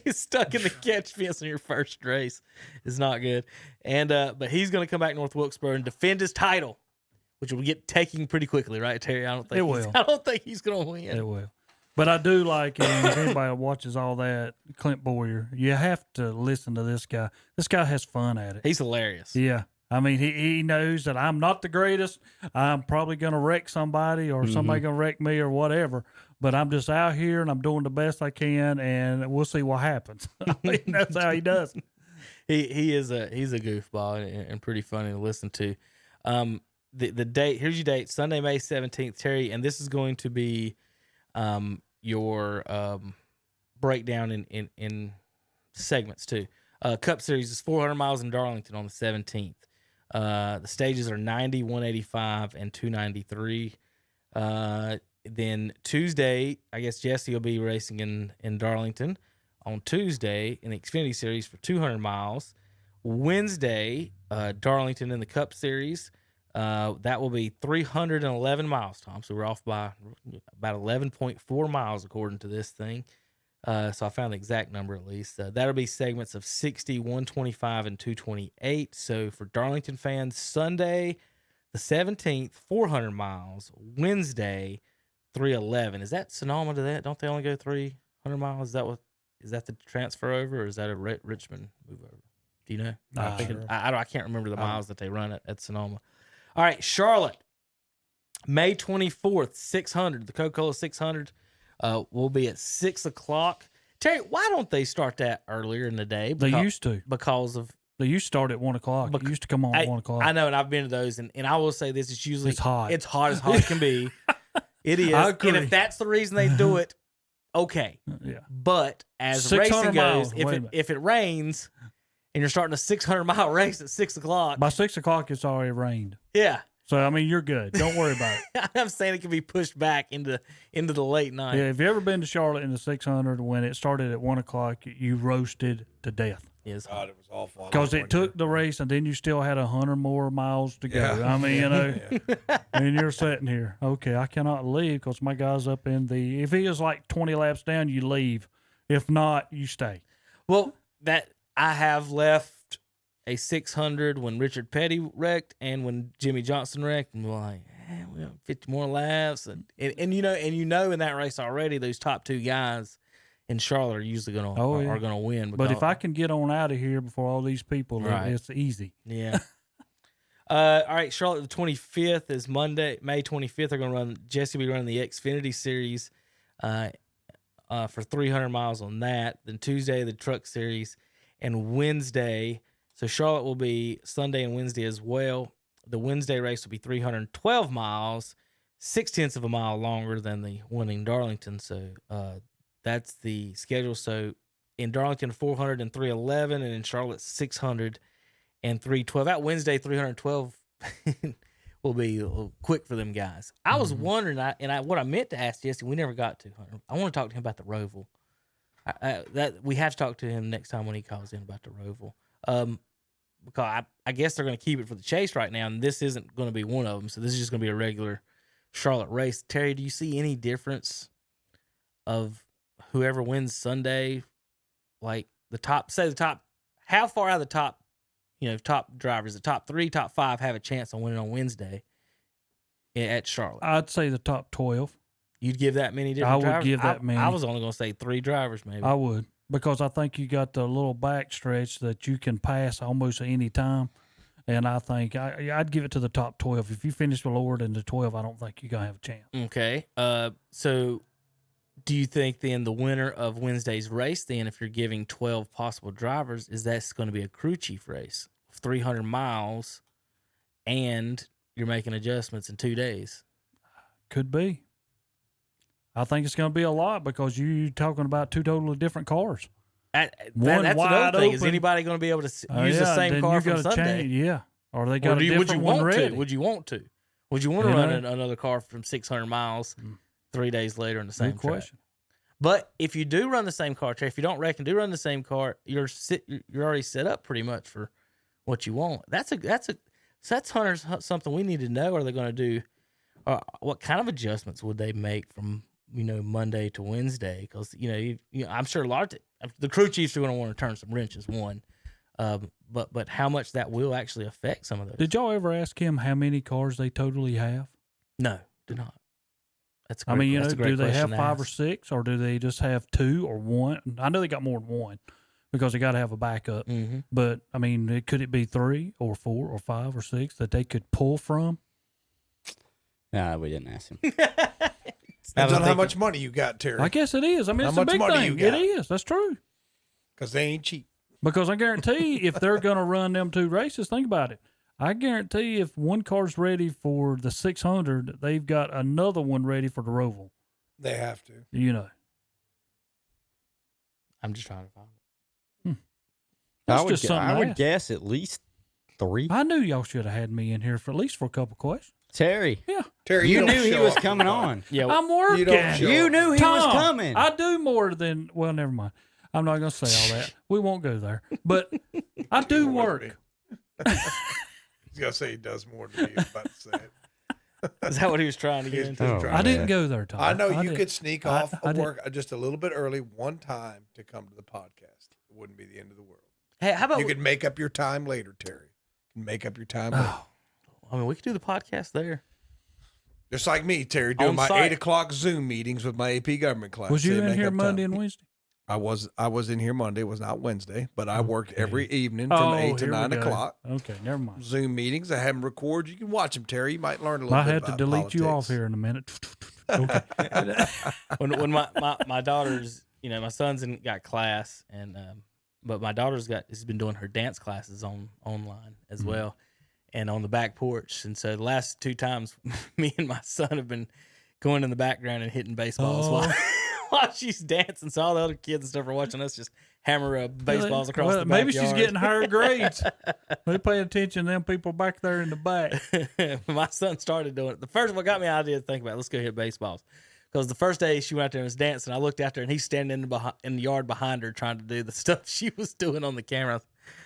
He's stuck in the catch fence in your first race. It's not good. And but he's going to come back North Wilkesboro and defend his title, which will get taken pretty quickly, right, Terry? I don't think he's going to win. It will. But I do like, and if anybody watches all that, Clint Boyer, you have to listen to this guy. This guy has fun at it. He's hilarious. Yeah. I mean, he knows that I'm not the greatest. I'm probably going to wreck somebody or somebody going to wreck me or whatever. But I'm just out here and I'm doing the best I can, and we'll see what happens. I mean, that's how he does. He's a goofball and pretty funny to listen to. The date, here's your date, Sunday, May 17th, Terry, and this is going to be your breakdown in segments too. Cup Series is 400 miles in Darlington on the 17th. The stages are 90, 185, and 293. Then Tuesday, I guess Jesse will be racing in Darlington on Tuesday in the Xfinity Series for 200 miles. Wednesday, Darlington in the Cup Series. That will be 311 miles, Tom. So we're off by about 11.4 miles according to this thing. So I found the exact number at least. That'll be segments of 60, 125, and 228. So for Darlington fans, Sunday, the 17th, 400 miles. Wednesday, 311. Is that Sonoma to that? Don't they only go 300 miles? Is that the transfer over, or is that a Richmond move over? Do you know? I can't remember the miles that they run at Sonoma. All right, Charlotte, May 24th, 600. The Coca-Cola 600 will be at 6 o'clock. Terry, why don't they start that earlier in the day? They used to. Because of... They used to start at 1 o'clock. It used to come on at 1 o'clock. I know, and I've been to those, and I will say this, it's usually... It's hot. It's hot as hot can be. It is. I agree. And if that's the reason they do it, okay. Yeah. But as 600 racing miles. goes, Wait a minute. if it rains and you're starting a 600-mile race at 6 o'clock... By 6 o'clock, it's already rained. Yeah. So, I mean, you're good. Don't worry about it. I'm saying it can be pushed back into the late night. Yeah, if you ever been to Charlotte in the 600, when it started at 1 o'clock, you roasted to death. Yes. God, it was awful. Because it took the race, and then you still had 100 more miles to go. Yeah. I mean, you know, and you're sitting here. Okay, I cannot leave because my guy's up in the. If he is like 20 laps down, you leave. If not, you stay. Well, that I have left a 600 when Richard Petty wrecked and when Jimmy Johnson wrecked, and we're like, we have 50 more laps, and you know in that race already, those top two guys in Charlotte are usually are gonna win. But if I can get on out of here before all these people, Right. it's easy. Yeah. All right, Charlotte the 25th is Monday, May 25th. They're gonna Jesse will be running the Xfinity Series for 300 miles on that. Then Tuesday the Truck Series, and Wednesday. So Charlotte will be Sunday and Wednesday as well. The Wednesday race will be 312 miles, 0.6 of a mile longer than the one in Darlington. So That's the schedule. So in Darlington, 400 and 311, and in Charlotte, 600 and 312. That Wednesday, 312 will be a little quick for them guys. I was wondering, what I meant to ask Jesse, we never got to, Hunter. I want to talk to him about the Roval. That we have to talk to him next time when he calls in about the Roval. Because I guess they're going to keep it for the chase right now, and this isn't going to be one of them. So this is just going to be a regular Charlotte race. Terry, do you see any difference of whoever wins Sunday, like how far out of the top, top drivers, the top 3, top 5 have a chance on winning on Wednesday at Charlotte? I'd say the top 12. You'd give that many different I would drivers? give that many. I was only going to say 3 drivers, maybe. I would, because I think you got the little back stretch that you can pass almost at any time. And I think I'd give it to the top 12. If you finish lower than the 12, I don't think you're going to have a chance. Okay. So do you think then the winner of Wednesday's race, then, if you're giving 12 possible drivers, is that's going to be a crew chief race of 300 miles and you're making adjustments in 2 days? Could be. I think it's going to be a lot because you're talking about 2 totally different cars. That's One another wide thing. Is open. anybody going to be able to use the same then car you from gotta Sunday? change, yeah. Or they Or got a different would you one want ready. to? Would you want to? Would you want to You run know? another car from 600 miles 3 days later in the same Good track? question. But if you do run the same car, Trey, if you don't reckon do run the same car, you're already set up pretty much for what you want. So that's Hunter's something we need to know. Are they going to do? What kind of adjustments would they make from Monday to Wednesday? Because I'm sure a lot of the crew chiefs are going to want to turn some wrenches. One, but how much that will actually affect some of those? Did y'all ever ask him how many cars they totally have? No, did not. That's a I great, mean, that's a great do they have question to 5 or ask. 6, or do they just have 2 or 1? I know they got more than 1 because they got to have a backup. Mm-hmm. But I mean, could it be 3 or 4 or 5 or 6 that they could pull from? Nah, we didn't ask him. Depends on how much money you got, Terry. I guess it is. I mean, How it's a much big money you thing. It got? is. That's true. Because they ain't cheap. Because I guarantee if they're going to run them 2 races, think about it. I guarantee if one car's ready for the 600, they've got another one ready for the Roval. They have to. I'm just trying to find it. That's I would, just gu- something I to would ask. guess at least 3. I knew y'all should have had me in here for at least for a couple questions. Terry, Yeah. Terry, you don't knew he show was up to coming the bar. on. Yeah, I'm working. You don't show You knew he was Tom, coming. I do more than, well, never mind. I'm not going to say all that. We won't go there. But I do work. He's gonna say he does more than he was about to say it. is that what he was trying to get He's into? just Oh, trying I to- didn't go there, Tom. I know you didn't. could sneak I- off I of didn't. work just a little bit early one time to come to the podcast. It wouldn't be the end of the world. Hey, how about You could make up your time later, Terry. You can make up your time later. Oh, I mean, we could do the podcast there. Just like me, Terry, doing On my site. 8:00 Zoom meetings with my AP government class. was you They in make here up time. Monday and Wednesday? I was in here Monday. It was not Wednesday, but I worked Okay. every evening from 8 to here we 9 go. o'clock. Okay, never mind. Zoom meetings. I have them record. You can watch them, Terry. You might learn a little I bit had to about delete you off politics. here in a minute. Okay. When my daughter's, my son's got class, and but my daughter's has been doing her dance classes online as Mm-hmm. well, and on the back porch. And so the last 2 times, me and my son have been going in the background and hitting baseballs while she's dancing. So all the other kids and stuff are watching us just hammer baseballs across Well, the maybe backyard. she's getting higher grades. They pay attention to them people back there in the back. My son started doing it. The first one got me an idea to think about. Let's go hit baseballs. Because the first day she went out there and was dancing, I looked out there and he's standing in the yard behind her trying to do the stuff she was doing on the camera.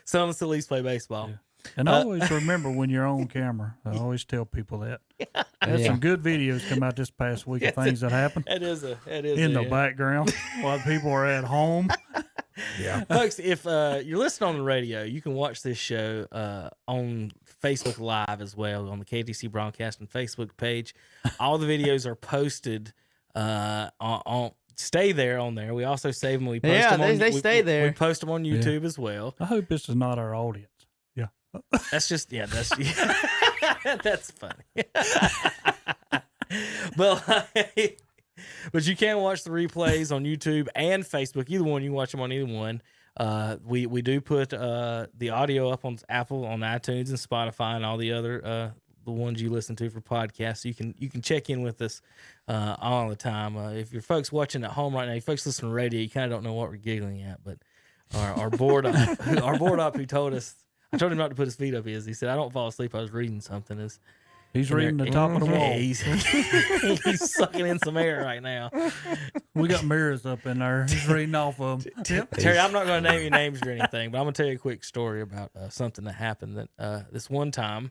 Son, let's at least play baseball. Yeah. And I always remember when you're on camera. I always tell people that. Had some good videos come out this past week of things that happened It is in the background while people are at home. Yeah. Folks, if you're listening on the radio, you can watch this show on Facebook Live as well on the KTC Broadcasting Facebook page. All the videos are posted on. Stay there on there. We also save them. We post Yeah, them on, they stay there. We post them on YouTube as well. I hope this is not our audience. Yeah. That's just that's that's funny. Well, but you can watch the replays on YouTube and Facebook. Either one, you can watch them on either one. We do put the audio up on Apple, on iTunes, and Spotify, and all the other the ones you listen to for podcasts. You can check in with us all the time. If you're folks watching at home right now, you folks listen to radio, you kind of don't know what we're giggling at, but our board op who told us, I told him not to put his feet up. He said, I don't fall asleep. I was reading something. He's reading the top of the wall. Yeah, he's sucking in some air right now. We got mirrors up in there. He's reading off of them. Terry, I'm not going to name you names or anything, but I'm going to tell you a quick story about something that happened. That this one time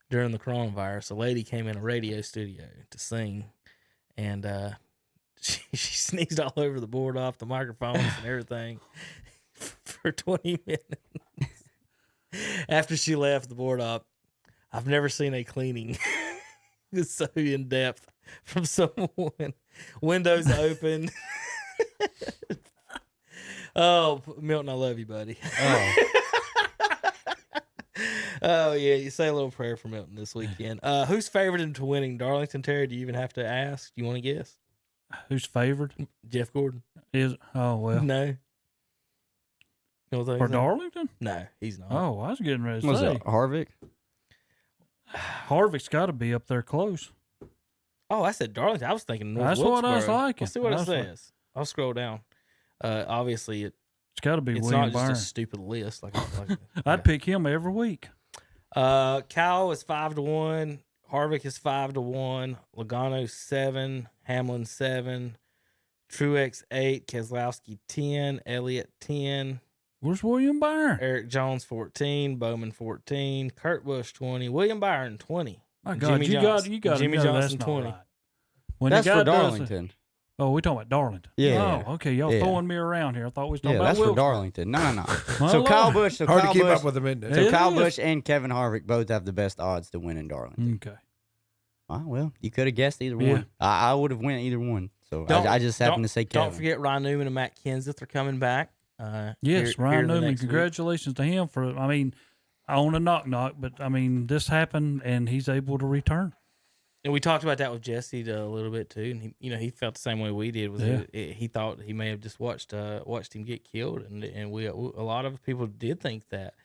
during the coronavirus, a lady came in a radio studio to sing, and she sneezed all over the board off the microphones and everything for 20 minutes. After she left the board op, I've never seen a cleaning so in depth from someone. Windows open. Oh, Milton, I love you, buddy. Oh. Oh yeah, you say a little prayer for Milton this weekend. Who's favored into winning Darlington, Terry? Do you even have to ask? Do you want to guess? Who's favored? Jeff Gordon? Oh well. No. You know what For I'm saying? Darlington? No, he's not. Oh, I was getting ready to Was say it Harvick? Harvick's got to be up there close. Oh, I said Darlington. I was thinking North That's what I was Wilkesboro. liking. Let's see what it That's what- says. I'll scroll down. Obviously, It's got to be it's William not just Byron. a stupid list. I'd pick him every week. Kyle is 5-1. Harvick is 5-1. Logano 7. Hamlin 7. Truex 8. Keselowski 10. Elliott 10. Where's William Byron? Eric Jones 14. Bowman 14. Kurt Busch 20. William Byron 20. My God, Jimmy Johnson. you got Jimmy to Johnson that's 20. Not right. When That's the guy for does it- Darlington. Oh, we talking about Darlington. Yeah. Oh, okay. Y'all Yeah. throwing me around here. I thought we was talking Yeah, about that's for Wilkesboro. Darlington. No. My So Kyle Lord. Busch. So Hard Kyle to keep Busch, up with them, isn't it? So It Kyle is. Busch and Kevin Harvick both have the best odds to win in Darlington. Okay. Well, you could have guessed either Yeah. one. I would have went either one. So Don't- I just happened to say Kevin. Don't forget Ryan Newman and Matt Kenseth are coming back. Yes, here Ryan in the Newman. next week. Congratulations to him for. I mean, I own a knock, but I mean, this happened and he's able to return. And we talked about that with Jesse a little bit too, and he felt the same way we did. Yeah. He thought he may have just watched him get killed, and we a lot of people did think that.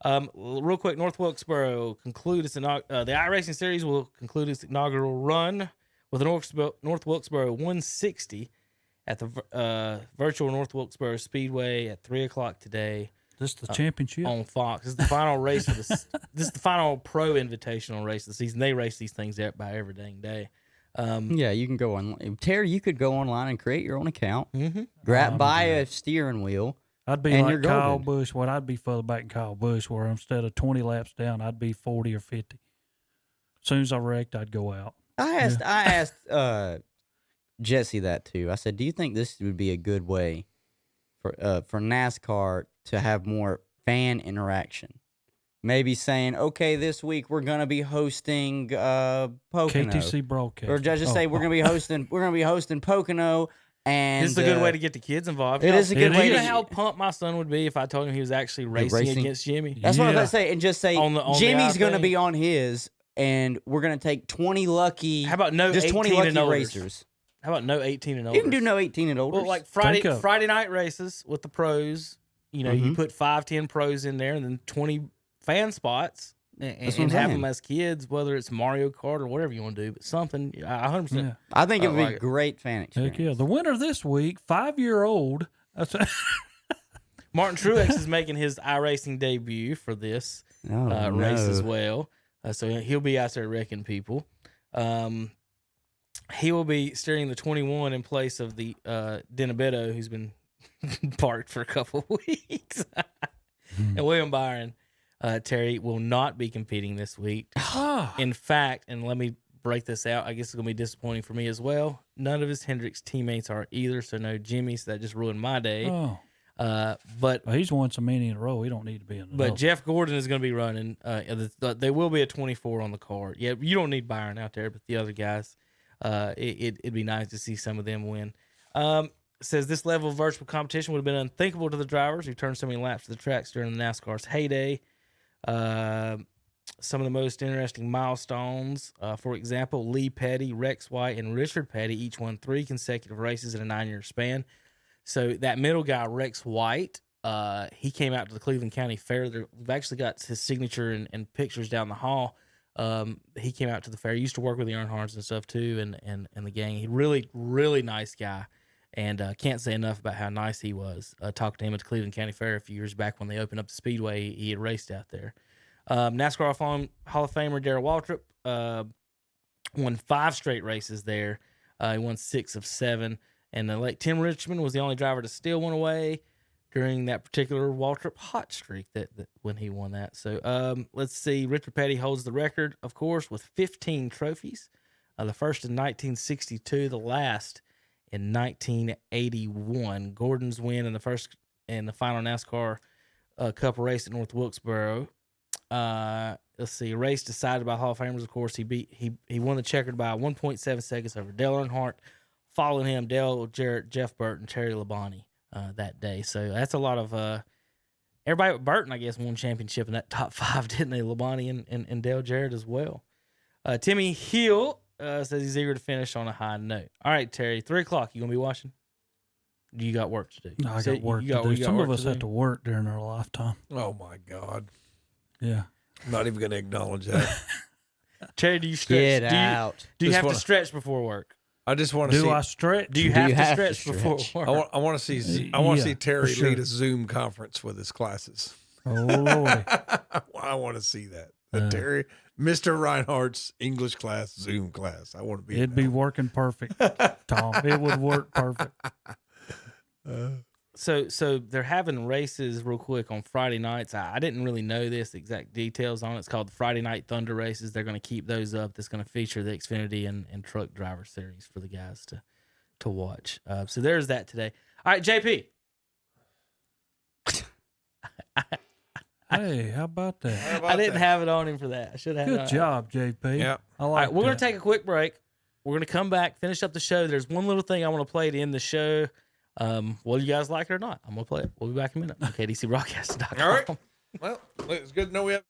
Real quick, North Wilkesboro conclude its the iRacing Series will conclude its inaugural run with the North Wilkesboro 160 at the virtual North Wilkesboro Speedway at 3:00 today. This is the championship. On Fox. This is the final race for this. This is the final pro invitational race of the season. They race these things out by every dang day. Yeah, you can go on. Terry, you could go online and create your own account. Mm-hmm. Buy a steering wheel. I'd be and like you're Kyle golden. Busch. What I'd be further back in Kyle Busch, where instead of 20 laps down, I'd be 40 or 50. As soon as I wrecked, I'd go out. I asked Jesse that too. I said, "Do you think this would be a good way for NASCAR to have more fan interaction? Maybe saying, okay, this week we're gonna be hosting Pocono, KTC broadcast. or just say we're gonna be hosting Pocono." And This is a good way to get the kids involved. it is a good It way You to. know how pumped my son would be if I told him he was actually racing racing? against Jimmy? That's what I was Yeah. gonna say, and just say On the Jimmy's gonna iPad. be on his, and we're gonna take 20 lucky. How about no just 18 20 lucky and olders? racers? How about no 18 and older? You can do no 18 and older. Well, like Friday Think of- Friday night races with the pros. You know, you Mhm. put 5-10 pros in there, and then 20 fan spots, and That's what I'm have saying. them as kids, whether it's Mario Kart or whatever you want to do. But something, 100%. Yeah. I think it would I be like a it. great fan experience. Heck yeah. The winner this week, 5-year-old. That's Martin Truex is making his iRacing debut for this Oh, race as no. well. So he'll be out there wrecking people. He will be steering the 21 in place of the Dinabetto, who's been parked for a couple of weeks. And William Byron, Terry, will not be competing this week. In fact, and let me break this out, I guess it's going to be disappointing for me as well. None of his Hendricks teammates are either, so no Jimmy, so that just ruined my day. oh. But Well, he's won so many in a row. He don't need to be in But another. Jeff Gordon is going to be running. There will be a 24 on the card. Yeah, you don't need Byron out there, but the other guys, it'd be nice to see some of them win. Says this level of virtual competition would have been unthinkable to the drivers who turned so many laps to the tracks during the NASCAR's heyday. Some of the most interesting milestones, for example, Lee Petty, Rex White, and Richard Petty each won 3 consecutive races in a 9-year span. So that middle guy, Rex White, he came out to the Cleveland County Fair. We've actually got his signature and pictures down the hall. He came out to the fair. He used to work with the Earnhardts and stuff too, and the gang. He really nice guy, and can't say enough about how nice he was. Talked to him at the Cleveland County Fair a few years back when they opened up the Speedway. He had raced out there. NASCAR Hall of Famer Darrell Waltrip won 5 straight races there. He won 6 of 7, and the late Tim Richmond was the only driver to steal one away during that particular Waltrip hot streak that when he won that. So let's see. Richard Petty holds the record, of course, with 15 trophies. The first in 1962, the last in 1981. Gordon's win in the final NASCAR Cup race at North Wilkesboro. Let's see. A race decided by Hall of Famers, of course. He won the checkered by 1.7 seconds over Dale Earnhardt. Following him, Dale Jarrett, Jeff Burton, Terry Labonte. That day. So that's a lot of everybody but Burton, I guess, won championship in that top 5, didn't they? Labonte and Dale Jarrett as well. Timmy Hill says he's eager to finish on a high note. All right, Terry, 3:00. You gonna be watching? Do you got work to do? No, I got work to do. Some of us have to work during our lifetime. Oh my God. Yeah. I'm not even going to acknowledge that. Terry, do you stretch? Get out. Do you Just have wanna- to stretch before work? I just want to see. Do I stretch? Do you have to stretch before work? I want to see. I want to Yeah, see Terry for sure. lead a Zoom conference with his classes. Oh, Lordy. I want to see that. Uh. Terry, Mr. Reinhardt's English class, Zoom class. I want to be. It'd be working perfect, Tom. It would work perfect. So they're having races real quick on Friday nights. I didn't really know this exact details on it. It's called the Friday Night Thunder races. They're going to keep those up. That's going to feature the Xfinity and Truck Driver Series for the guys to watch. So there's that today. All right, JP. Hey, how about that? I didn't have it on him for that. I should have. Good job, JP. Yeah. I All like right, we're going that. to take a quick break. We're going to come back, finish up the show. There's one little thing I want to play to end the show. Whether you guys like it or not, I'm going to play it. We'll be back in a minute on KDCBroadcasting.com. All right. Well, it's good to know we have.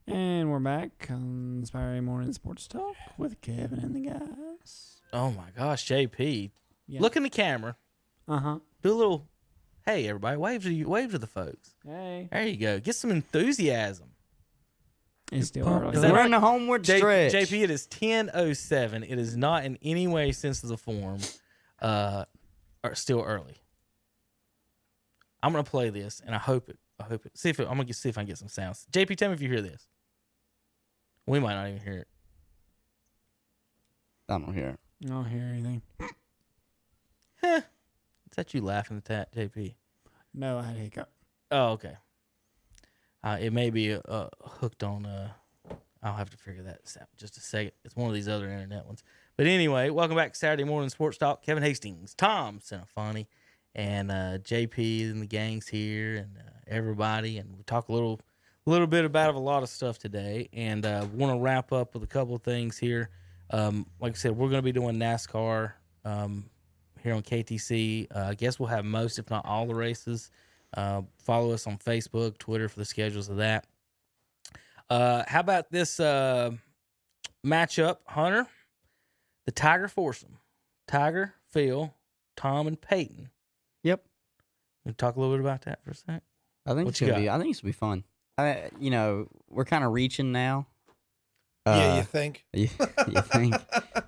And we're back on Saturday Morning Sports Talk with Kevin and the guys. Oh my gosh, JP. Yeah. Look in the camera. Uh-huh. Do a little, hey everybody, wave to the folks. Hey. There you go. Get some enthusiasm. It's still pumped early. Is that We're right? in the homeward stretch. JP, it is 10:07. It is not in any way sense of the form or still early. I'm gonna play this, and I hope it. See if I'm gonna see if I can get some sounds. JP, tell me if you hear this. We might not even hear it. I don't hear it. I don't hear anything. Is that you laughing at that, JP? No, I had a hiccup. Oh, okay. It may be hooked on. I'll have to figure that out just a second. It's one of these other internet ones. But anyway, welcome back to Saturday Morning Sports Talk. Kevin Hastings, Tom Cinefunny, and JP and the gang's here, and everybody, and we talk a little bit about a lot of stuff today, and want to wrap up with a couple of things here. Like I said, we're going to be doing NASCAR here on KTC. I guess we'll have most, if not all, the races. Follow us on Facebook, Twitter for the schedules of that. How about this matchup, Hunter? The Tiger foursome. Tiger, Phil, Tom, and Peyton. Yep. Can you talk a little bit about that for a sec? I think What it's you gonna got? be. I think it's gonna be fun. We're kind of reaching now. Yeah, you think? You think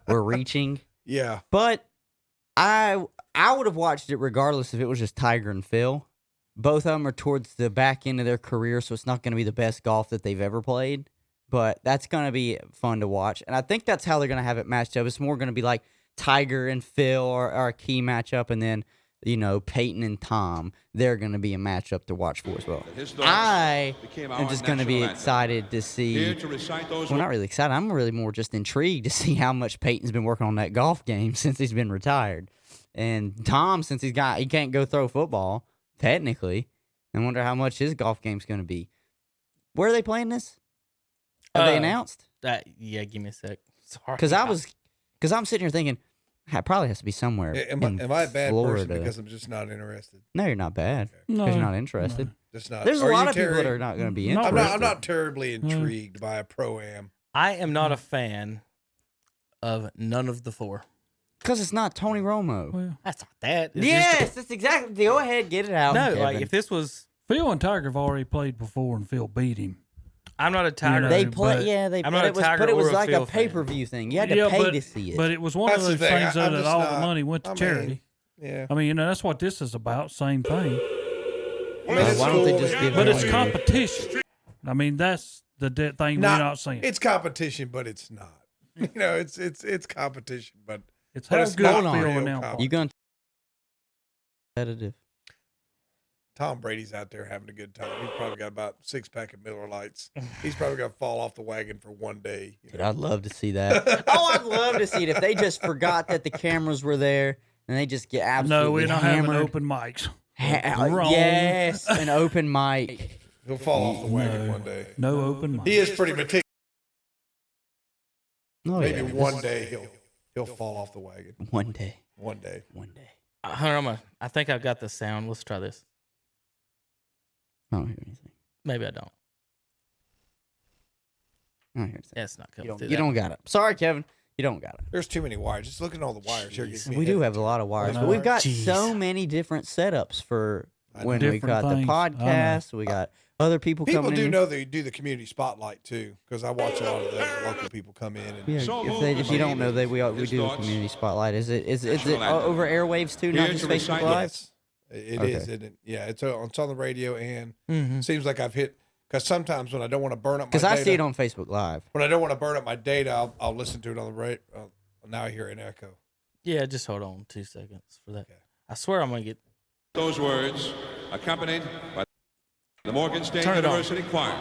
we're reaching? Yeah. But I would have watched it regardless if it was just Tiger and Phil. Both of them are towards the back end of their career, so it's not going to be the best golf that they've ever played. But that's going to be fun to watch. And I think that's how they're going to have it matched up. It's more going to be like Tiger and Phil are a key matchup, and then, Peyton and Tom, they're going to be a matchup to watch for as well. I am just going to be excited to see. Well, not really excited. I'm really more just intrigued to see how much Peyton's been working on that golf game since he's been retired. And Tom, since he can't go throw football, technically, I wonder how much his golf game's going to be. Where are they playing this? Have they announced? Yeah, give me a sec. Sorry. Because I'm sitting here thinking, it probably has to be somewhere. Am in I a bad Florida. person because I'm just not interested? No, you're not bad. No, Because you're not interested. Just not. There's a Are lot you, of people Terry? that are not going to be Not interested. I'm not terribly intrigued by a pro-am. I am not a fan of none of the four. Because it's not Tony Romo. Well, That's not that. It's Yes, that's exactly. Go ahead, get it out. no, like Kevin. if this was, Phil and Tiger have already played before, and Phil beat him. I'm not a Tiger. They but- play, yeah. They I'm but not a it was, Tiger but it was or a like Phil a fan. pay-per-view thing. You had to pay to see it. But it was one That's of those the thing. things though I'm that just all not- the money went to I mean, charity. Yeah. I mean, that's what this is about. Same thing. I mean, it's why don't they cool. just give But it it's away? competition. I mean, that's the thing we're not seeing. It's competition, but it's not. It's competition, but It's but how it's good not Phil real and now. competition. You going to competitive? Tom Brady's out there having a good time. He's probably got about 6-pack of Miller Lights. He's probably going to fall off the wagon for one day. Dude, I'd love to see that. I'd love to see it if they just forgot that the cameras were there and they just get absolutely No, we're not having hammered. open mics. Uh, Wrong. Yes, an open mic. He'll fall off the wagon No. one day. No open mic. He is pretty meticulous. Oh, Maybe yeah. one day he'll fall off the wagon. One day. One day. One day. Hunter, I think I've got the sound. Let's try this. I don't hear anything. Maybe I don't. I don't hear anything. Yeah, it's not coming You through. don't got it. Sorry, Kevin. You don't got it. There's too many wires. Just look at all the wires here. Gets me We do have hesitant. a lot of wires, I but know. we've got Jeez. so many different setups for I know. when we Different got things. the I know. podcast. We got other people People coming do in. know they do the community spotlight too, because I watch a lot of the local people come in. And Yeah, if you don't know, we do a community spotlight. Is it over airwaves too, not just Facebook Live? Yes, it Okay. is. Yeah, it's on the radio, and Mm-hmm. it seems like I've hit. Because sometimes when I don't want to burn up my Because data, I see it on Facebook Live. when I don't want to burn up my data, I'll listen to it on the radio. Now I hear an echo. Yeah, just hold on 2 seconds for that. Okay. I swear I'm gonna get. Those words, accompanied by the Morgan State Turn it on. University Choir,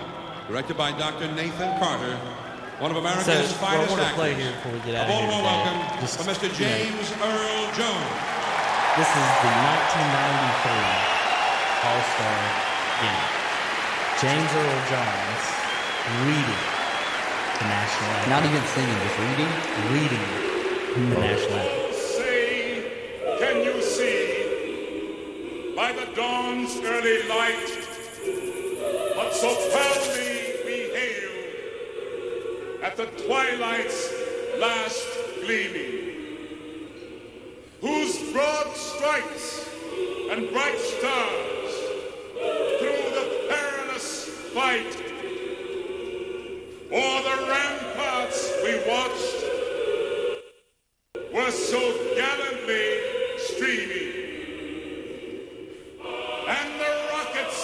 directed by Dr. Nathan Carter, one of So America's what I finest want to play actors. here before we get A out of here. warm today, welcome just, for Mr. you know, James Earl Jones. This is the 1993 All-Star game. James Earl Jones reading the national anthem. Not even singing, just reading. Reading the national anthem. Say, can you see by the dawn's early light what so proudly we hailed the twilight's last gleaming, whose broad stripes and bright stars through the perilous fight o'er the ramparts we watched were so gallantly streaming, and the rocket's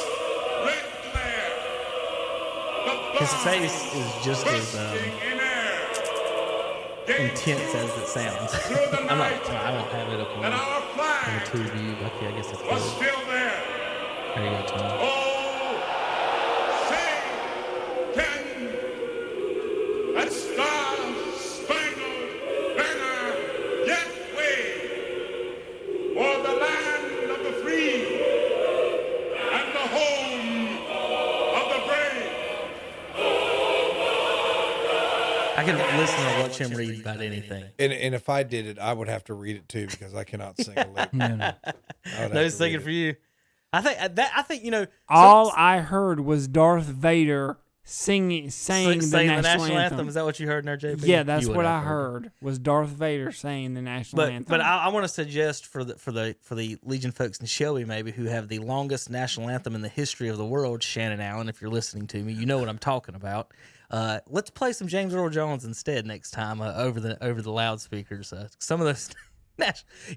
red glare, the His bombs face is just as bursting in air, intense as it sounds. I don't have it up on and our the flag two view. Okay, I guess it's was good. still there. There you go, Tom. Oh, say, can that star-spangled banner yet wave o'er the land of the free and the home of the brave? I could listen or watch him read about anything. And if I did it, I would have to read it too because I cannot sing a lick. No, no. I would have No to singing read for it. you. I think you know. All I heard was Darth Vader saying the saying national anthem. Is that what you heard in there, JP? Yeah, that's You would what have I heard was Darth Vader saying the national anthem. But I want to suggest for the Legion folks in Shelby maybe who have the longest national anthem in the history of the world, Shannon Allen, if you're listening to me, you know what I'm talking about. Let's play some James Earl Jones instead next time over the loudspeakers. Some of those,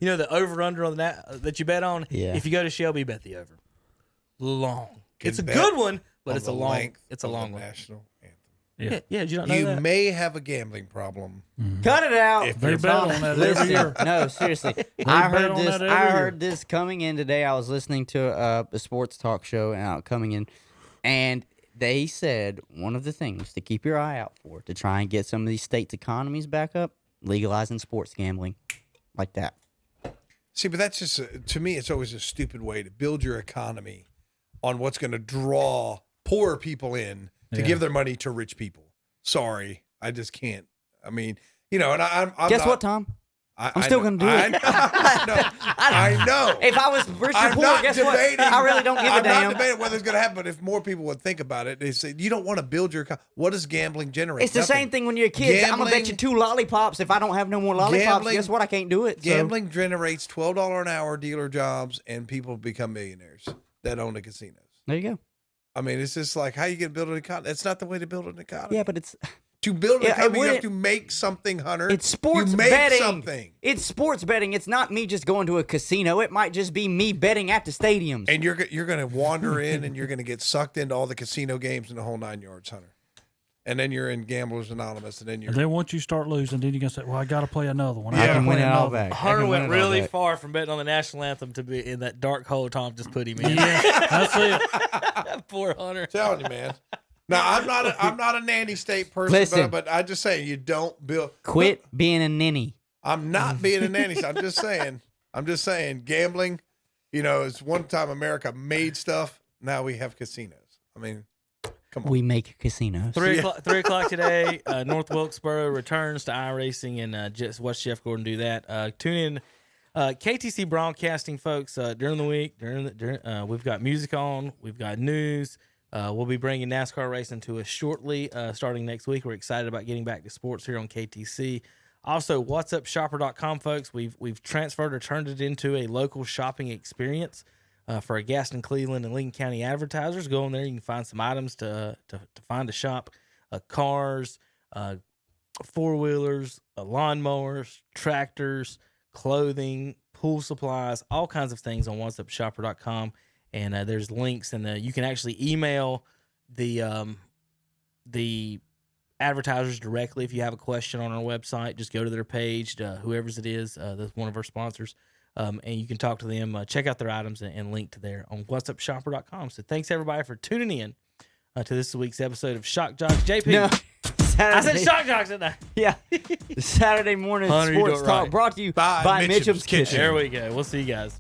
the over under on that you bet on. Yeah. If you go to Shelby, bet the over. Long. It's a bet good one, but on it's a the long. length It's a of the long one. national anthem. Yeah. Did you not know You that? may have a gambling problem. Cut it out. If They you're bet on that every Listen, year. no, seriously. bet I heard on this. that every I year. heard this coming in today. I was listening to a sports talk show coming in, and they said one of the things to keep your eye out for to try and get some of these states' economies back up, legalizing sports gambling, like that. See, but that's just to me, it's always a stupid way to build your economy on what's going to draw poor people in to give their money to rich people. Sorry, I just can't. I mean, and I'm Guess not, what, Tom? I'm I'm still gonna do it. I know. If I was rich or I'm poor, not guess debating. what? I really don't give a I'm damn. not debating whether it's going to happen, but if more people would think about it, they say you don't want to build your. What does gambling generate? It's the Nothing. same thing when you're a kid. I'm gonna bet you Gambling- 2 lollipops. If I don't have no more lollipops, Gambling- guess what? I can't do it. So- Gambling generates $12 an hour dealer jobs, and people become millionaires that own the casinos. There you go. I mean, it's just like how you can build an economy. That's not the way to build an economy. Yeah, but it's To build an Yeah, it economy, you have wouldn't- to make something, Hunter. it's sports you make betting. something. It's sports betting. It's not me just going to a casino. It might just be me betting at the stadiums. And you're going to wander in and you're going to get sucked into all the casino games and the whole 9 yards, Hunter. And then you're in Gamblers Anonymous, and then you're And then once you start losing, then you're gonna say, "Well, I got to play another one." I gotta can play win it all another one." back. I Hunter can win went it all really back. far from betting on the national anthem to be in that dark hole Tom just put him in. Yeah, that's it. Poor Hunter. telling you, man. Now, I'm not a nanny state person, Listen. but I just say you don't build. Quit being a ninny. I'm not being a nanny state. I'm just saying gambling, it's one time America made stuff. Now we have casinos. I mean, come on. We make casinos. 3 o'clock today. North Wilkesboro returns to iRacing, and just watch Jeff Gordon do that. Tune in, KTC Broadcasting, folks. During the week, we've got music on, we've got news. We'll be bringing NASCAR racing to us shortly, starting next week. We're excited about getting back to sports here on KTC. Also, whatsupshopper.com, folks. We've transferred or turned it into a local shopping experience for our Gaston, Cleveland, and Lincoln County advertisers. Go on there. You can find some items to find a shop, cars, four-wheelers, lawnmowers, tractors, clothing, pool supplies, all kinds of things on whatsupshopper.com. And there's links, and you can actually email the advertisers directly if you have a question on our website. Just go to their page, whoever's it is, that's one of our sponsors, and you can talk to them. Check out their items and link to there on whatsupshopper.com. So thanks everybody for tuning in to this week's episode of Shock Jocks. JP, No. I said Saturday- Shock Jocks, didn't I? Yeah. Saturday morning Hunter, you do sports it talk right. brought to you By by Mitchum's Mitchum's Kitchen. There we go. We'll see you guys.